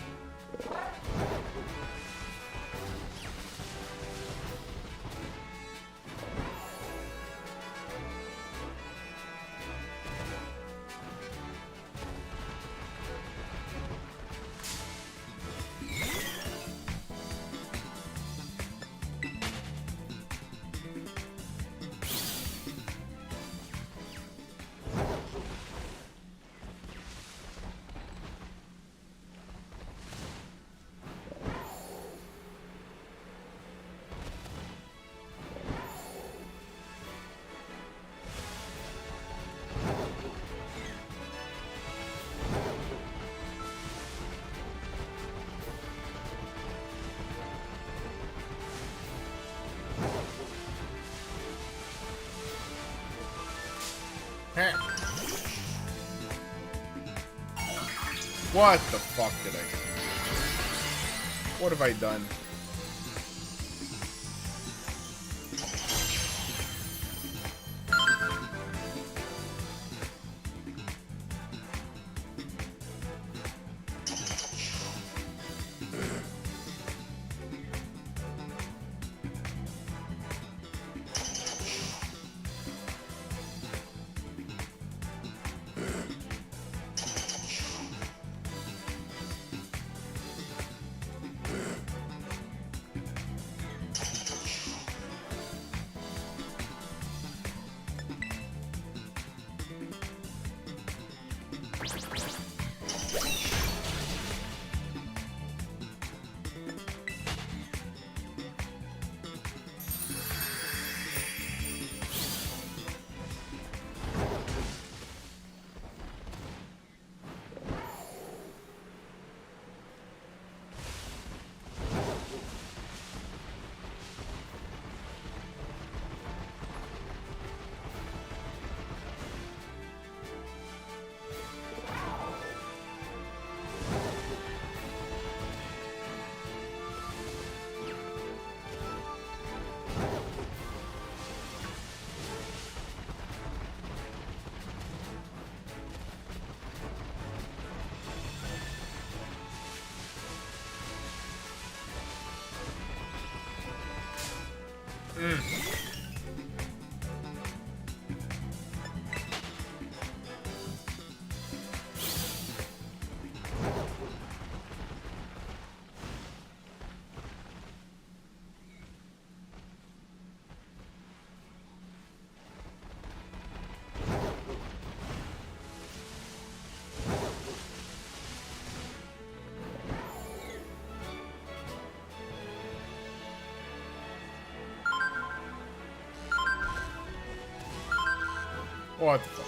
What the fuck did I do? What have I done? What the fuck?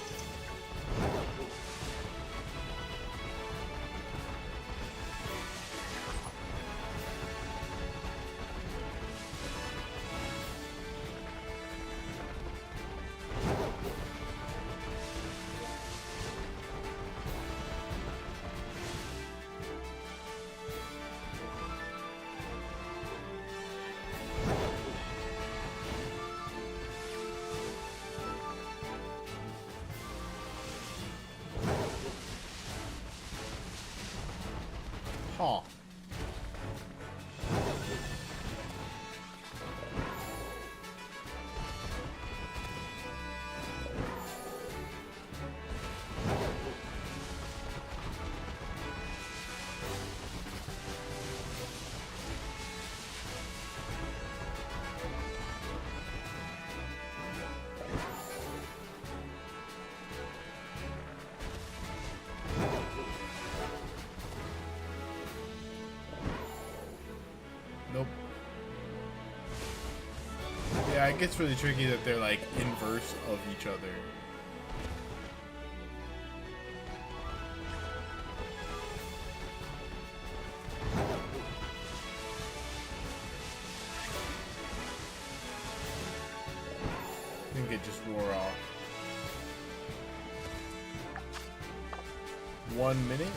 Aw. Nope. Yeah, it gets really tricky that they're like inverse of each other. I think it just wore off. 1 minute?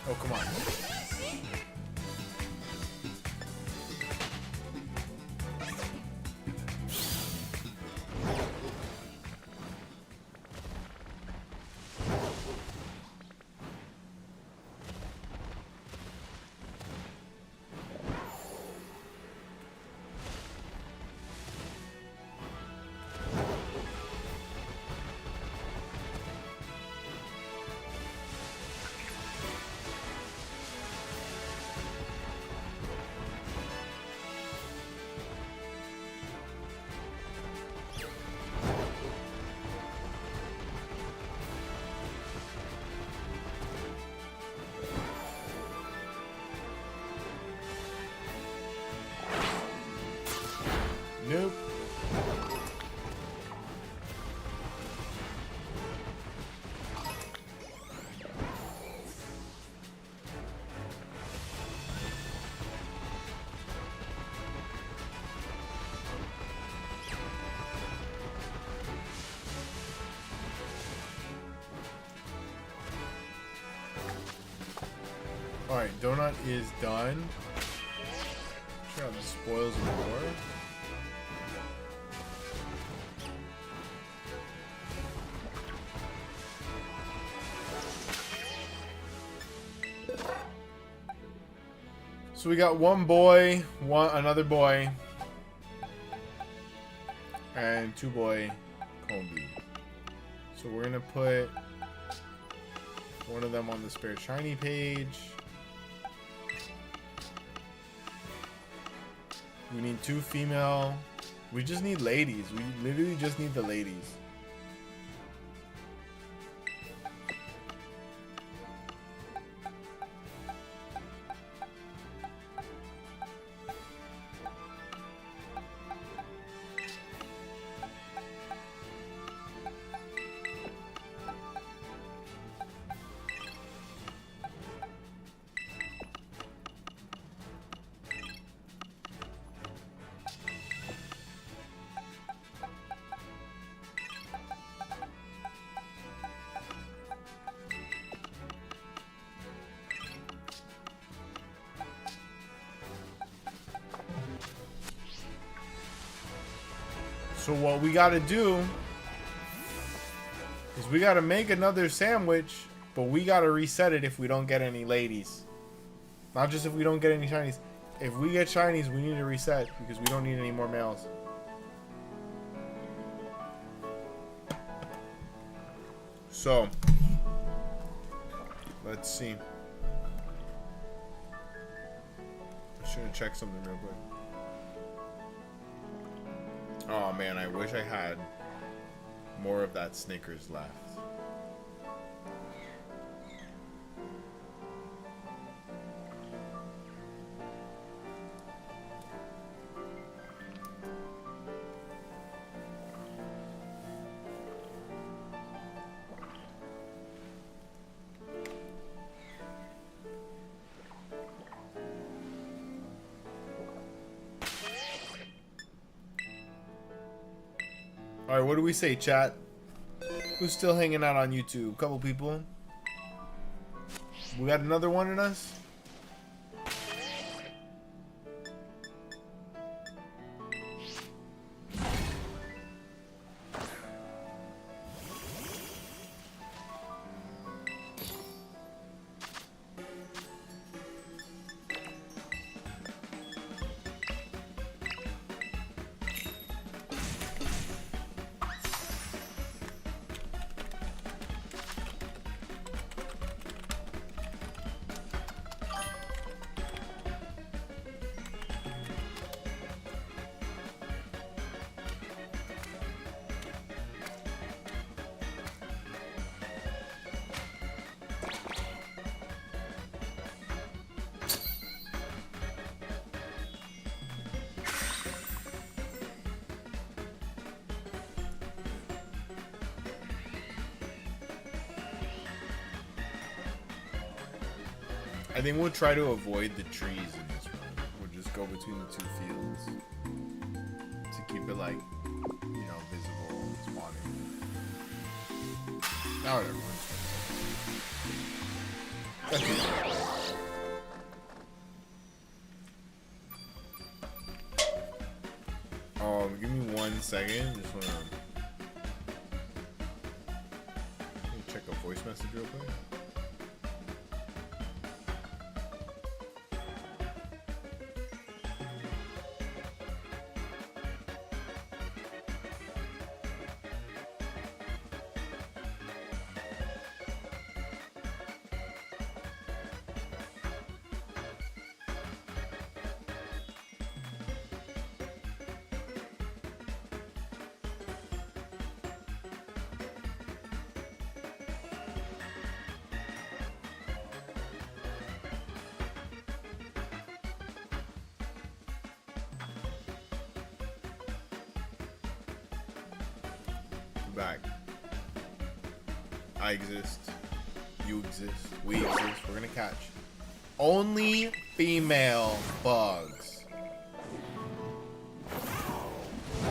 Oh, come on. Nope. Alright, donut is done. Sure how this spoils more. So we got one boy, another boy, and two boy Combi. So we're gonna put one of them on the spare shiny page. We need two female. We just need ladies. We literally just need the ladies. So what we gotta do is we gotta make another sandwich, but we gotta reset it if we don't get any ladies. Not just if we don't get any shinies. If we get shinies, we need to reset because we don't need any more males. So, let's see. I should have checked something real quick. Oh man, I wish I had more of that Snickers left. All right, what do we say, chat? Who's still hanging out on YouTube? Couple people. We got another one in us? I think we'll try to avoid the trees in this one. We'll just go between the two fields to keep it like, you know, visible and spawning. Now whatever. Give me 1 second. Just wanna check a voice message real quick. Back. I exist. You exist. We exist. We're gonna catch only female bugs.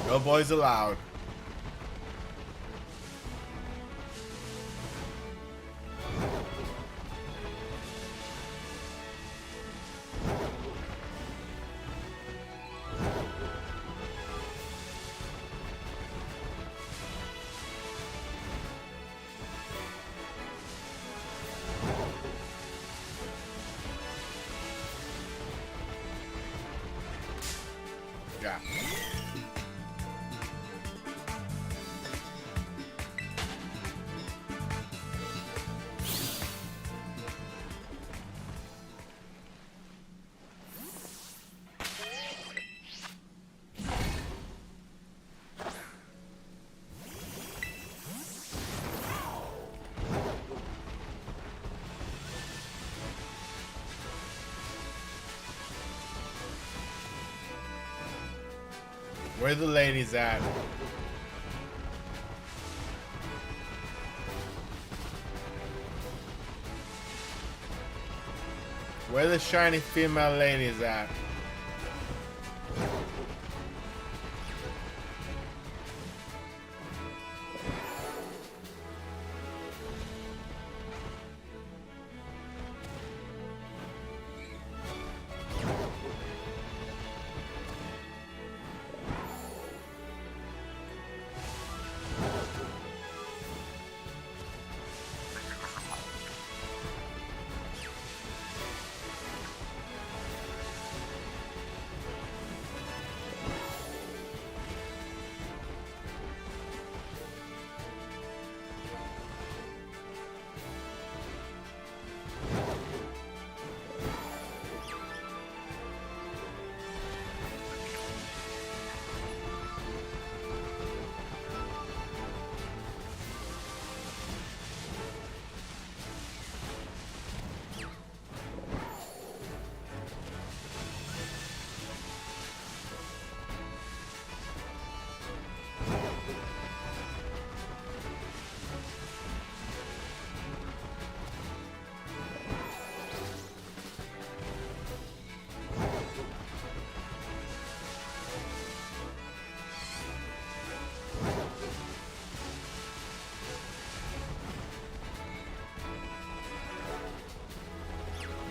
No boys allowed. Yeah. Where the ladies at? Where the shiny female ladies at?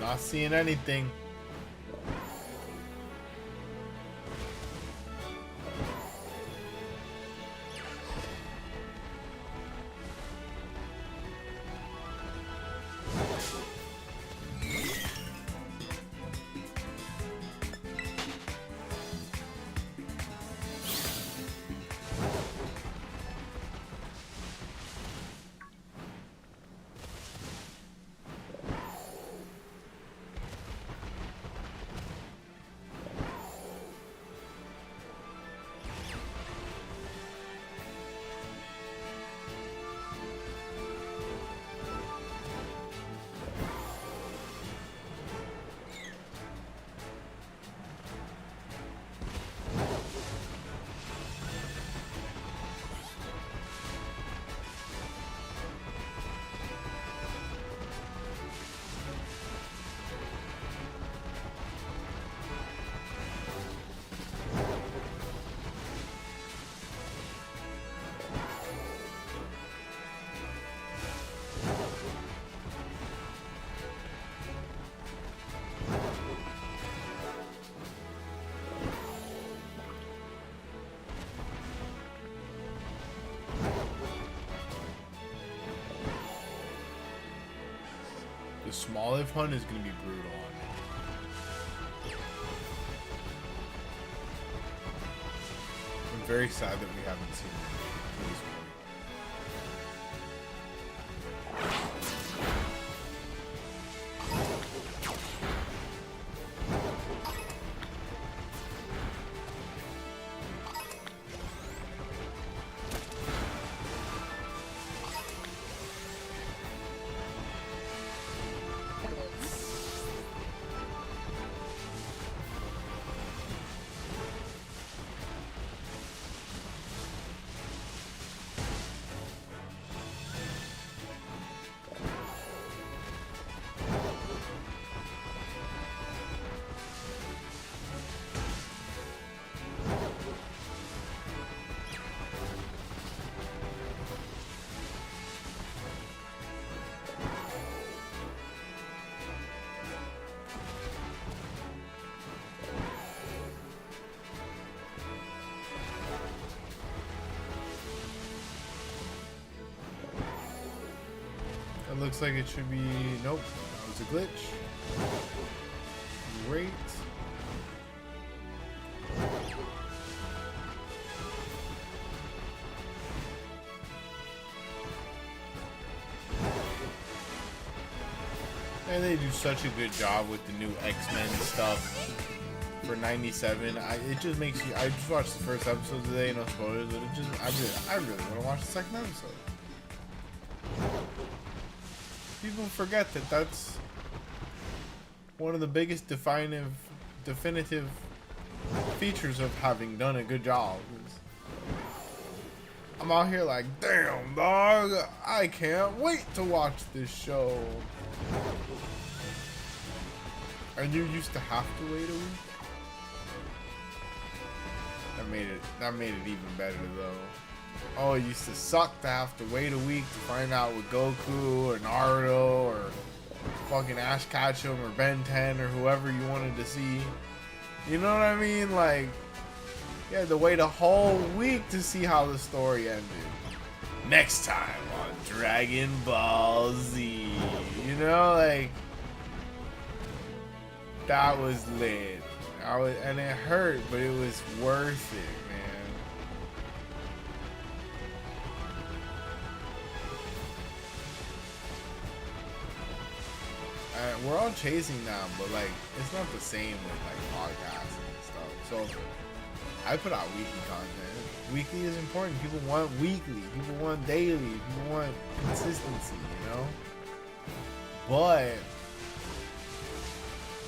Not seeing anything. The small life hunt is going to be brutal on me. I'm very sad that we haven't seen this one. It looks like it should be... Nope, that was a glitch. Great. And they do such a good job with the new X-Men stuff for 97. It just makes you... I just watched the first episode today, no spoilers, but it just... I really want to watch the second episode. People forget that that's one of the biggest definitive features of having done a good job. I'm out here like, damn, dog, I can't wait to watch this show. And you used to have to wait a week? That made it even better though. Oh, it used to suck to have to wait a week to find out what Goku or Naruto or fucking Ash Ketchum or Ben 10 or whoever you wanted to see. You know what I mean? Like, you had to wait a whole week to see how the story ended. Next time on Dragon Ball Z. You know, like, that was lit. And it hurt, but it was worth it, man. We're all chasing them, but like it's not the same with like podcasts and stuff. So I put out weekly content. Weekly is important. People want weekly. People want daily. People want consistency, you know? But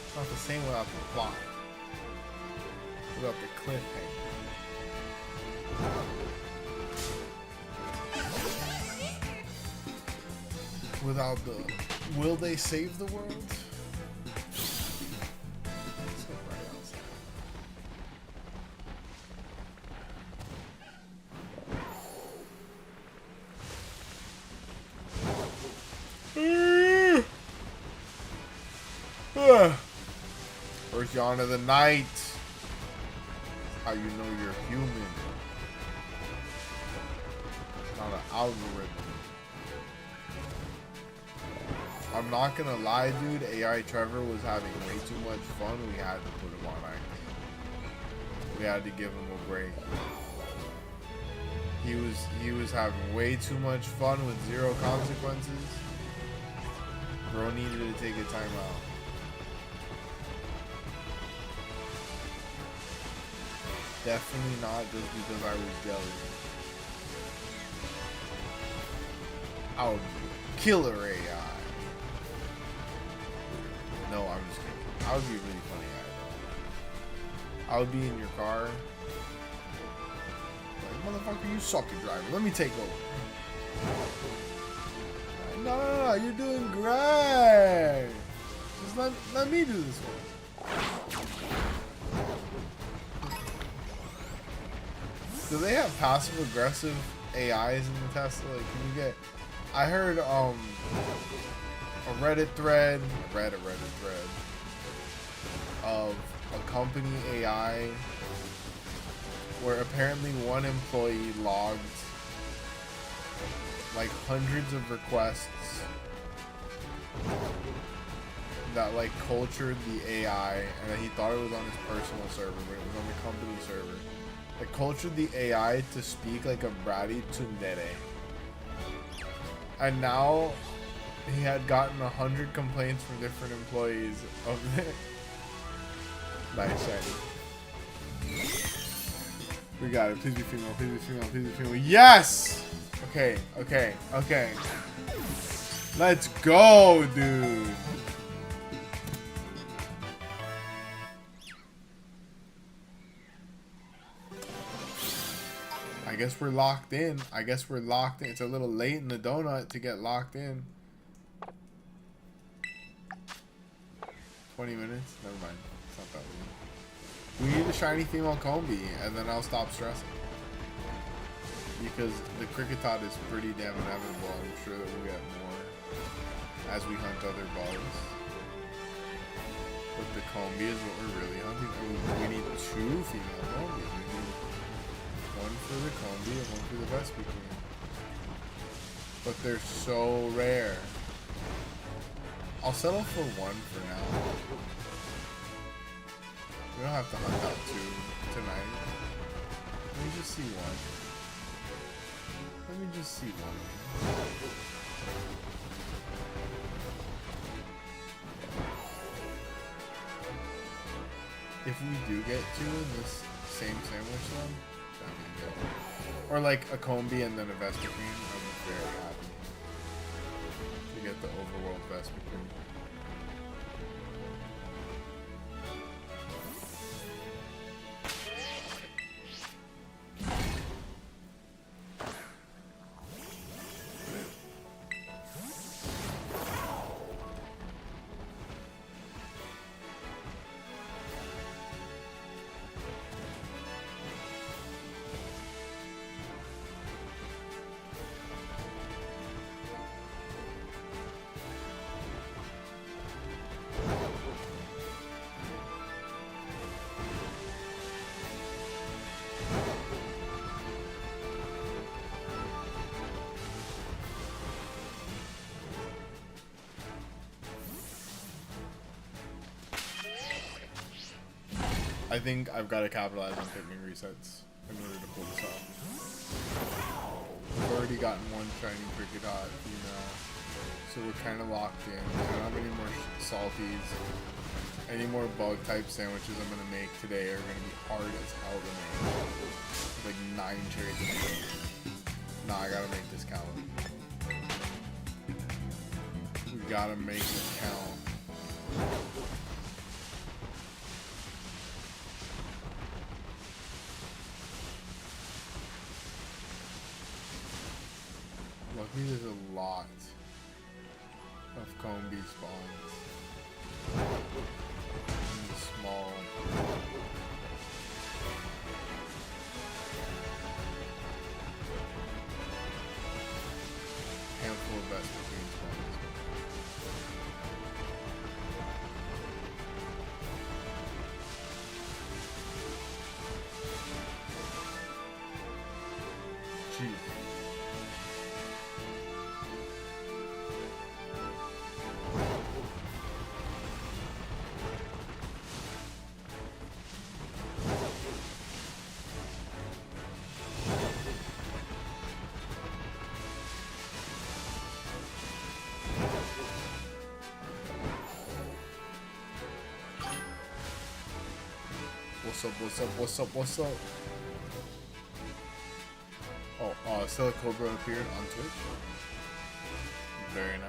it's not the same without the plot. Without the cliffhanger. Without the... Will they save the world? Let's go right outside. first yawn of the night. How you know you're human. Not an algorithm. I'm not gonna lie, dude. AI Trevor was having way too much fun. We had to put him on ice. We had to give him a break. He was having way too much fun with zero consequences. Bro needed to take a timeout. Definitely not just because I was jealous. I would be a killer AI. No, I'm just kidding. I would be a really funny guy though. I would be in your car. Like, motherfucker, you suck at driving. Let me take over. No, you're doing great. Just let me do this one. Do they have passive aggressive AIs in the Tesla? Like, can you get? I heard a Reddit thread of a company AI where apparently one employee logged like hundreds of requests that like cultured the AI, and that he thought it was on his personal server, but it was on the company server. It cultured the AI to speak like a bratty tsundere. And now he had gotten 100 complaints from different employees of it. Nice, Shiny. We got it. Please be female, please be female, please be female. Yes! Okay. Let's go, dude. I guess we're locked in. It's a little late in the donut to get locked in. 20 minutes? Never mind. It's not that late. We need a shiny female Combi, and then I'll stop stressing. Because the Cricketot is pretty damn inevitable. I'm sure that we'll get more as we hunt other bugs. But the Combi is what we're really hunting. I mean, we need 2 female Combis. We need one for the Combi and one for the Vespiquen. But they're so rare. I'll settle for 1 for now. We don't have to hunt out 2 tonight. Let me just see 1. Let me just see 1. If we do get 2 in this same sandwich then, that'd be good. Or like a Combi and then a Vespiquen, I'd be very happy to get the overworld Vespiquen. I think I've got to capitalize on picking resets in order to pull this off. We've already gotten 1 shiny Cricketot, so we're kind of locked in. I don't have any more salties. Any more bug type sandwiches I'm going to make today are going to be hard as hell to make. Like 9 cherries in a row. Nah, I got to make this count. We got to make this count. Luckily, there's a lot of Combi spawns in the small. Handful of Vespiquen spawns. What's up, what's up, what's up, what's up? Oh, Silicobra appeared on Twitch. Very nice.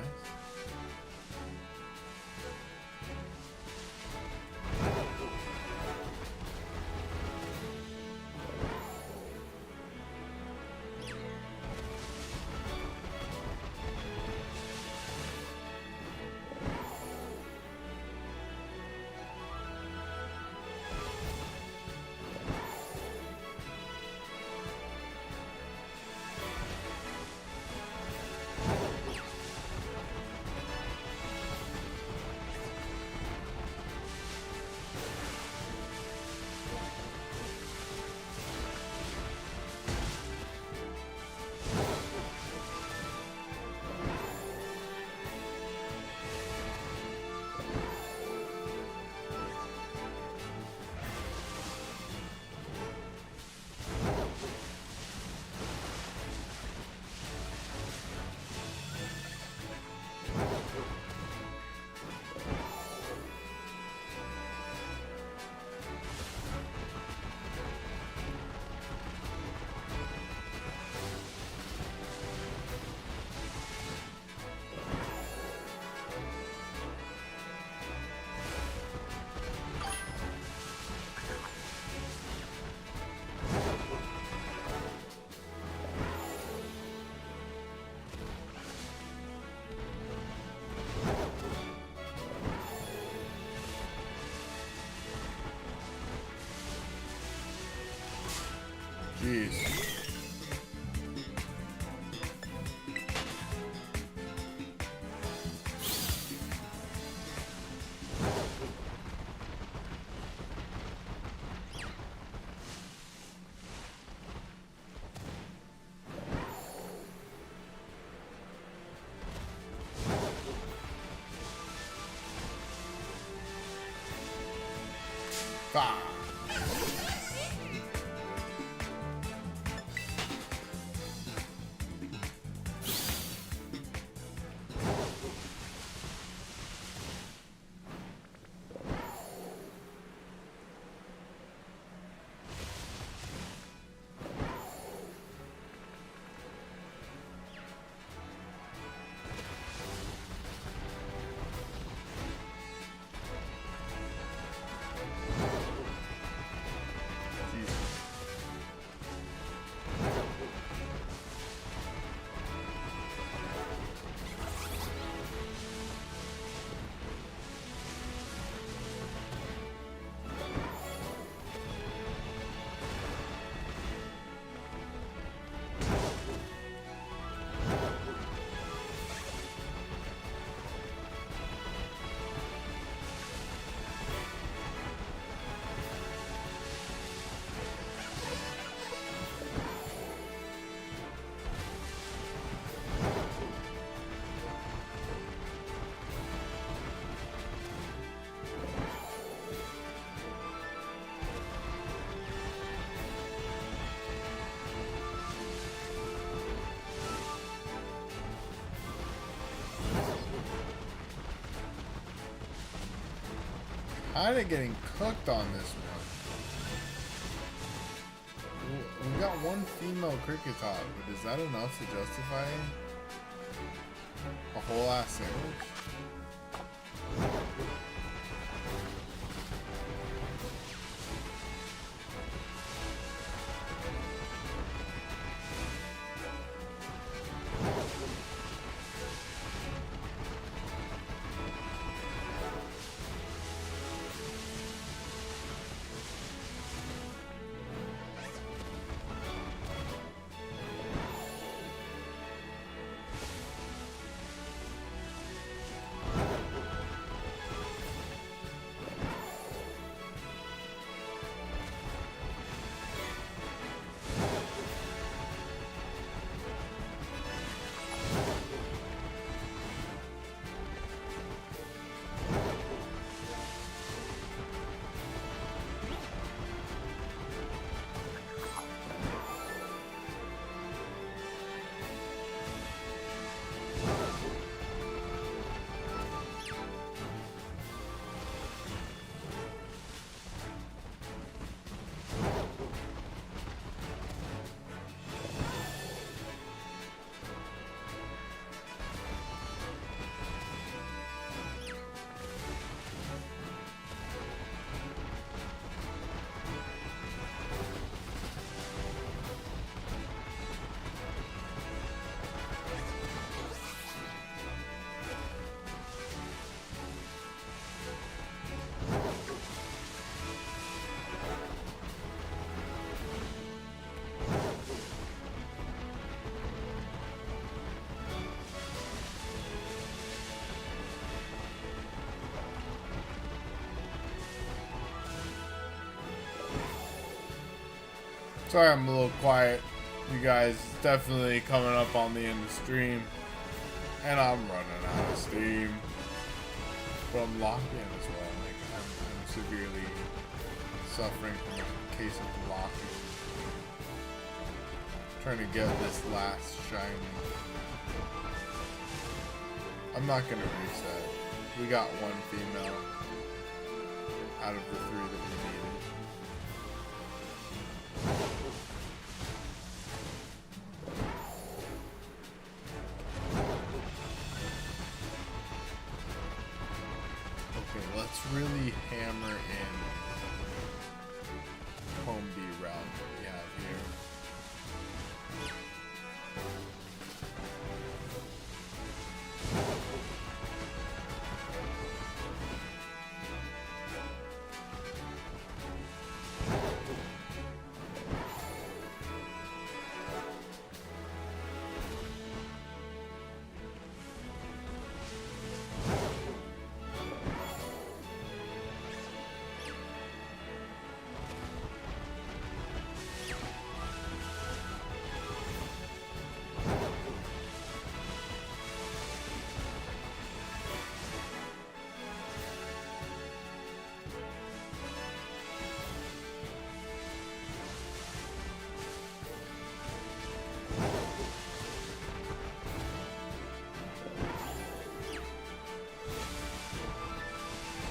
Jeez. Ah. Kinda getting cooked on this one. We got one female Cricketop, but is that enough to justify a whole ass sandwich? Sorry I'm a little quiet, you guys. It's definitely coming up on the end of stream. And I'm running out of steam. But I'm locked in as well. Like, I'm severely suffering from a case of locking. Trying to get this last shiny. I'm not gonna reset. We got one female out of the 3 that we needed. Okay, let's really hammer in home B route that we have here.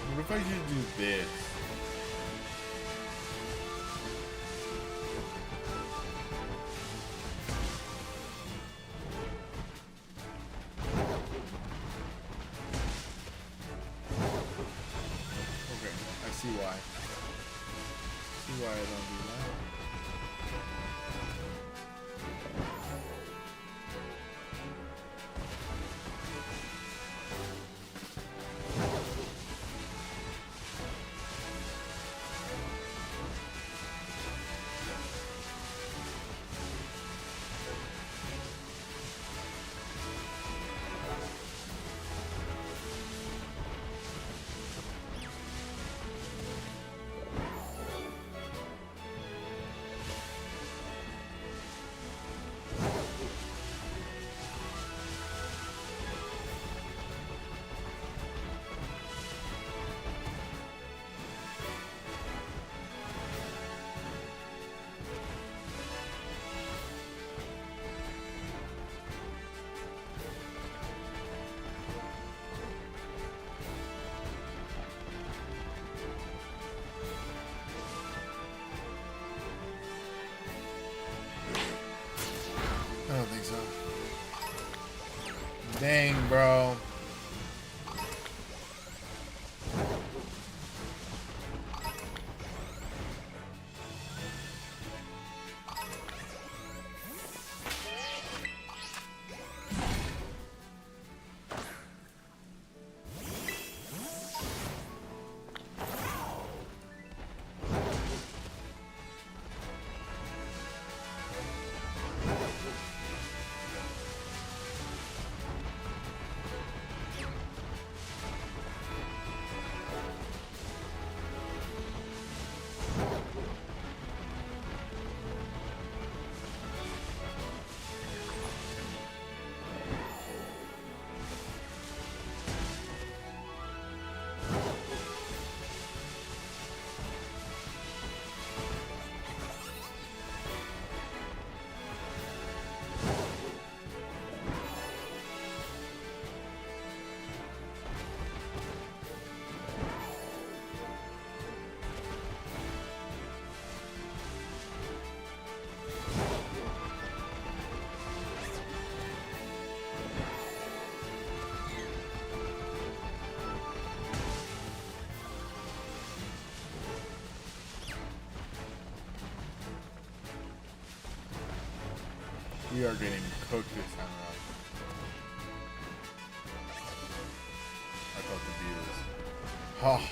What if I should do this? Okay, I see why. See why I don't do that. I don't think so. Dang, bro. We are getting cooked this time around. I thought the view was... Oh.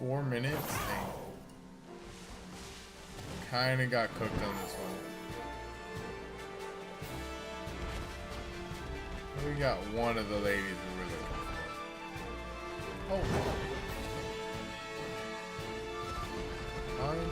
4 minutes? Dang. Kinda got cooked on this one. We got one of the ladies we were looking for. Oh. Mine.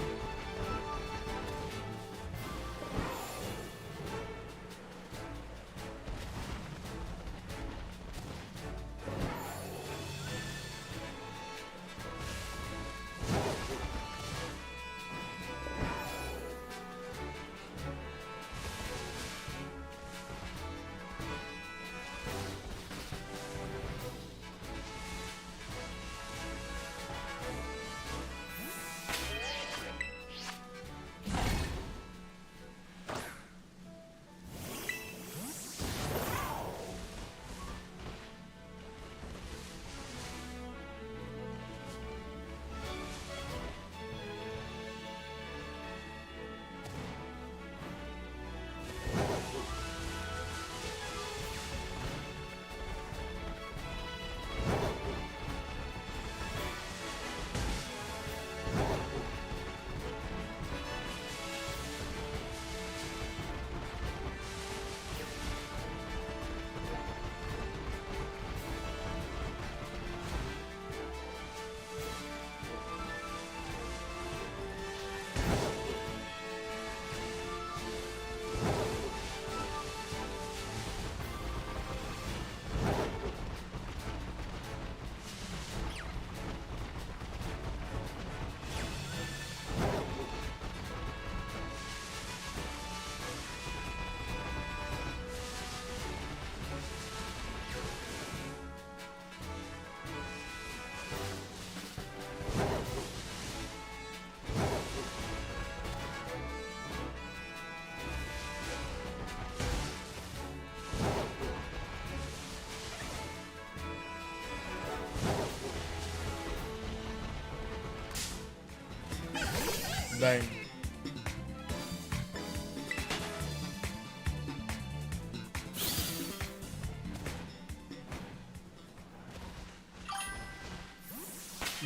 Dang.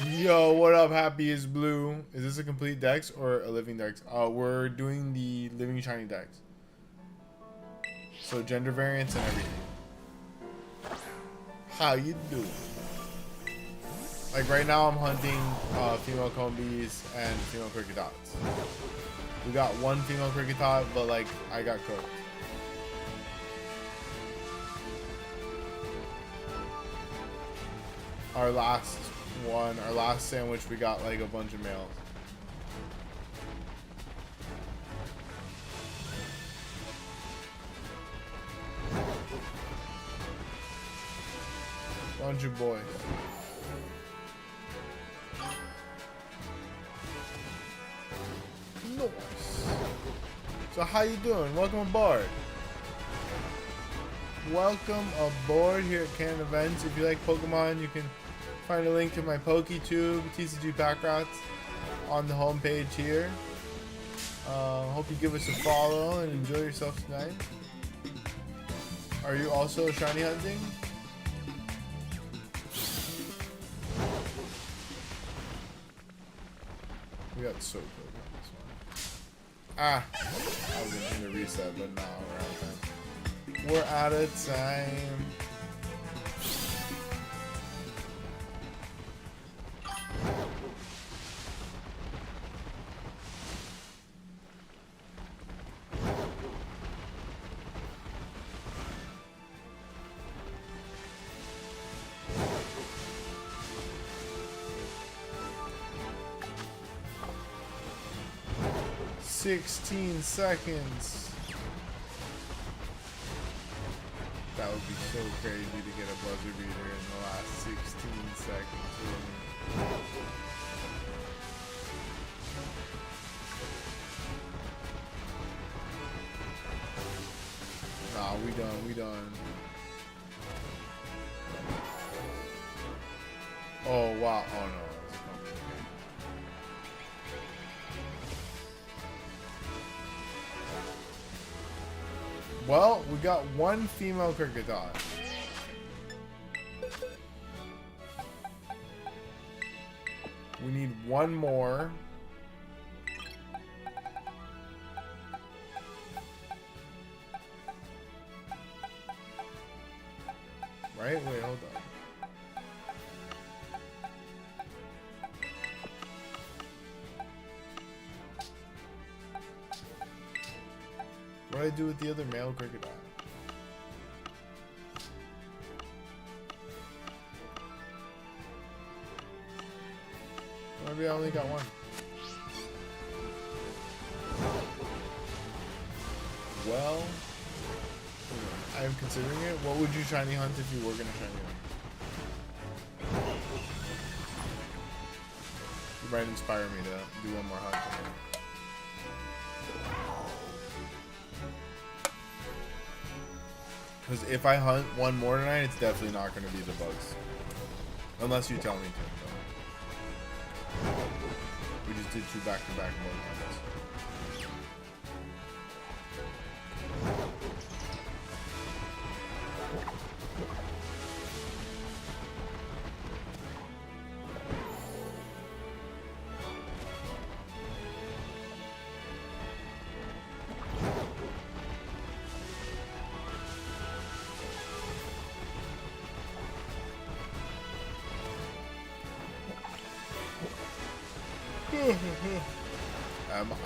Yo, what up, Happy is Blue? Is this a complete dex or a living dex? We're doing the living shiny dex. So gender variants and everything. How you doing? Like right now I'm hunting female combies and female crickedots. We got one female cricketot, but like I got cooked. Our last one, our last sandwich, we got like a bunch of males. Bunch of boys. Nice. So how you doing? Welcome aboard. Welcome aboard here at Canon Events. If you like Pokemon, you can find a link to my PokeTube, tcgpackrats, on the homepage here. Hope you give us a follow and enjoy yourself tonight. Are you also shiny hunting? We got so good on this one. Ah! I was in the reset, but now we're out of time. 16 seconds. That would be so crazy to get a buzzer beater in the last 16 seconds. Nah, we done. Oh wow, oh no. Well, we got one female cricketot. We need one more. Right? Wait, hold on. What did I do with the other male crocodile? Maybe I only got one. Well, I'm considering it. What would you shiny hunt if you were gonna shiny hunt? You might inspire me to do one more hunt. Because if I hunt one more tonight, it's definitely not going to be the bugs. Unless you tell me to. We just did 2 back-to-back mode hunts.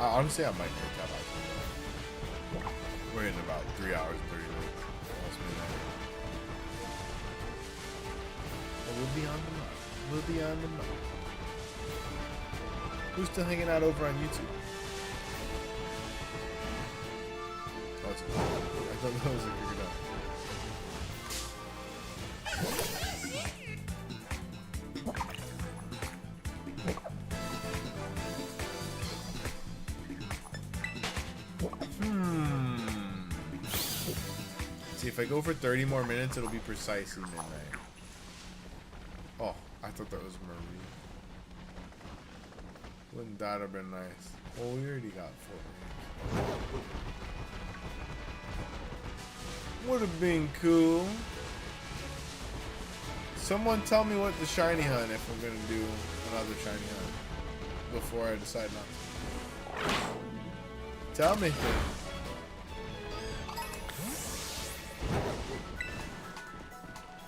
Honestly, I might take that out. We're in about 3 hours and 30 minutes. Almost midnight. But we'll be on the map. We'll be on the map. Who's still hanging out over on YouTube? Oh, it's cool. I thought that was a crocodile. If I go for 30 more minutes, it'll be precisely midnight. Oh, I thought that was Marie. Wouldn't that have been nice? Well, we already got 4 minutes. Would have been cool. Someone tell me what the shiny hunt if I'm gonna do another shiny hunt before I decide not to. Tell me things.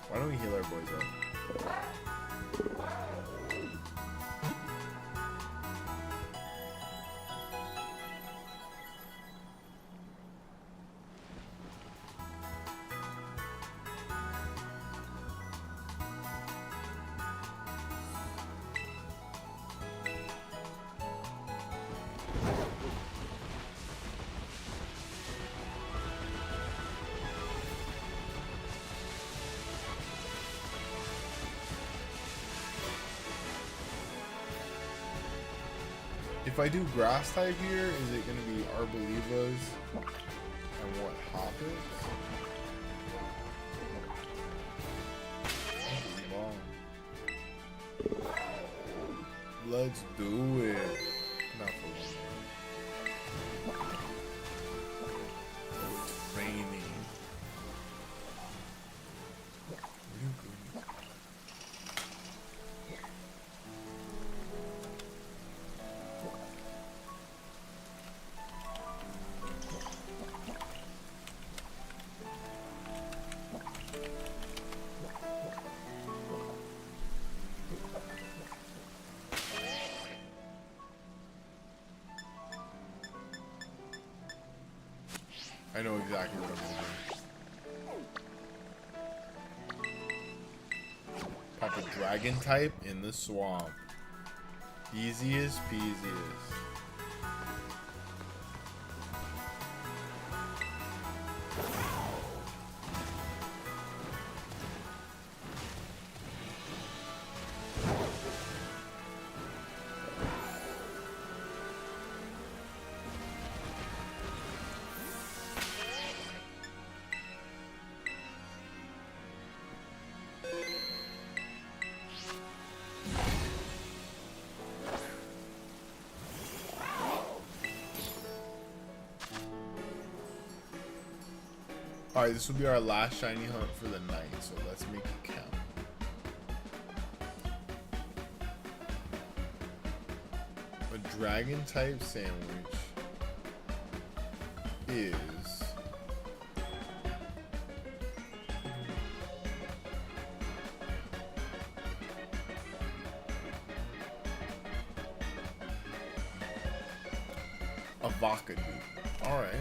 Why don't we heal our boys up? If I do grass type here, is it going to be Arbolivas and what, Hoppers? Let's do it. Not for one. It's raining. I know exactly what I'm gonna do. Pop a dragon type in the swamp. Easiest peasiest. Alright, this will be our last shiny hunt for the night, so let's make it count. dragon type sandwich is avocado. All right.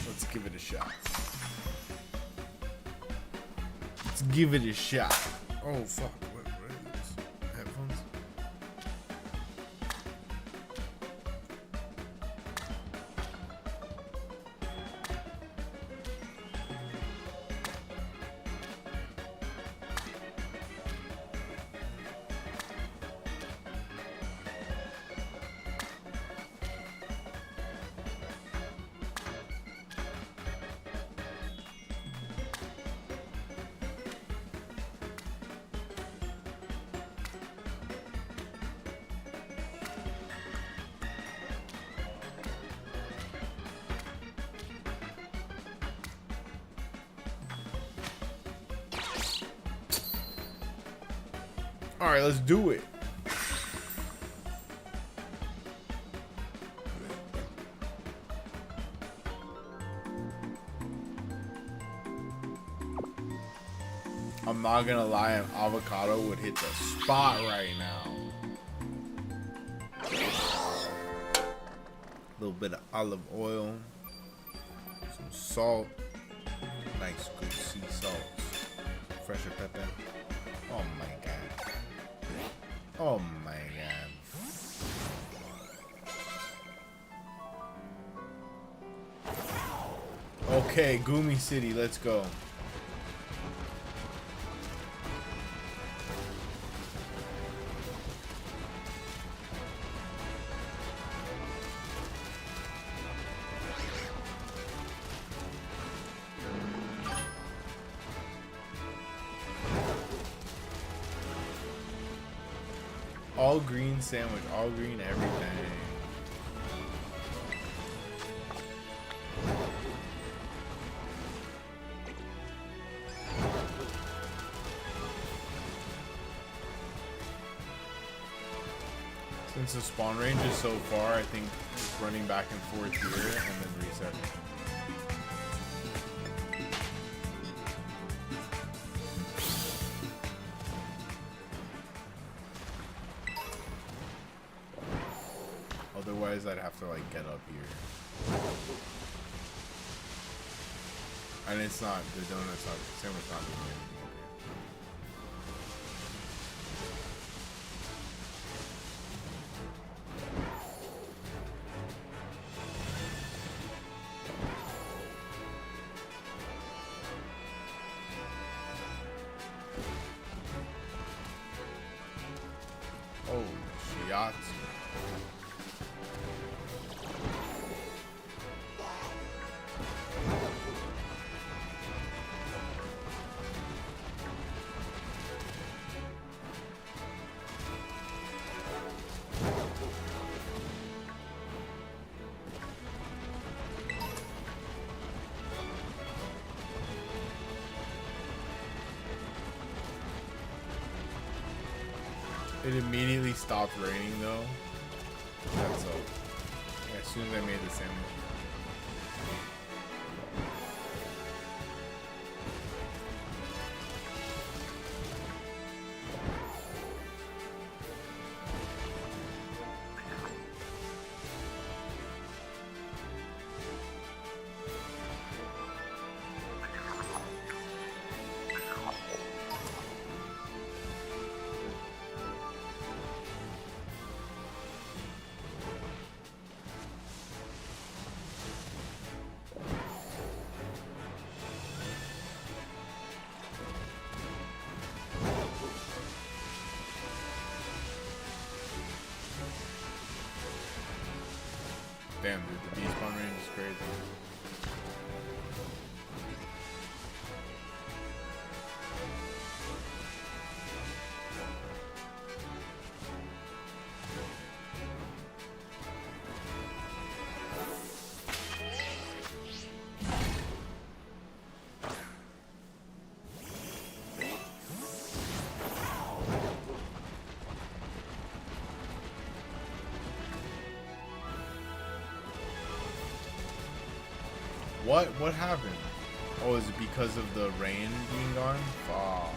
Let's give it a shot. Let's give it a shot. Oh fuck! What are these? Headphones? All right, let's do it. I'm not gonna lie, an avocado would hit the spot right now. A little bit of olive oil, some salt, nice good sea salt, fresher pepper. Oh my god. Oh my god. Okay, Goomy City, let's go. All green sandwich, all green everything. Since the spawn range is so far, I think just running back and forth here and then resetting. Otherwise, I'd have to like get up here. And it's not, the donut's not, the sandwich not doing anything up here. Oh, shiatsu. It immediately stopped raining though. That's all. Yeah, as soon as I made the sandwich. Damn, dude, the despawn range is crazy. What happened? Oh, is it because of the rain being gone? Oh.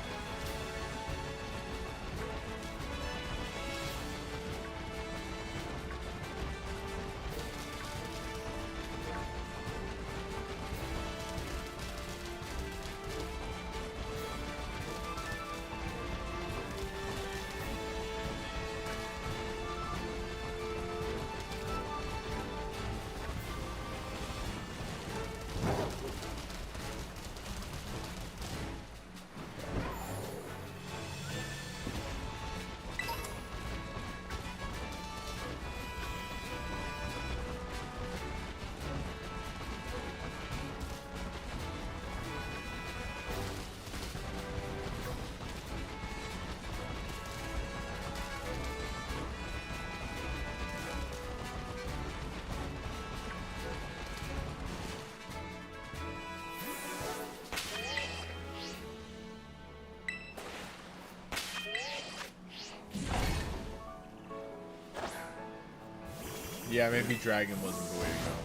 Yeah, maybe Dragon wasn't the way to go.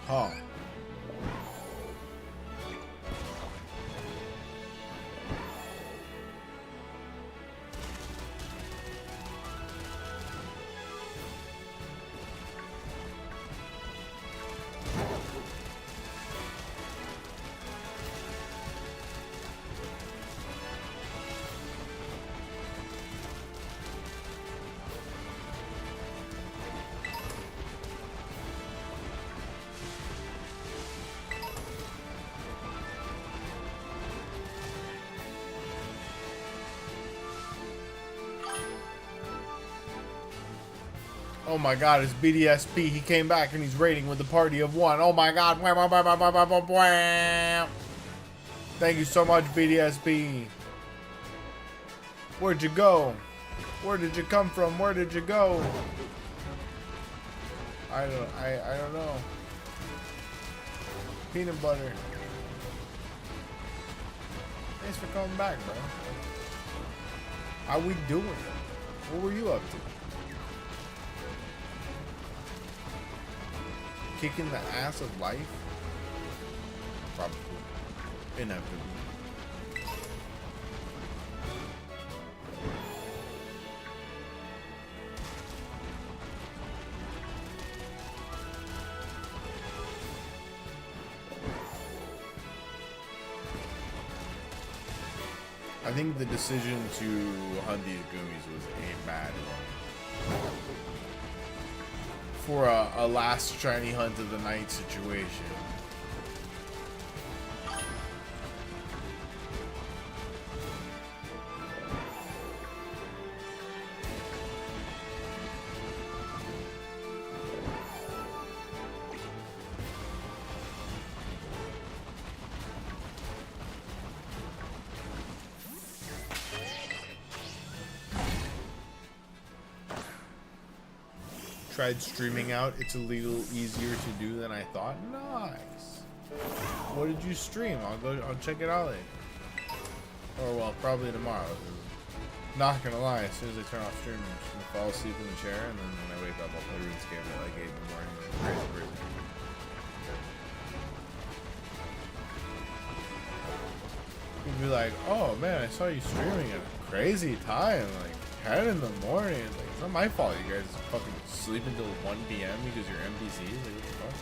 Huh. Oh my god, it's BDSP. He came back and he's raiding with a party of one. Oh my god. Thank you so much, BDSP. Where'd you go? Where did you come from? Where did you go? I don't know. Peanut butter. Thanks for coming back, bro. How we doing? What were you up to? Kicking the ass of life? Probably. Inevitably. I think the decision to hunt these Goomies was a bad one. For a last shiny hunt of the night situation. Tried streaming out. It's a little easier to do than I thought. Nice. What did you stream? I'll check it out later. Or well, probably tomorrow. Not gonna lie, as soon as I turn off streaming, I'm just gonna fall asleep in the chair, and then when I wake up, I'll play RuneScape at like 8 in the morning. Crazy. You'd be like, oh man, I saw you streaming at a crazy time, like 10 in the morning. It's like, it's not my fault you guys fucking sleep until 1 p.m. because you're NPCs. Like, what the fuck?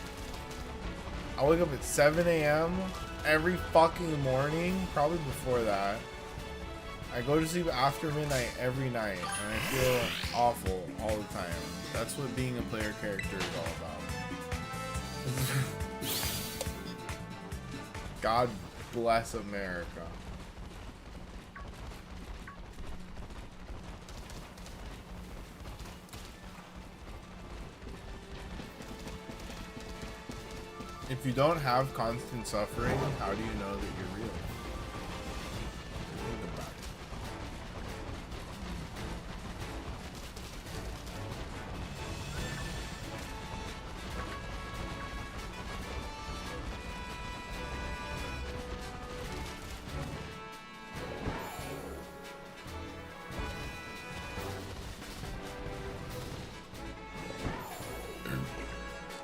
I wake up at 7 a.m. every fucking morning, probably before that. I go to sleep after midnight every night, and I feel awful all the time. That's what being a player character is all about. God bless America. If you don't have constant suffering, how do you know that you're real? Think about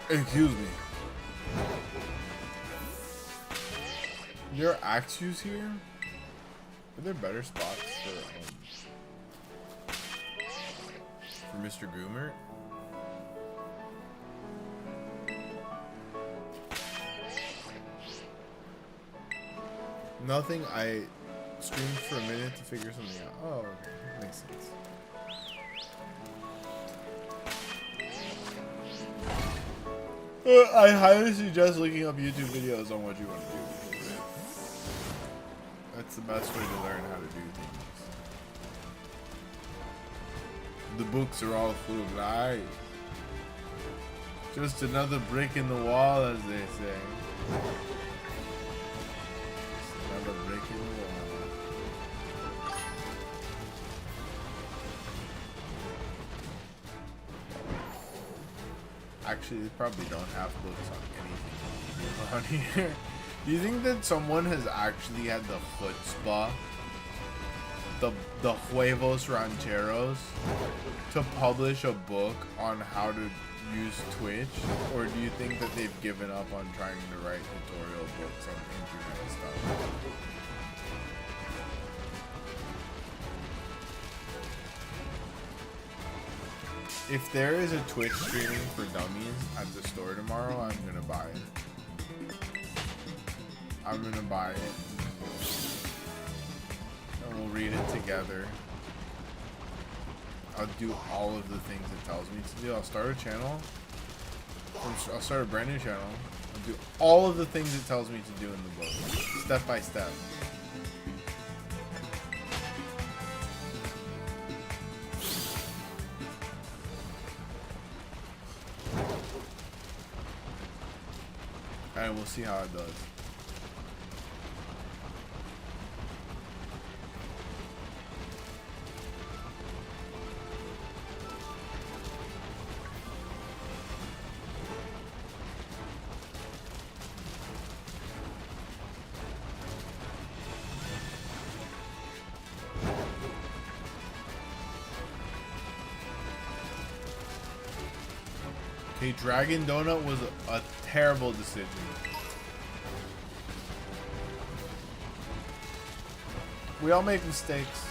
it. Excuse me. There are Axews here? Are there better spots for Mr. Groomer? Nothing. I streamed for a minute to figure something out. Oh, okay. Makes sense. I highly suggest looking up YouTube videos on what you want to do. That's the best way to learn how to do things. The books are all full of lies. Just another brick in the wall, as they say. Just another brick in the wall. Actually, they probably don't have books on anything on here. Do you think that someone has actually had the chutzpah, the huevos rancheros, to publish a book on how to use Twitch? Or do you think that they've given up on trying to write tutorial books on internet stuff? If there is a Twitch streaming for dummies at the store tomorrow, I'm gonna buy it. I'm gonna buy it. And we'll read it together. I'll do all of the things it tells me to do. I'll start a channel. I'll start a brand new channel. I'll do all of the things it tells me to do in the book. Step by step. And we'll see how it does. Okay, Dragon Donut was a terrible decision. We all make mistakes.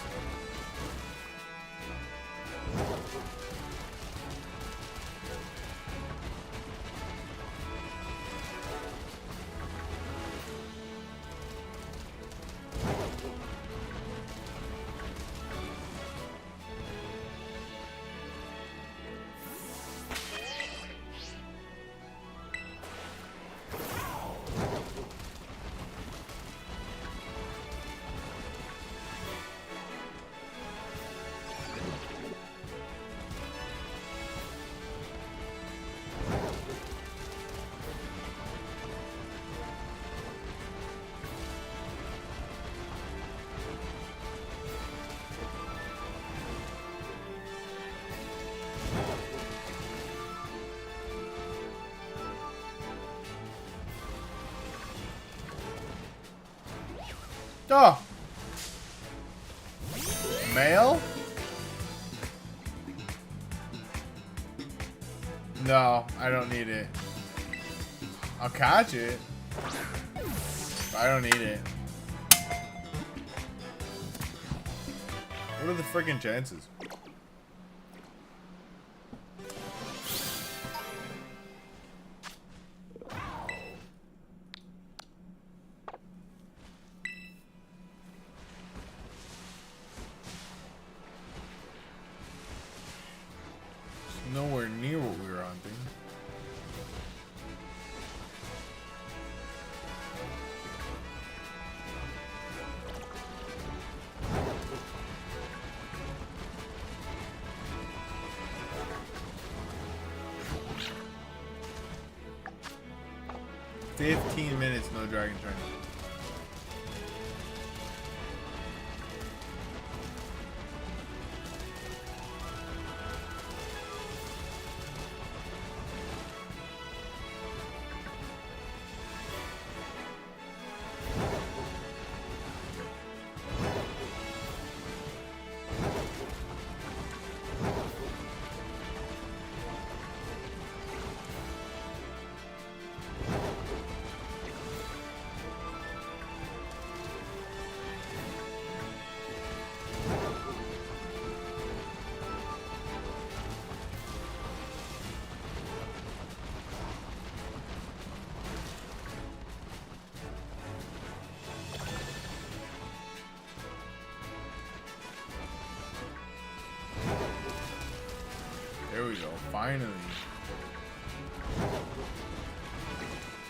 Oh! Mail? No, I don't need it. I'll catch it. But I don't need it. What are the freaking chances? It's nowhere near what we were on, thing. $15 minutes, no dragon shiny. There we go, finally.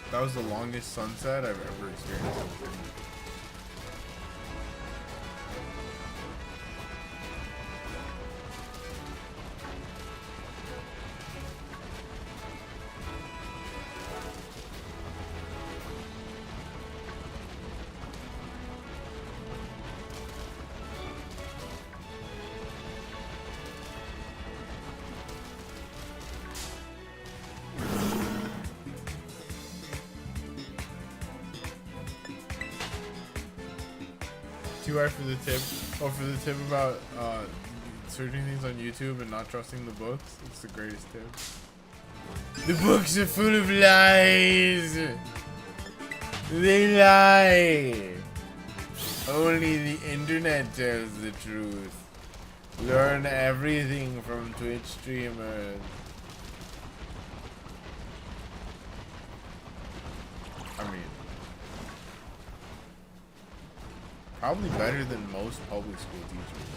That was the longest sunset I've ever experienced. Too hard for the tip. Oh, for the tip about searching things on YouTube and not trusting the books. It's the greatest tip. The books are full of lies. They lie. Only the internet tells the truth. Learn everything from Twitch streamers. I mean, probably better than most public school teachers.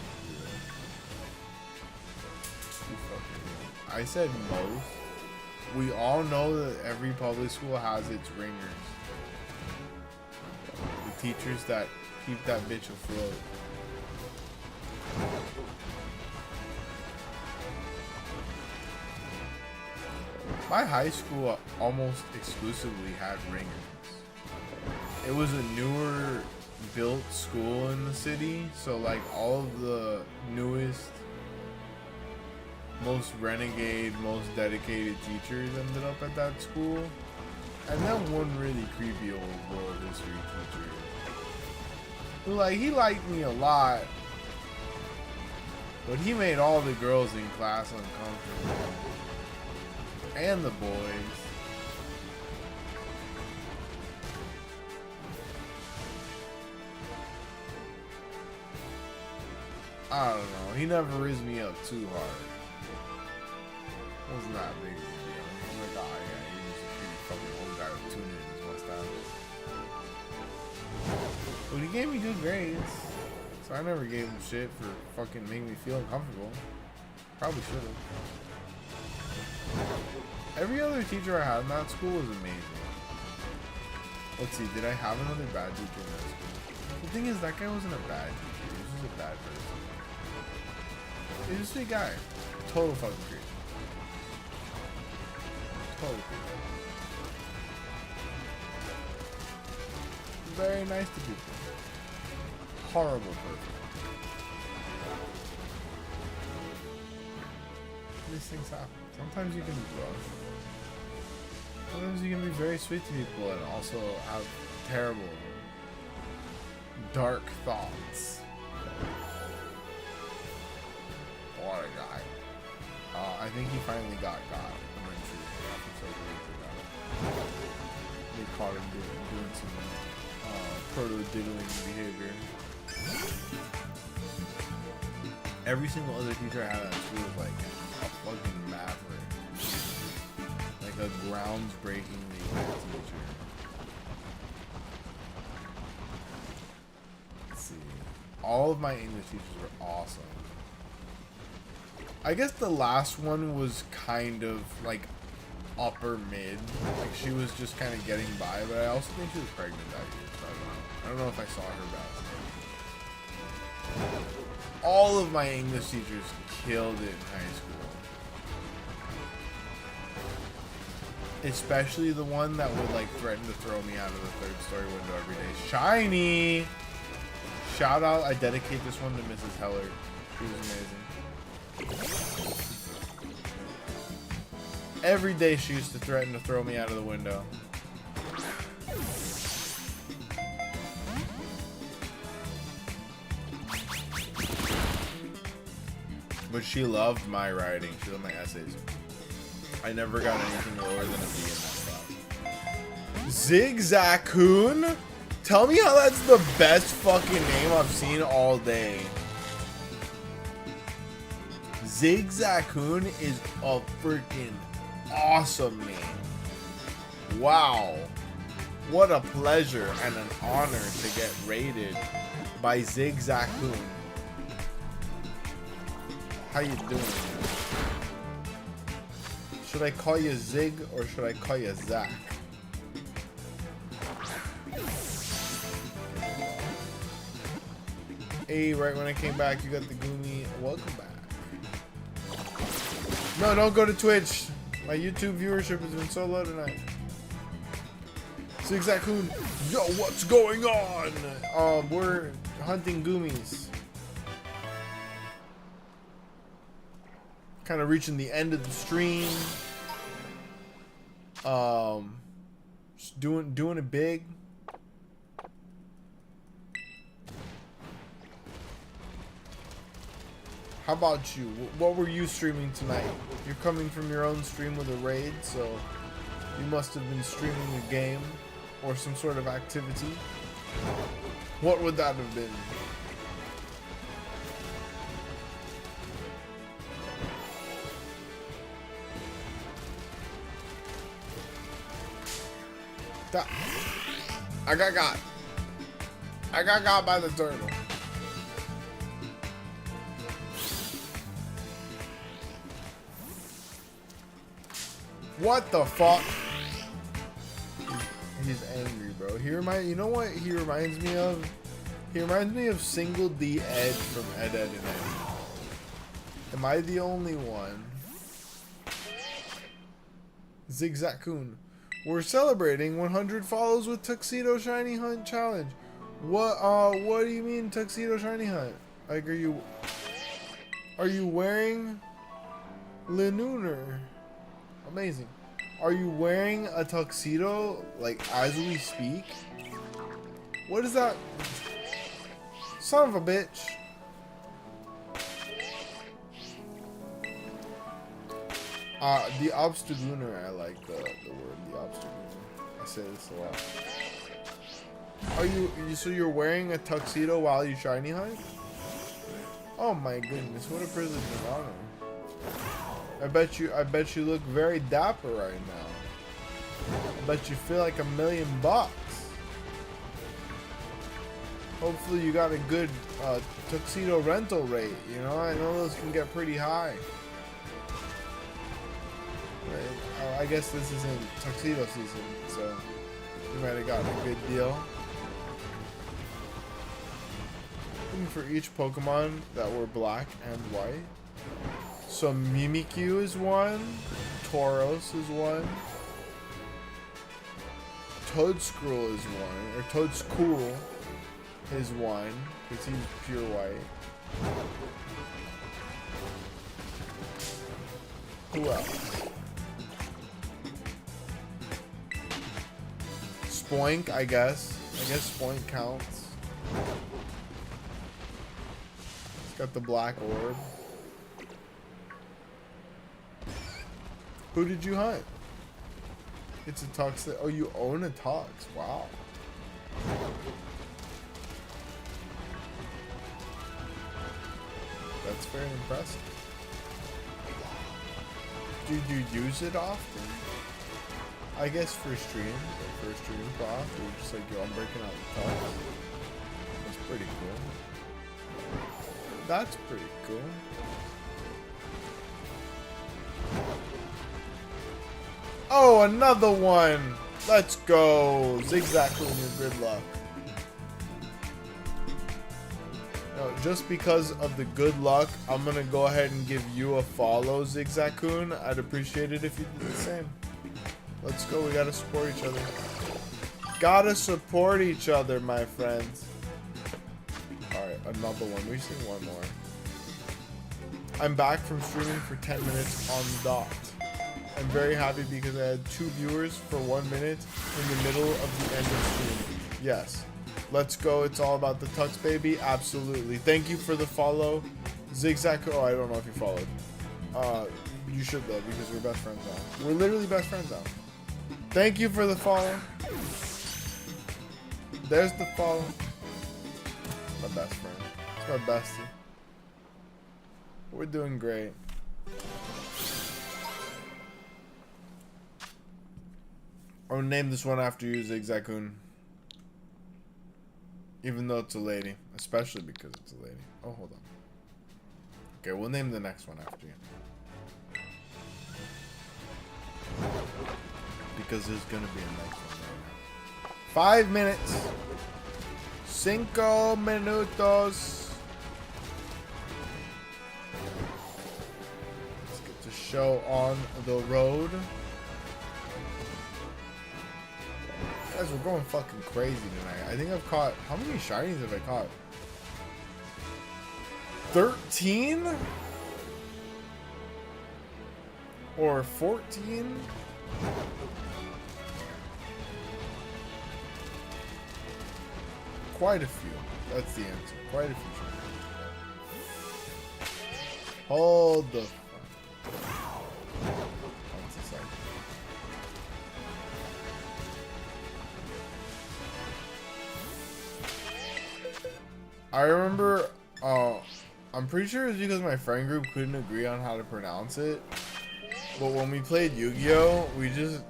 I said most. We all know that every public school has its ringers. The teachers that keep that bitch afloat. My high school almost exclusively had ringers. It was a newer built school in the city, so like all of the newest, most renegade, most dedicated teachers ended up at that school, and then one really creepy old world history teacher who, like, he liked me a lot, but he made all the girls in class uncomfortable, and the boys. I don't know. He never rizzed me up too hard. It wasn't that big of a deal. He was like, oh yeah, he was a pretty fucking old guy with tuna in his mustache. But he gave me good grades. So I never gave him shit for fucking making me feel uncomfortable. Probably should have. Every other teacher I had in that school was amazing. Let's see, did I have another bad teacher in that school? The thing is, that guy wasn't a bad teacher. He was just a bad person. He's a sweet guy. Total fucking creep. Total creep. Very nice to people. Horrible person. These things happen. Sometimes you can be rough. Sometimes you can be very sweet to people and also have terrible, dark thoughts. What a guy. I think he finally got eventually. They caught him doing some proto-diddling behavior. Every single other teacher I had at school was like a fucking maverick. Like a groundsbreakingly good teacher. Let's see. All of my English teachers were awesome. I guess the last one was kind of like upper mid. Like she was just kind of getting by, but I also think she was pregnant that year. So I don't know if I saw her back. All of my English teachers killed it in high school. Especially the one that would like threaten to throw me out of the third story window every day. Shiny! Shout out, I dedicate this one to Mrs. Heller. She was amazing. Every day she used to threaten to throw me out of the window. But she loved my writing. She loved my essays. I never got anything lower than a B in that class. Zigzagoon? Tell me how that's the best fucking name I've seen all day. Zigzagoon is a freaking awesome name. Wow. What a pleasure and an honor to get rated by Zigzagoon. How you doing? Should I call you Zig or should I call you Zach? Hey, right when I came back, you got the Goomy. Welcome back. No, don't go to Twitch. My YouTube viewership has been so low tonight. Zigzagoon, yo, what's going on? We're hunting Goomies. Kind of reaching the end of the stream. Just doing it big. How about you? What were you streaming tonight? You're coming from your own stream with a raid, so you must have been streaming a game or some sort of activity. What would that have been? I got got. I got got by the turtle. What the fuck? He's angry, bro. You know what he reminds me of? He reminds me of Single D Ed from Ed, Ed, and Ed. Am I the only one? Zigzagoon. We're celebrating 100 follows with Tuxedo Shiny Hunt Challenge. What do you mean Tuxedo Shiny Hunt? Like, are you wearing Lenooner? Amazing. Are you wearing a tuxedo, like, as we speak? What is that? Son of a bitch. The obstagooner, I like the word, the obstagooner. I say this a lot. So you're wearing a tuxedo while you shiny hunt? Oh my goodness, what a privilege and honor. I bet you look very dapper right now. I bet you feel like $1,000,000. Hopefully you got a good tuxedo rental rate, you know? I know those can get pretty high. I guess this isn't tuxedo season, so you might have gotten a good deal. Looking for each Pokemon that were black and white. So Mimikyu is one, Tauros is one, Toadskrull is one, or Toadskool is one, because he's pure white. Who else? Spoink, I guess. I guess Spoink counts. It's got the black orb. Who did you hunt? It's a Tux. Oh, you own a Tux. Wow. That's very impressive. Do you use it often? I guess for stream, like for a stream prof, you're just like, yo, I'm breaking out the talks. That's pretty cool. That's pretty cool. Oh, another one! Let's go! Zigzag Coon, your good luck. No, just because of the good luck, I'm gonna go ahead and give you a follow, Zigzag Coon. I'd appreciate it if you did the same. Let's go, we gotta support each other. Gotta support each other, my friends. Alright, another one. We just need one more. I'm back from streaming for 10 minutes on the dot. I'm very happy because I had 2 viewers for 1 minute in the middle of the end of stream. Yes. Let's go. It's all about the Tux, baby. Absolutely. Thank you for the follow. Zigzag. Oh, I don't know if you followed. You should though, because we're best friends now. We're literally best friends now. Thank you for the follow. There's the follow. My best friend. It's my bestie. We're doing great. I'll name this one after you, Zigzag Coon. Even though it's a lady. Especially because it's a lady. Oh, hold on. Okay, we'll name the next one after you. Because there's gonna be a next one right now. 5 minutes. 5 minutos. Let's get the show on the road. Guys, we're going fucking crazy tonight. I think I've caught... How many shinies have I caught? 13? Or 14? Quite a few. That's the answer. Quite a few shinies. Hold the... That's a second. I remember, I'm pretty sure it's because my friend group couldn't agree on how to pronounce it. But when we played Yu-Gi-Oh, we just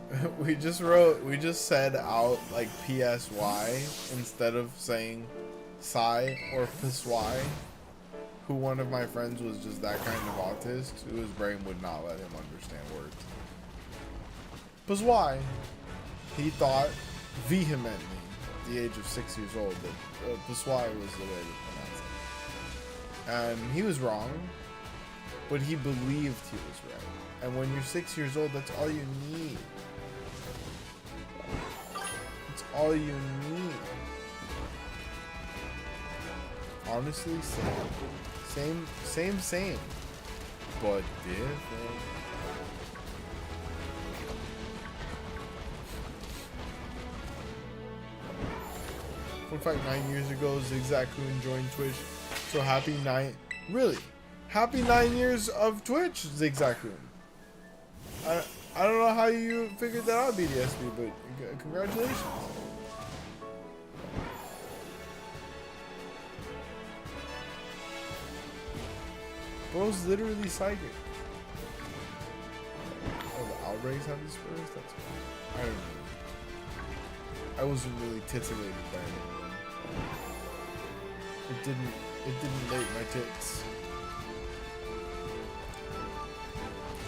said out like PSY instead of saying Psy or PSY. Who one of my friends was just that kind of autist whose brain would not let him understand words. PSY. He thought vehemently at the age of 6 years old that PSY was the way to pronounce it. And he was wrong, but he believed he was right. And when you're 6 years old, that's all you need. It's all you need. Honestly, same, but different. In fact, 9 years ago, Zigzag Coon joined Twitch. So happy 9... Really? Happy 9 years of Twitch, Zigzag Coon. I don't know how you figured that out, BDSB, but congratulations. Bro's literally psychic. Oh, the Outbreaks have this first? That's fine. I don't know. I wasn't really titillated by it. It didn't late my tits.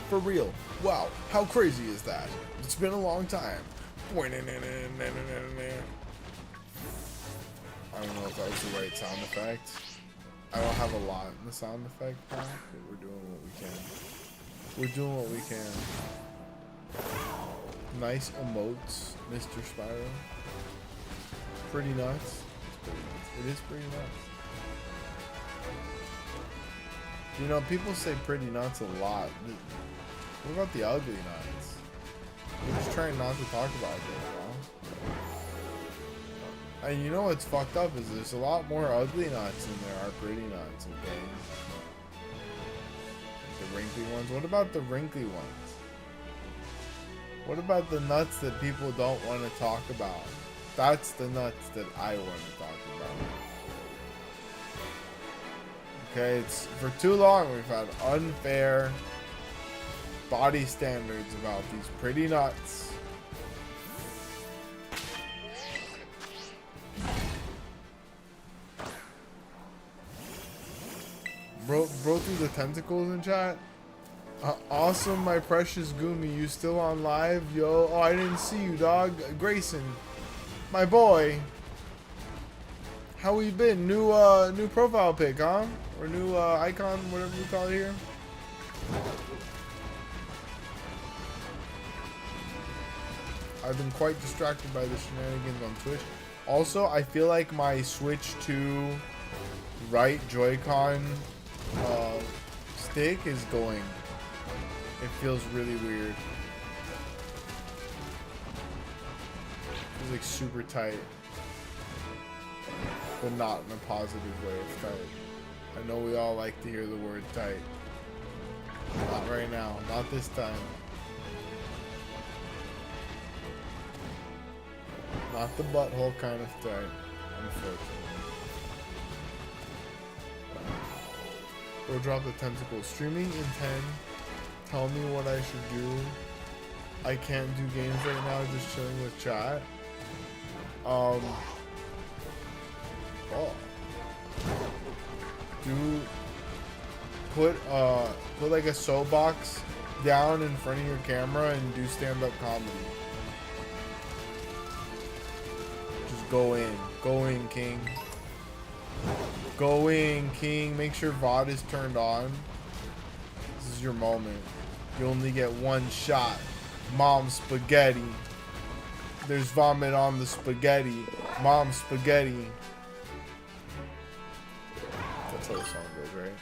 For real. Wow, how crazy is that? It's been a long time. I don't know if that was the right sound effect. I don't have a lot in the sound effect pack, but we're doing what we can. We're doing what we can. Nice emotes, Mr. Spyro. Pretty nuts. It's pretty nuts. It is pretty nuts. You know, people say pretty nuts a lot. What about the ugly nuts? We're just trying not to talk about it, you know? And you know what's fucked up is there's a lot more ugly nuts than there are pretty nuts, okay? Like the wrinkly ones. What about the wrinkly ones? What about the nuts that people don't want to talk about? That's the nuts that I want to talk about. Okay, it's for too long we've had unfair body standards about these pretty nuts. Bro through the tentacles in chat. Awesome, my precious Goomy. You still on live? Yo, oh, I didn't see you, dog. Grayson, my boy. How we been? New profile pic, huh? Or new icon, whatever we call it here. I've been quite distracted by the shenanigans on Twitch. Also, I feel like my switch to right Joy-Con stick is going. It feels really weird. Feels like super tight. But not in a positive way of tight. I know we all like to hear the word tight. Not right now. Not this time. Not the butthole kind of tight, unfortunately. We'll drop the tentacle. Streaming in 10. Tell me what I should do. I can't do games right now, just chilling with chat. Oh. Do put like a soapbox down in front of your camera and do stand-up comedy. Just go in, king. Go in, king. Make sure VOD is turned on. This is your moment. You only get one shot. Mom spaghetti. There's vomit on the spaghetti. Mom spaghetti. That's how the song goes, right?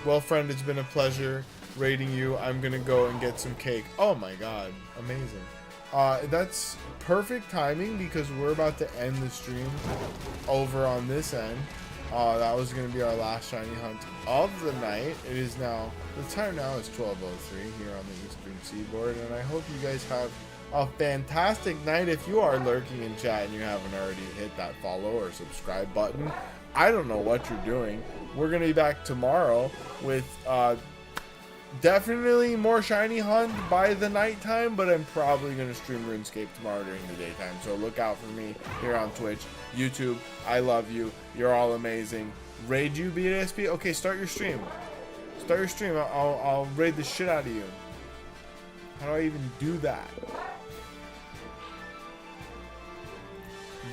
Well, friend, it's been a pleasure rating you. I'm gonna go and get some cake. Oh my god, amazing. That's perfect timing because we're about to end the stream over on this end. That was gonna be our last shiny hunt of the night. It is now, the time now is 12:03 here on the Eastern Seaboard, and I hope you guys have a fantastic night. If you are lurking in chat and you haven't already hit that follow or subscribe button, I don't know what you're doing. We're gonna be back tomorrow with definitely more shiny hunt by the nighttime, but I'm probably gonna stream RuneScape tomorrow during the daytime. So look out for me here on Twitch, YouTube. I love you. You're all amazing. Raid you, BSP? Okay, start your stream. Start your stream. I'll raid the shit out of you. How do I even do that?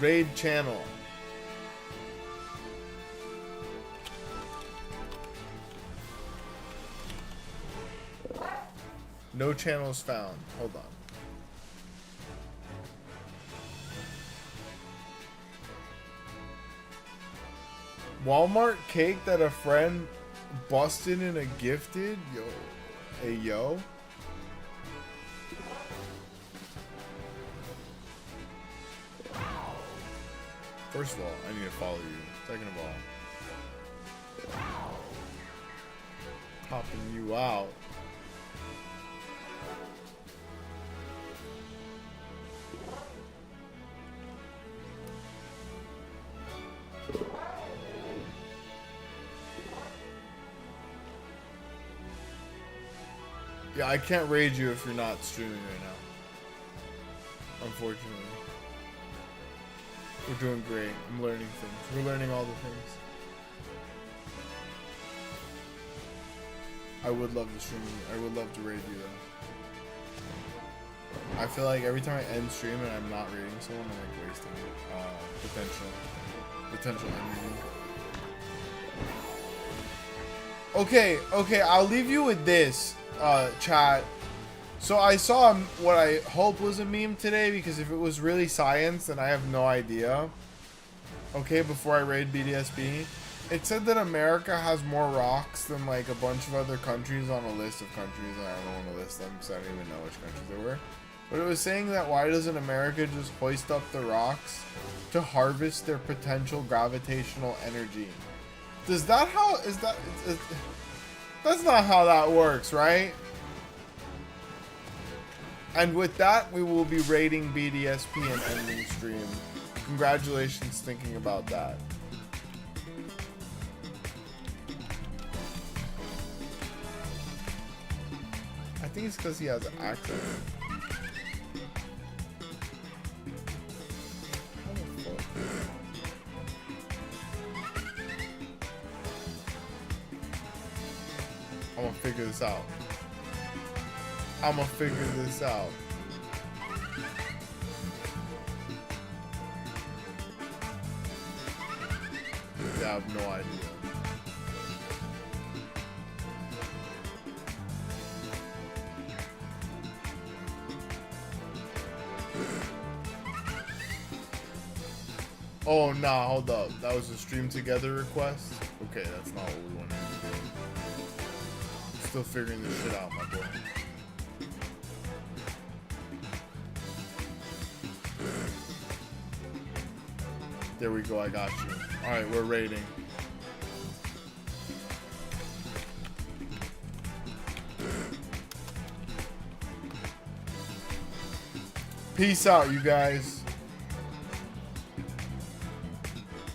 Raid channel. No channels found. Hold on. Walmart cake that a friend busted in a gifted? Yo. Hey, yo. First of all, I need to follow you. Second of all, popping you out. Yeah, I can't raid you if you're not streaming right now. Unfortunately. We're doing great. I'm learning things. We're learning all the things. I would love to stream you. I would love to raid you though. I feel like every time I end stream and I'm not raiding someone, I'm like wasting potential energy. Okay, I'll leave you with this. Chat. So I saw what I hope was a meme today, because if it was really science, then I have no idea. Okay, before I raid BDSB, it said that America has more rocks than like a bunch of other countries on a list of countries, and I don't want to list them because I don't even know which countries they were. But it was saying that why doesn't America just hoist up the rocks to harvest their potential gravitational energy? Does that how is that? That's not how that works, right? And with that, we will be rating BDSP and ending stream. Congratulations thinking about that. think it's because he has access. How the fuck? I'm gonna figure this out. I'm gonna figure this out. Yeah, I have no idea. Oh, nah, hold up. That was a stream together request? Okay, that's not what we wanted to do. Still figuring this shit out, my boy. There we go, I got you. Alright, we're rating. Peace out, you guys.